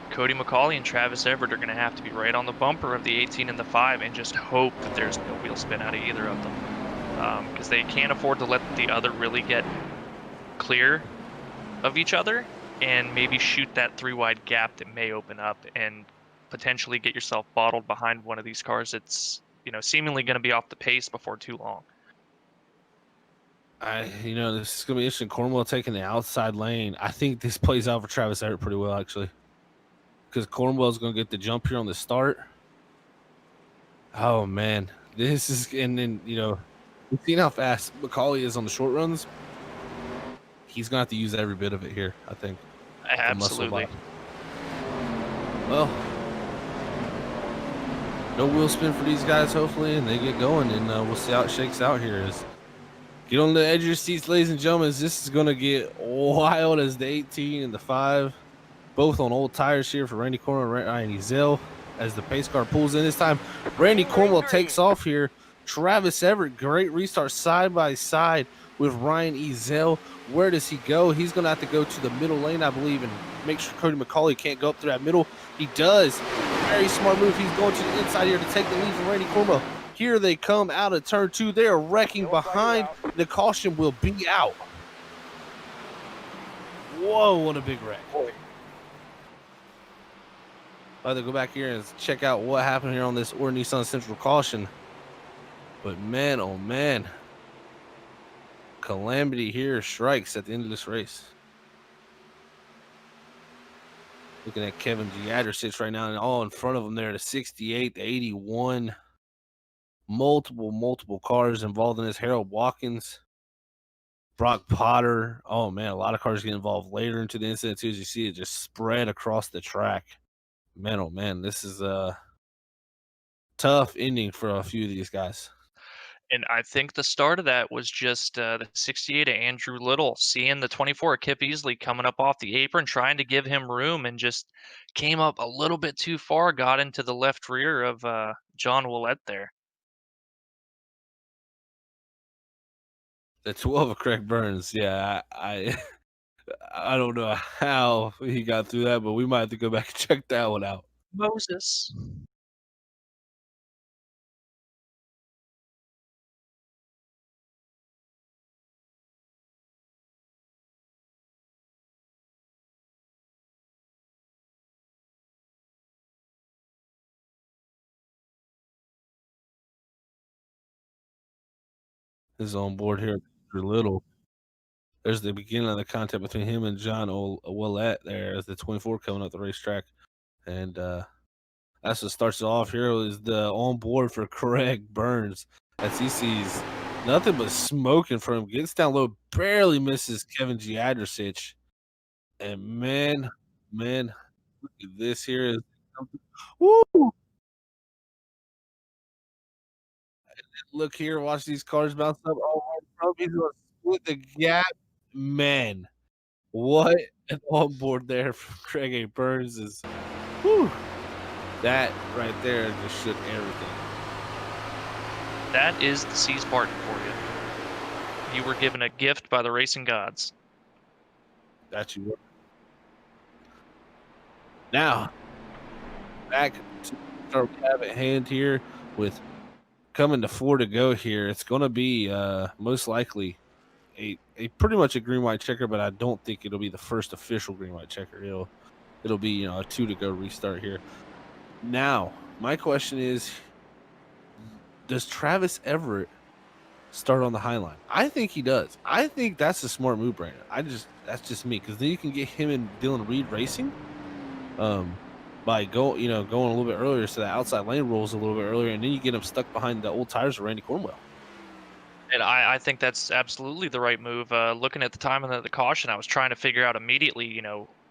Cody McCauley and Travis Everett are going to have to be right on the bumper of the 18 and the 5 and just hope that there's no wheel spin out of either of them, because they can't afford to let the other really get clear of each other and maybe shoot that 3-wide gap that may open up and potentially get yourself bottled behind one of these cars that's seemingly going to be off the pace before too long. This is going to be interesting. Cornwell taking the outside lane. I think this plays out for Travis Everett pretty well, actually, because Cornwell's going to get the jump here on the start. Oh, man. This is, and then, we've seen how fast McCauley is on the short runs. He's going to have to use every bit of it here, I think. Absolutely. Well, no wheel spin for these guys, hopefully, and they get going, and we'll see how it shakes out here. Get on the edge of your seats, ladies and gentlemen, as this is going to get wild as the 18 and the 5, both on old tires here for Randy Cornwell and Ryan Ezel. As the pace car pulls in this time, Randy Cornwell takes off here. Travis Everett, great restart side by side with Ryan Ezel. Where does he go? He's going to have to go to the middle lane, I believe, and make sure Cody McCauley can't go up through that middle. He does. Very smart move. He's going to the inside here to take the lead from Randy Cornwell. Here they come out of turn 2. They are wrecking behind. The caution will be out. Whoa, what a big wreck. I'll have to go back here and check out what happened here on this Or Nissan Central caution. But man, oh man. Calamity here strikes at the end of this race. Looking at Kevin Giadricic right now, and all in front of him there, the 68, the 81. Multiple cars involved in this. Harold Watkins, Brock Potter. Oh man, a lot of cars get involved later into the incident too. As you see it just spread across the track. Man, oh man, this is a tough ending for a few of these guys. And I think the start of that was just the 68 of Andrew Little, seeing the 24 Kip Easley coming up off the apron, trying to give him room, and just came up a little bit too far, got into the left rear of John Willett there. The 12 of Craig Burns, yeah, I don't know how he got through that, but we might have to go back and check that one out. Moses. Is on board here for Little. There's the beginning of the contact between him and John Willett there as the 24 coming up the racetrack. And that's what starts it off here is the on board for Craig Burns as he sees nothing but smoking from him. Gets down low, barely misses Kevin Giadricic. And man, look at this here. Woo! Look here, watch these cars bounce up. Oh, he's going to split the gap. Man, what an onboard there from Craig A. Burns is. Whew, that right there just shook everything. That is the C Spartan for you. You were given a gift by the racing gods. That you were. Now, back to our cab at hand here with coming to 4 to go here. It's going to be most likely a pretty much a green-white checker, but I don't think it'll be the first official green-white checker. It'll be, a 2 to go restart here. Now, my question is, does Travis Everett start on the high line? I think he does. I think that's a smart move, Brandon. That's just me, because then you can get him and Dylan Reed racing. By going a little bit earlier, so the outside lane rolls a little bit earlier, and then you get him stuck behind the old tires of Randy Cornwell. And I think that's absolutely the right move. Looking at the time of the caution, I was trying to figure out immediately,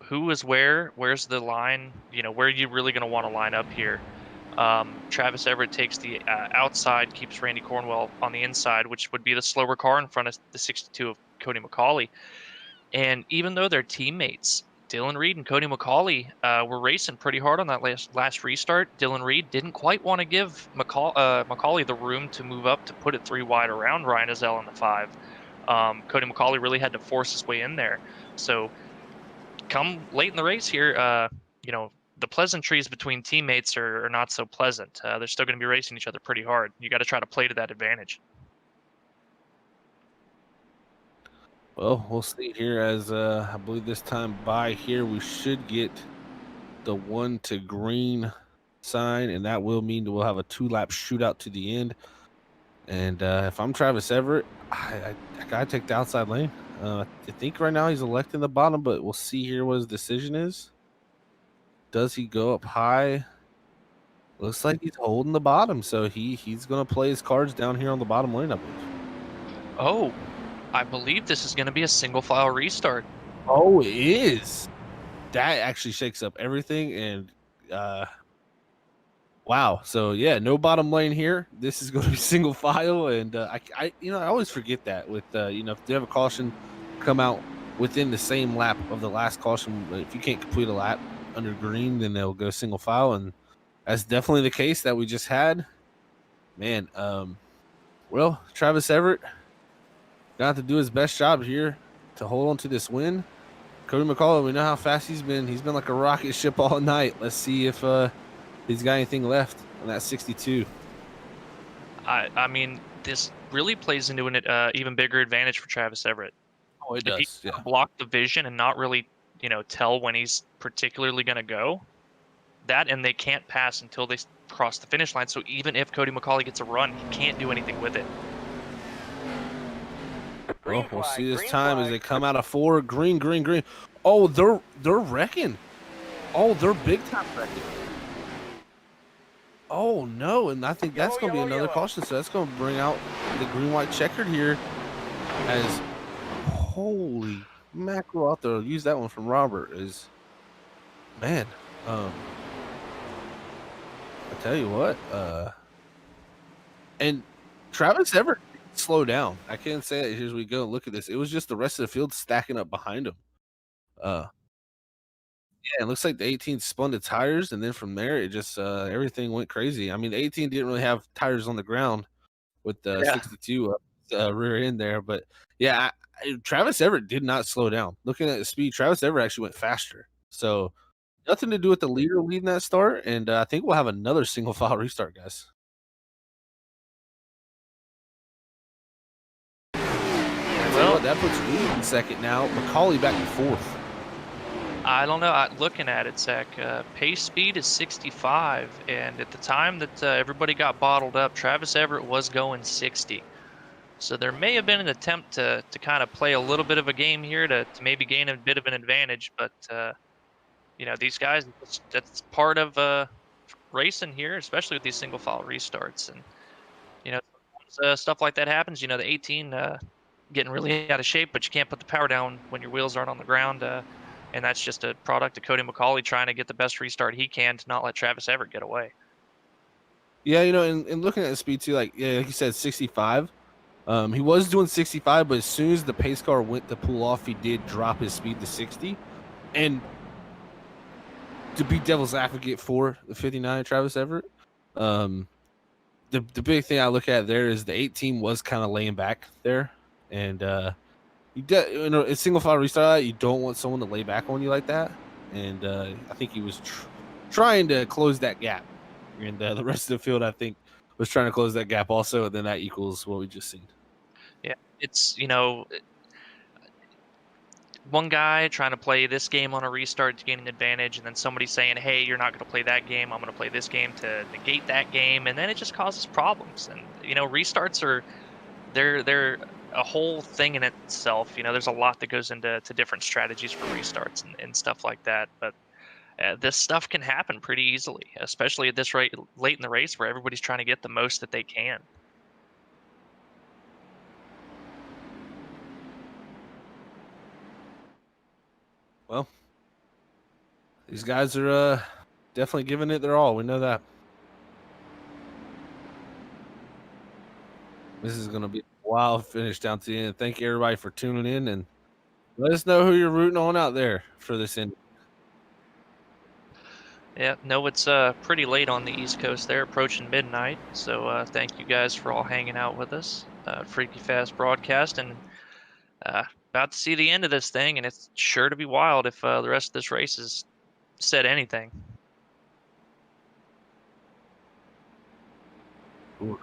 who is where's the line, where are you really going to want to line up here? Travis Everett takes the outside, keeps Randy Cornwell on the inside, which would be the slower car in front of the 62 of Cody McCauley. And even though they're teammates, Dylan Reed and Cody McCauley were racing pretty hard on that last restart. Dylan Reed didn't quite want to give McCauley the room to move up to put it 3 wide around Ryan Ezel in the 5. Cody McCauley really had to force his way in there. So come late in the race here, the pleasantries between teammates are not so pleasant. They're still going to be racing each other pretty hard. You got to try to play to that advantage. Well, we'll see here as I believe this time by here we should get the 1 to green sign, and that will mean that we'll have a 2-lap shootout to the end. And if I'm Travis Everett, I gotta take the outside lane. I think right now he's electing the bottom, but we'll see here what his decision is. Does he go up high? Looks like he's holding the bottom, so he's gonna play his cards down here on the bottom lane, I believe. Oh, I believe this is going to be a single file restart. Oh, it is. That actually shakes up everything, and Wow. So yeah, no bottom lane here. This is going to be single file, and I always forget that with if they have a caution come out within the same lap of the last caution, if you can't complete a lap under green, then they'll go single file, and that's definitely the case that we just had. Man, well, Travis Everett got to do his best job here to hold on to this win. Cody McCullough, we know how fast he's been. He's been like a rocket ship all night. Let's see if he's got anything left on that 62. I mean, this really plays into an even bigger advantage for Travis Everett. Oh, it If he does. can Yeah. block the vision and not really, tell when he's particularly going to go, that and they can't pass until they cross the finish line. So even if Cody McCauley gets a run, he can't do anything with it. Well, we'll see this time as they come out of 4. Green, green, green. Oh, they're wrecking. Oh, they're big time wrecking. Oh no, and I think that's going to be another caution. So that's going to bring out the green white checkered here. As holy mackerel out there. Use that one from Robert. Is man. I tell you what. And Travis Everett slow down. I can't say it. Here as we go and look at this. It was just the rest of the field stacking up behind him. Yeah, it looks like the 18 spun the tires, and then from there, it just everything went crazy. I mean, the 18 didn't really have tires on the ground with the 62 rear end there, but yeah, Travis Everett did not slow down. Looking at the speed, Travis Everett actually went faster. So nothing to do with the leader leading that start, and I think we'll have another single file restart, guys. Well, that puts Reed in second now. McCauley back to fourth. I don't know. Looking at it, Zach, pace speed is 65, and at the time that everybody got bottled up, Travis Everett was going 60. So there may have been an attempt to kind of play a little bit of a game here to maybe gain a bit of an advantage, but these guys, that's part of racing here, especially with these single file restarts, and sometimes, stuff like that happens. The 18 getting really out of shape, but you can't put the power down when your wheels aren't on the ground. And that's just a product of Cody McCauley trying to get the best restart he can to not let Travis Everett get away. Yeah, and looking at the speed too, like you said, 65. He was doing 65, but as soon as the pace car went to pull off, he did drop his speed to 60. And to be devil's advocate for the 59 Travis Everett, the big thing I look at there is the 18 was kind of laying back there, and a single file restart, you don't want someone to lay back on you like that. And I think he was trying to close that gap, and the rest of the field, I think, was trying to close that gap also. And then that equals what we just seen. Yeah, it's one guy trying to play this game on a restart to gain an advantage, and then somebody saying, "Hey, you're not going to play that game. I'm going to play this game to negate that game," and then it just causes problems. And restarts are they're a whole thing in itself. There's a lot that goes into different strategies for restarts and stuff like that. But this stuff can happen pretty easily, especially at this rate late in the race where everybody's trying to get the most that they can. Well, these guys are definitely giving it their all. We know that. This is going to be a wild finish down to the end. Thank you, everybody, for tuning in, and let us know who you're rooting on out there for this end. Yeah, no, it's pretty late on the East Coast there, approaching midnight. So thank you guys for all hanging out with us. Freaky Fast broadcast, and about to see the end of this thing, and it's sure to be wild if the rest of this race has said anything. I think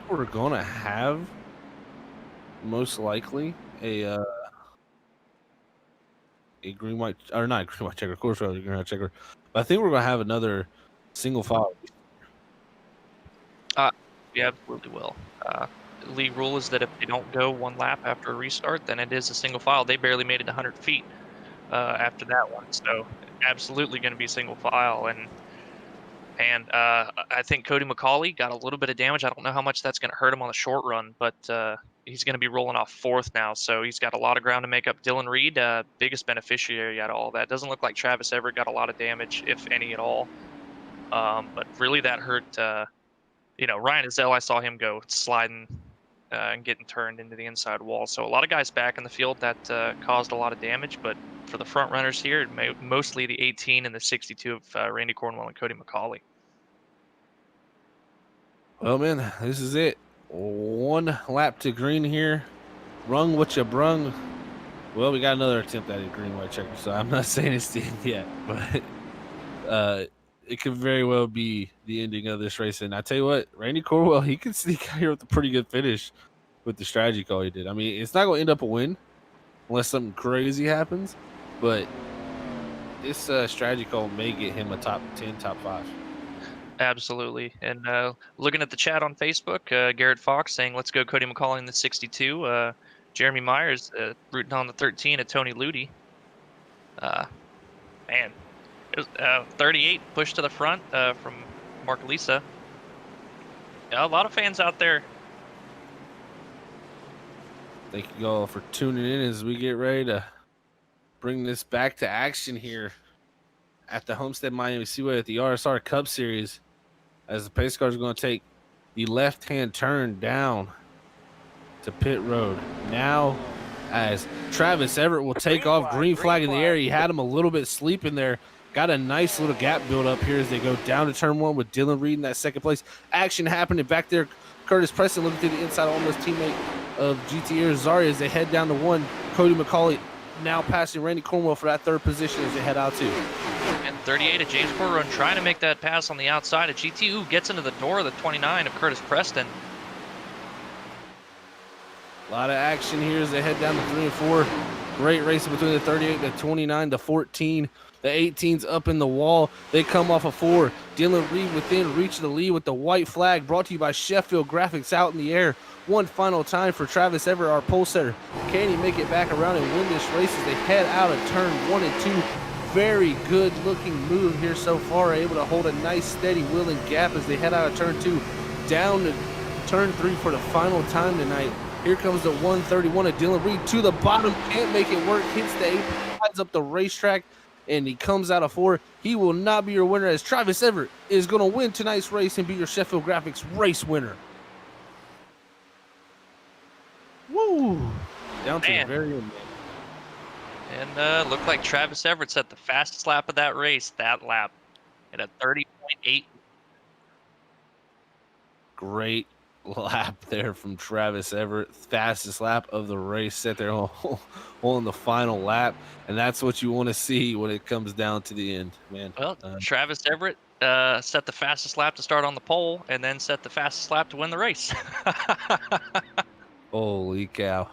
we're going to have most likely a green white, or not green white checker, of course, green white checker. But I think we're going to have another single file. We absolutely will. League rule is that if they don't go one lap after a restart, then it is a single file. They barely made it 100 feet after that one, so absolutely going to be single file. And I think Cody McCauley got a little bit of damage. I don't know how much that's going to hurt him on the short run, but he's going to be rolling off fourth now, so he's got a lot of ground to make up. Dylan Reed, biggest beneficiary out of all that. Doesn't look like Travis Everett got a lot of damage, if any at all. But really that hurt. Ryan Ezell, I saw him go sliding and getting turned into the inside wall. So a lot of guys back in the field that caused a lot of damage. But for the front runners here, mostly the 18 and the 62 of Randy Cornwell and Cody McCauley. Well, man, this is it. 1 lap to green here. Rung what you brung. Well, we got another attempt at a green white checker, so I'm not saying it's the end yet, but it could very well be the ending of this race. And I tell you what, Randy Cornwell, he could sneak out here with a pretty good finish with the strategy call he did. I mean, it's not going to end up a win unless something crazy happens, but this strategy call may get him a top 10, top 5. Absolutely. And looking at the chat on Facebook, Garrett Fox saying, let's go Cody McCauley in the 62. Jeremy Myers rooting on the 13 at Tony Ludi. Man, it was 38 pushed to the front from Mark Lisa. Yeah, a lot of fans out there. Thank you all for tuning in as we get ready to bring this back to action here at the Homestead Miami Speedway at the RSR Cup Series, as the pace cars are going to take the left-hand turn down to pit road. Now, as Travis Everett will take off, green flag in the air. He had him a little bit sleeping there. Got a nice little gap build up here as they go down to turn 1 with Dylan Reed in that second place. Action happening back there. Curtis Preston looking through the inside, almost teammate of GT Zaria as they head down to 1. Cody McCauley now passing Randy Cornwell for that 3rd position as they head out 2. And 38 of James Corcoran trying to make that pass on the outside of GT. Ooh, gets into the door of the 29 of Curtis Preston. A lot of action here as they head down to 3 and 4. Great racing between the 38, the 29, the 14. The 18's up in the wall. They come off a 4. Dylan Reed within reach of the lead with the white flag, brought to you by Sheffield Graphics out in the air. One final time for Travis Everett, our pole setter. Can he make it back around and win this race as they head out of turn 1 and 2? Very good looking move here so far, able to hold a nice steady wheeling gap as they head out of turn 2 down to turn 3 for the final time tonight. Here comes the 131 of Dylan Reed to the bottom, can't make it work, hits the apron, slides up the racetrack, and he comes out of 4. He will not be your winner as Travis Everett is going to win tonight's race and be your Sheffield Graphics race winner. Woo! Down to the very end. And looked like Travis Everett set the fastest lap of that race, that lap, at a 30.8. Great lap there from Travis Everett. Fastest lap of the race, set there on the final lap. And that's what you want to see when it comes down to the end, man. Well, Travis Everett set the fastest lap to start on the pole and then set the fastest lap to win the race. Holy cow.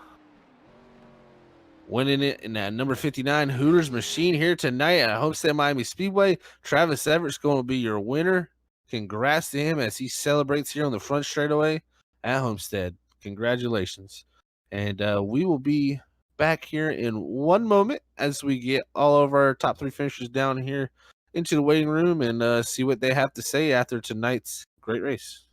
Winning it in that number 59 Hooters machine here tonight at Homestead Miami Speedway. Travis Everett's going to be your winner. Congrats to him as he celebrates here on the front straightaway at Homestead. Congratulations. And we will be back here in one moment as we get all of our top 3 finishers down here into the waiting room and see what they have to say after tonight's great race.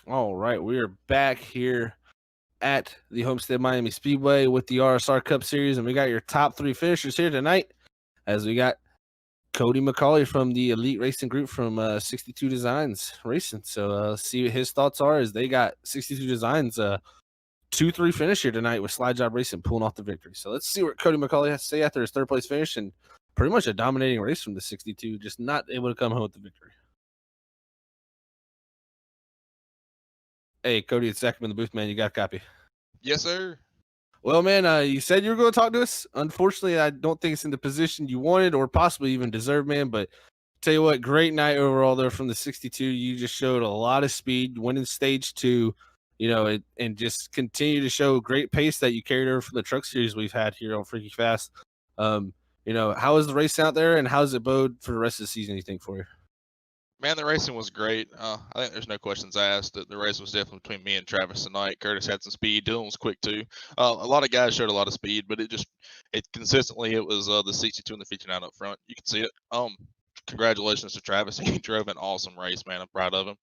All right, we are back here at the Homestead Miami Speedway with the RSR Cup Series, and we got your top 3 finishers here tonight as we got Cody McCauley from the Elite Racing Group from 62 Designs Racing. So let's see what his thoughts are as they got 62 Designs 2-3 finish here tonight with Slide Job Racing pulling off the victory. So let's see what Cody McCauley has to say after his third place finish and pretty much a dominating race from the 62, just not able to come home with the victory. Hey, Cody, it's Zach in the booth, man. You got a copy. Yes, sir. Well, man, you said you were going to talk to us. Unfortunately, I don't think it's in the position you wanted or possibly even deserved, man. But tell you what, great night overall there from the 62. You just showed a lot of speed, winning stage 2, and just continue to show great pace that you carried over from the truck series we've had here on Freaky Fast. How is the race out there, and how does it bode for the rest of the season, you think, for you? Man, the racing was great. I think there's no questions asked. The race was definitely between me and Travis tonight. Curtis had some speed. Dylan was quick too. A lot of guys showed a lot of speed, but it was the 62 and the 59 up front. You can see it. Congratulations to Travis. He drove an awesome race, man. I'm proud of him.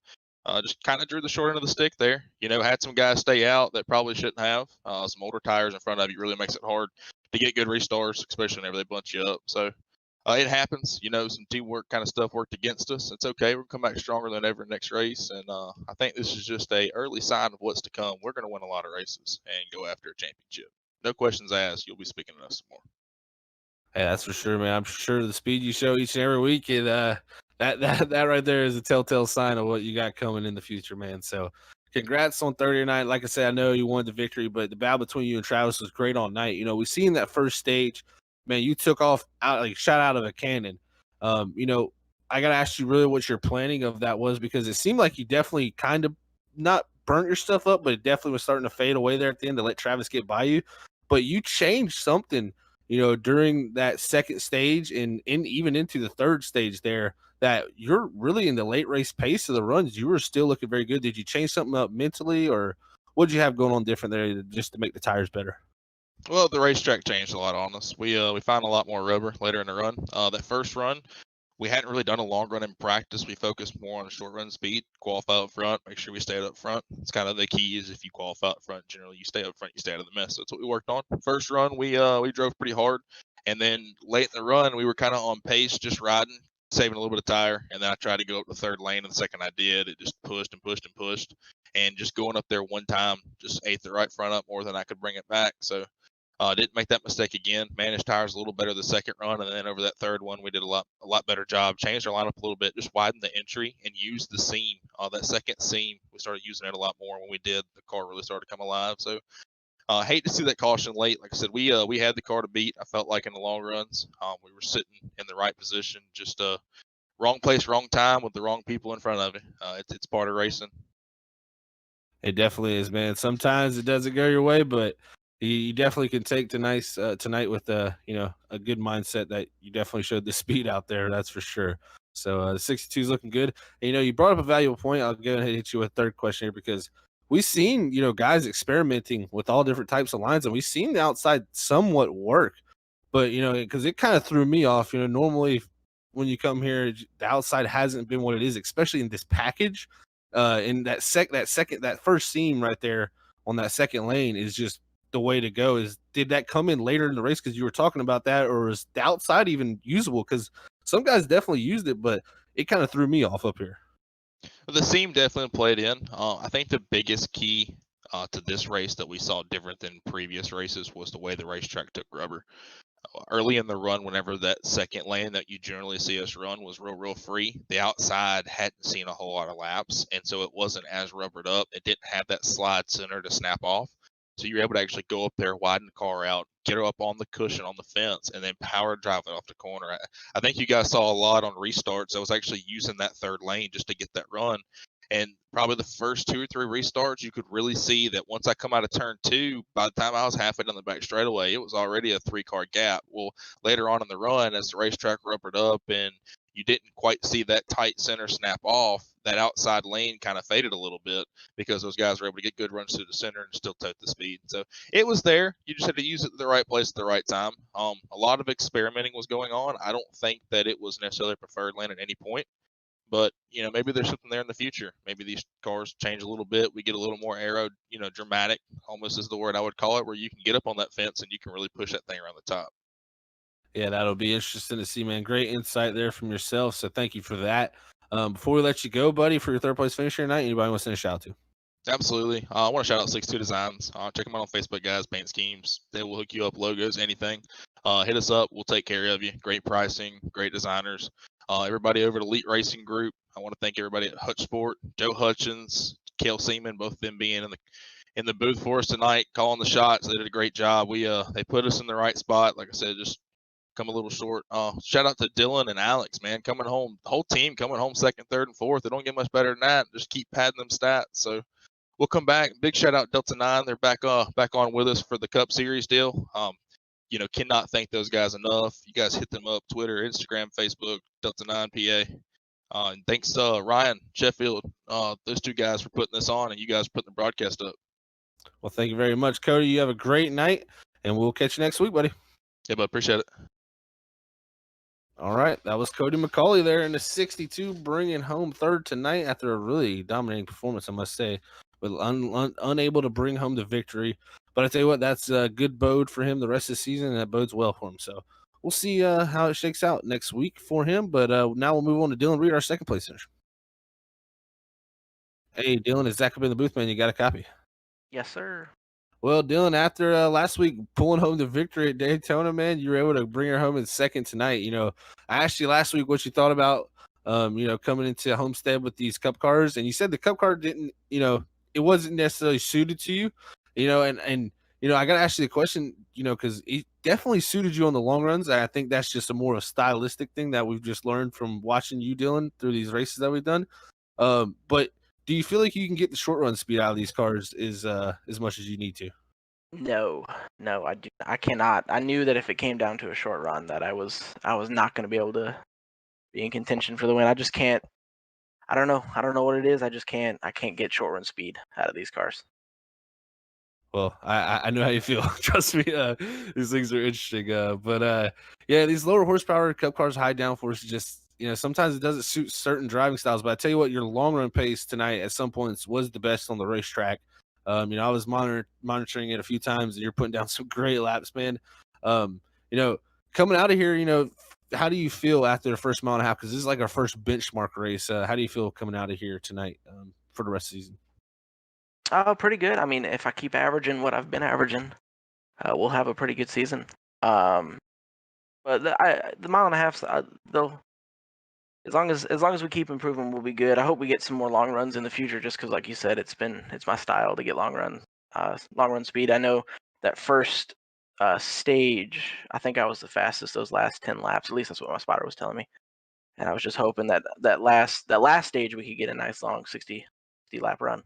Just kind of drew the short end of the stick there. Had some guys stay out that probably shouldn't have. Some older tires in front of you really makes it hard to get good restarts, especially whenever they bunch you up. So it happens. Some teamwork kind of stuff worked against us. It's okay. We're going to come back stronger than ever next race. And I think this is just a early sign of what's to come. We're going to win a lot of races and go after a championship. No questions asked. You'll be speaking to us some more. Hey, that's for sure, man. I'm sure the speed you show each and every week, that right there is a telltale sign of what you got coming in the future, man. So congrats on Thursday night. Like I said, I know you won the victory, but the battle between you and Travis was great all night. We seen that first stage, man, you took off shot out of a cannon. I got to ask you really what your planning of that was, because it seemed like you definitely kind of not burnt your stuff up, but it definitely was starting to fade away there at the end to let Travis get by you. But you changed something, during that second stage and even into the third stage there, that you're really in the late race pace of the runs. You were still looking very good. Did you change something up mentally, or what did you have going on different there just to make the tires better? Well, the racetrack changed a lot on us. We found a lot more rubber later in the run. That first run, we hadn't really done a long run in practice. We focused more on short run speed, qualify up front, make sure we stayed up front. It's kind of the key is if you qualify up front, generally you stay up front, you stay out of the mess. So that's what we worked on. First run, we drove pretty hard. And then late in the run, we were kind of on pace, just riding, saving a little bit of tire. And then I tried to go up the third lane. And the second I did, it just pushed and pushed and pushed. And just going up there one time, just ate the right front up more than I could bring it back. So didn't make that mistake again. Managed tires a little better the second run, and then over that third one, we did a lot better job. Changed our lineup a little bit, just widened the entry and used the seam. That second seam, we started using it a lot more when we did. The car really started to come alive. So hate to see that caution late. Like I said, we had the car to beat. I felt like in the long runs, we were sitting in the right position. Just wrong place, wrong time with the wrong people in front of it. It's part of racing. It definitely is, man. Sometimes it doesn't go your way, but you definitely can take tonight with a good mindset that you definitely showed the speed out there. That's for sure. So the 62 is looking good. And, you brought up a valuable point. I'll go ahead and hit you with a third question here, because we've seen, guys experimenting with all different types of lines, and we've seen the outside somewhat work. But, because it kind of threw me off, normally when you come here, the outside hasn't been what it is, especially in this package. In that first seam right there on that second lane is just the way to go. Did that come in later in the race because you were talking about that, or is the outside even usable? Because some guys definitely used it, but it kind of threw me off up here. The seam definitely played in. I think the biggest key to this race that we saw different than previous races was the way the racetrack took rubber. Early in the run, whenever that second lane that you generally see us run was real free, the outside hadn't seen a whole lot of laps, and so it wasn't as rubbered up. It didn't have that slide center to snap off. So you're able to actually go up there, widen the car out, get her up on the cushion on the fence, and then power drive it off the corner. I think you guys saw a lot on restarts. I was actually using that third lane just to get that run. And probably the first 2 or 3 restarts, you could really see that once I come out of turn 2, by the time I was halfway down the back straightaway, it was already a 3-car gap. Well, later on in the run, as the racetrack rubbered up and you didn't quite see that tight center snap off, that outside lane kind of faded a little bit because those guys were able to get good runs through the center and still tote the speed. So it was there. You just had to use it at the right place at the right time. A lot of experimenting was going on. I don't think that it was necessarily a preferred lane at any point. But, maybe there's something there in the future. Maybe these cars change a little bit. We get a little more aero, dramatic, almost is the word I would call it, where you can get up on that fence and you can really push that thing around the top. Yeah, that'll be interesting to see, man. Great insight there from yourself. So thank you for that. Before we let you go, buddy, for your third place finish here tonight, anybody want to send a shout out to? Absolutely. I want to shout out 62 Designs. Check them out on Facebook, guys. Paint schemes. They will hook you up, logos, anything. Hit us up. We'll take care of you. Great pricing, great designers. Everybody over at Elite Racing Group. I want to thank everybody at Hutch Sport, Joe Hutchins, Kale Seaman, both of them being in the booth for us tonight, calling the shots. They did a great job. They put us in the right spot. Like I said, just come a little short. Shout out to Dylan and Alex, man, coming home. The whole team coming home second, third, and fourth. They don't get much better than that. Just keep padding them stats. So we'll come back. Big shout out Delta 9. They're back on with us for the Cup Series deal. Cannot thank those guys enough. You guys hit them up, Twitter, Instagram, Facebook, Delta 9 PA. And thanks Ryan Sheffield, those two guys for putting this on, and you guys for putting the broadcast up. Well, thank you very much, Cody. You have a great night, and we'll catch you next week, buddy. Yeah, but appreciate it. All right, that was Cody McCauley there in the 62, bringing home third tonight after a really dominating performance, I must say, but unable to bring home the victory. But I tell you what, that's a good bode for him the rest of the season, and that bodes well for him. So we'll see how it shakes out next week for him. But now we'll move on to Dylan Reed, our second place finisher. Hey, Dylan, is Zach up in the booth, man? You got a copy? Yes, sir. Well, Dylan, after last week pulling home the victory at Daytona, man, you were able to bring her home in second tonight. I asked you last week what you thought about, coming into Homestead with these Cup cars, and you said the Cup car didn't, it wasn't necessarily suited to you, and I got to ask you the question, because it definitely suited you on the long runs. I think that's just a more of a stylistic thing that we've just learned from watching you, Dylan, through these races that we've done. But do you feel like you can get the short run speed out of these cars as much as you need to? No, I cannot. I knew that if it came down to a short run, that I was not going to be able to be in contention for the win. I just can't. I don't know what it is. I just can't. I can't get short run speed out of these cars. Well, I know how you feel. Trust me, these things are interesting. Yeah, these lower horsepower Cup cars, high downforce, just sometimes it doesn't suit certain driving styles. But I tell you what, your long run pace tonight at some points was the best on the racetrack. I was monitoring it a few times, and you're putting down some great laps, man. Coming out of here, how do you feel after the first mile and a half? Because this is like our first benchmark race. How do you feel coming out of here tonight for the rest of the season? Pretty good. I mean, if I keep averaging what I've been averaging, we'll have a pretty good season. But the mile and a half, they'll as long as we keep improving, we'll be good. I hope we get some more long runs in the future, just because, like you said, it's my style to get long run speed. I know that first stage, I think I was the fastest those last 10 laps. At least that's what my spotter was telling me. And I was just hoping that last stage we could get a nice long 60 lap run.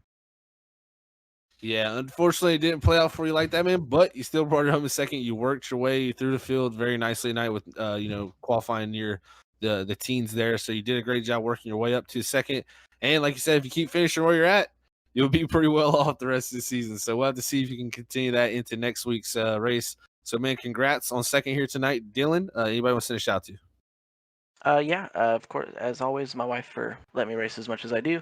Yeah, unfortunately, it didn't play out for you like that, man. But you still brought it home in second. You worked your way through the field very nicely tonight with, qualifying near the teens there. So you did a great job working your way up to second. And like you said, if you keep finishing where you're at, you'll be pretty well off the rest of the season. So we'll have to see if you can continue that into next week's race. So, man, congrats on second here tonight, Dylan. Anybody want to send a shout to? Of course, as always, my wife for letting me race as much as I do.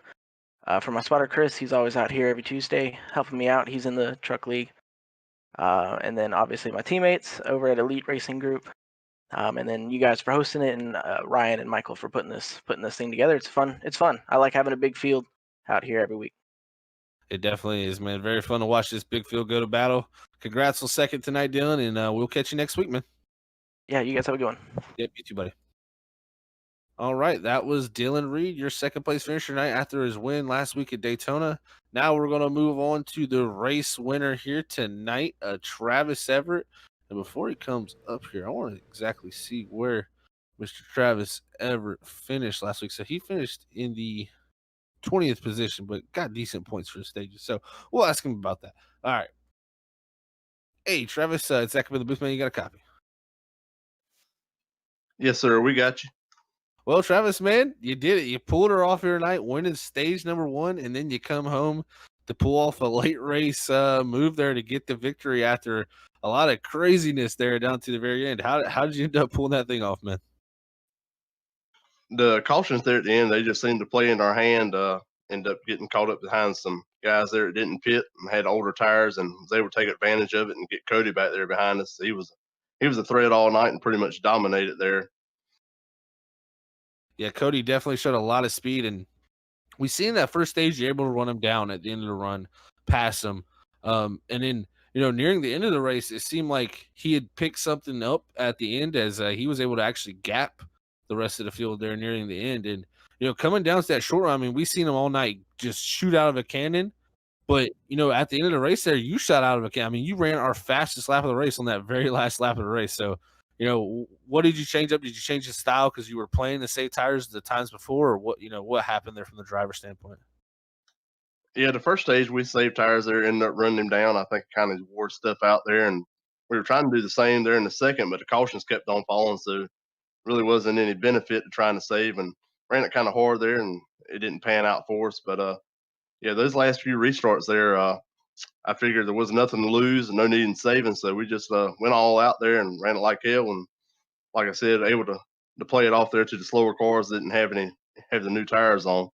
For my spotter, Chris, he's always out here every Tuesday helping me out. He's in the truck league. And then obviously my teammates over at Elite Racing Group. And then you guys for hosting it, and Ryan and Michael for putting this thing together. It's fun. I like having a big field out here every week. It definitely is, man. Very fun to watch this big field go to battle. Congrats on second tonight, Dylan, and we'll catch you next week, man. Yeah, you guys have a good one. Yep, you too, buddy. All right, that was Dylan Reed, your second place finisher tonight after his win last week at Daytona. Now we're going to move on to the race winner here tonight, Travis Everett. And before he comes up here, I want to exactly see where Mr. Travis Everett finished last week. So he finished in the 20th position, but got decent points for the stages. So we'll ask him about that. All right. Hey, Travis, it's Zach in the booth, man. You got a copy? Yes, sir. We got you. Well, Travis, man, you did it. You pulled her off here tonight, winning stage number 1, and then you come home to pull off a late race move there to get the victory after a lot of craziness there down to the very end. How did you end up pulling that thing off, man? The cautions there at the end, they just seemed to play in our hand. End up getting caught up behind some guys there that didn't pit and had older tires, and was able to take advantage of it and get Cody back there behind us. He was a threat all night and pretty much dominated there. Yeah, Cody definitely showed a lot of speed, and we see in that first stage you're able to run him down at the end of the run, pass him, and then nearing the end of the race, it seemed like he had picked something up at the end as he was able to actually gap the rest of the field there nearing the end, and coming down to that short run, I mean, we've seen him all night just shoot out of a cannon. But at the end of the race, there you shot out of a cannon. I mean, you ran our fastest lap of the race on that very last lap of the race. So, what did you change up? Did you change the style because you were playing the same tires the times before, or what happened there from the driver's standpoint? Yeah, the first stage we saved tires there, ended up running him down. I think kind of wore stuff out there, and we were trying to do the same there in the second, but the cautions kept on falling, so really wasn't any benefit to trying to save, and ran it kind of hard there, and it didn't pan out for us. But yeah, those last few restarts there, I figured there was nothing to lose and no need in saving, so we just went all out there and ran it like hell, and like I said, able to play it off there to the slower cars that didn't have the new tires on.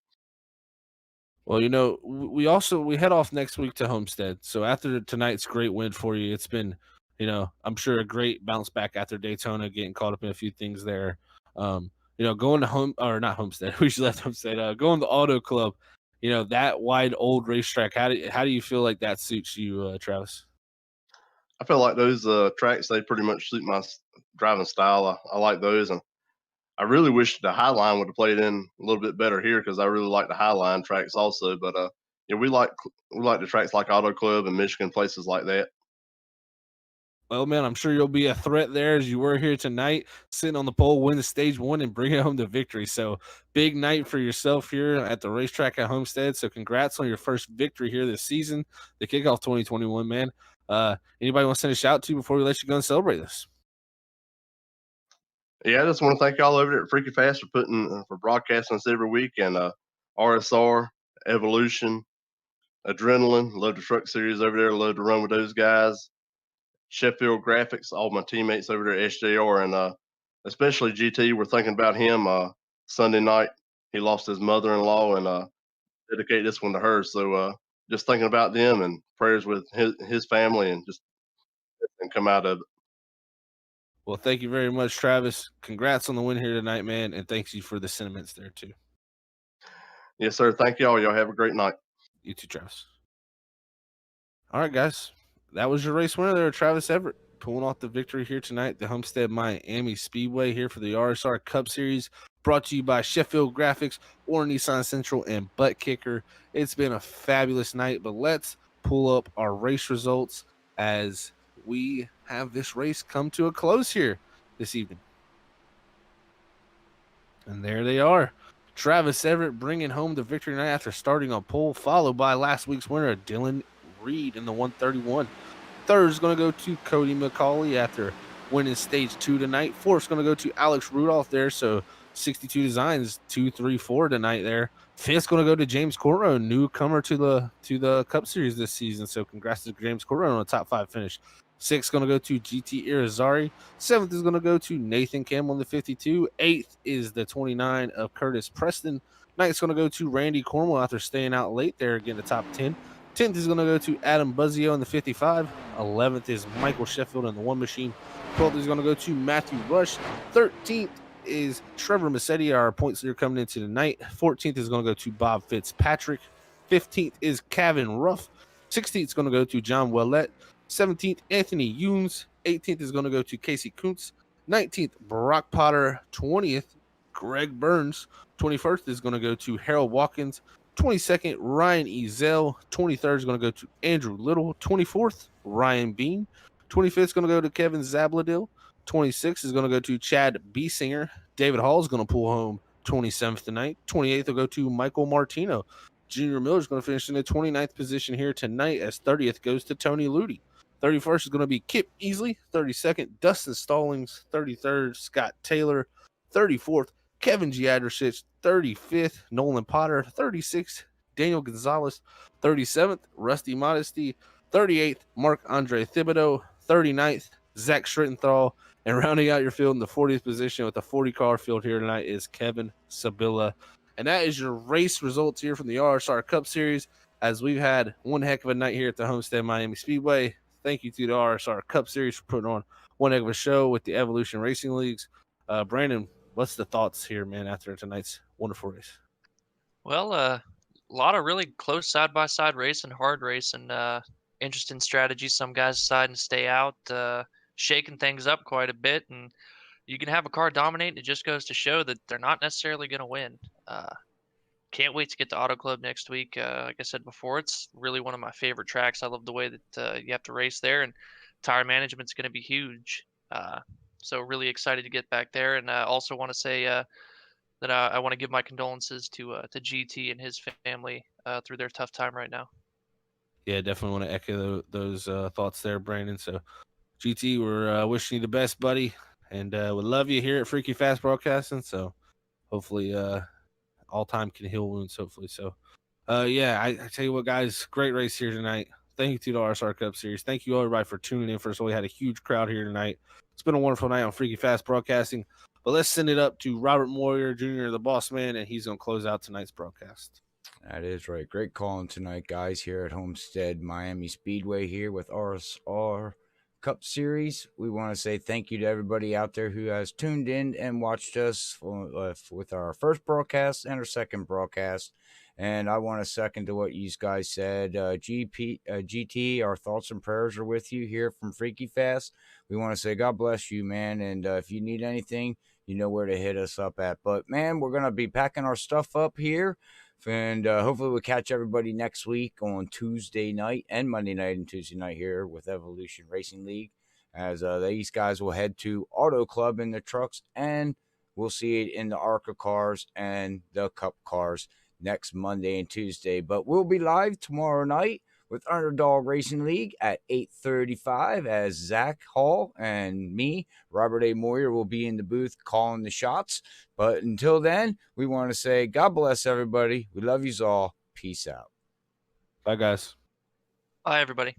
Well, we head off next week to Homestead. So after tonight's great win for you, it's been, I'm sure a great bounce back after Daytona, getting caught up in a few things there. Going to home or not Homestead, we just left Homestead. Going to Auto Club, that wide old racetrack. How do you feel like that suits you, Travis? I feel like those tracks, they pretty much suit my driving style. I like those, and I really wish the High Line would have played in a little bit better here because I really like the High Line tracks also. But yeah, we like the tracks like Auto Club and Michigan, places like that. Well, man, I'm sure you'll be a threat there as you were here tonight, sitting on the pole, win the stage one, and bring it home to victory. So big night for yourself here at the racetrack at Homestead. So congrats on your first victory here this season, the kickoff 2021, man. Anybody want to send a shout to before we let you go and celebrate this? Yeah, I just want to thank y'all over there at Freaky Fast for broadcasting us every week, and RSR, Evolution, Adrenaline. Love the truck series over there. Love to run with those guys. Sheffield Graphics, all my teammates over there at SJR, and especially GT. We're thinking about him. Sunday night, he lost his mother-in-law, and dedicate this one to her. So just thinking about them and prayers with his family, and just and come out of it. Well, thank you very much, Travis. Congrats on the win here tonight, man, and thanks you for the sentiments there too. Yes, sir. Thank y'all. Y'all have a great night. You too, Travis. All right, guys. That was your race winner there, Travis Everett, pulling off the victory here tonight, the Homestead Miami Speedway here for the RSR Cup Series, brought to you by Sheffield Graphics, or Nissan Central, and ButtKicker. It's been a fabulous night, but let's pull up our race results as we have this race come to a close here this evening. And there they are. Travis Everett bringing home the victory tonight after starting on pole, followed by last week's winner, Dylan Reed in the 131. Third is going to go to Cody McCauley after winning stage 2 tonight. Fourth is going to go to Alex Rudolph there. So 62 Designs 2-3-4 tonight there. Fifth going to go to James Corrow, newcomer to the Cup Series this season. So congrats to James Corrow on a top 5 finish. Sixth going to go to GT Irizarry. Seventh is going to go to Nathan Campbell in the 52. Eighth is the 29 of Curtis Preston. Ninth is going to go to Randy Cornwell after staying out late there, getting the top 10. 10th is going to go to Adam Buzzio in the 55. 11th is Michael Sheffield in the 1 machine. 12th is going to go to Matthew Rush. 13th is Trevor Massetti, our points leader coming into the night. 14th is going to go to Bob Fitzpatrick. 15th is Kevin Ruff. 16th is going to go to John Willett. 17th, Anthony Younes. 18th is going to go to Casey Kuntz. 19th, Brock Potter. 20th, Greg Burns. 21st is going to go to Harold Watkins. 22nd, Ryan Ezel. 23rd is going to go to Andrew Little. 24th, Ryan Bean. 25th is going to go to Kevin Zabladil. 26th is going to go to Chad Biesinger. David Hall is going to pull home 27th tonight. 28th will go to Michael Martino. Junior Miller is going to finish in the 29th position here tonight as 30th goes to Tony Ludy. 31st is going to be Kip Easley. 32nd, Dustin Stallings. 33rd, Scott Taylor. 34th, Kevin Giadricic. 35th, Nolan Potter. 36th, Daniel Gonzalez. 37th, Rusty Modesty. 38th, Marc-Andre Thibodeau. 39th, Zach Schrittenthal. And rounding out your field in the 40th position with the 40-car field here tonight is Kevin Sabilla. And that is your race results here from the RSR Cup Series, as we've had one heck of a night here at the Homestead Miami Speedway. Thank you to the RSR Cup Series for putting on one heck of a show with the Evolution Racing Leagues. Brandon, what's the thoughts here, man, after tonight's wonderful race? Well, lot of really close side-by-side racing, hard racing, interesting strategies. Some guys deciding to stay out, shaking things up quite a bit, and you can have a car dominate, and it just goes to show that they're not necessarily going to win. Can't wait to get to Auto Club next week. Like I said before, it's really one of my favorite tracks. I love the way that you have to race there, and tire management's going to be huge. So really excited to get back there, and also want to say that I want to give my condolences to GT and his family through their tough time right now. Yeah, definitely want to echo those thoughts there, Brandon. So, GT, we're wishing you the best, buddy, and we love you here at Freaky Fast Broadcasting. So, hopefully, all time can heal wounds. Hopefully, so. Yeah, I tell you what, guys, great race here tonight. Thank you to the RSR Cup Series. Thank you, everybody, for tuning in. First of all, we had a huge crowd here tonight. It's been a wonderful night on Freaky Fast Broadcasting. But let's send it up to Robert Moyer Jr., the boss man, and he's going to close out tonight's broadcast. That is right. Great calling tonight, guys, here at Homestead Miami Speedway here with RSR Cup Series. We want to say thank you to everybody out there who has tuned in and watched us with our first broadcast and our second broadcast. And I want to second to what you guys said. GT, our thoughts and prayers are with you here from Freaky Fast. We want to say God bless you, man. And if you need anything, you know where to hit us up at. But, man, we're going to be packing our stuff up here. And hopefully we'll catch everybody next week on Tuesday night and Monday night and Tuesday night here with Evolution Racing League. As these guys will head to Auto Club in the trucks. And we'll see it in the ARCA cars and the Cup cars next Monday and Tuesday. But we'll be live tomorrow night with Underdog Racing League at 8:35 as Zach Hall and me, Robert A. Moyer, will be in the booth calling the shots. But until then, we want to say God bless everybody. We love you all. Peace out. Bye, guys. Bye, everybody.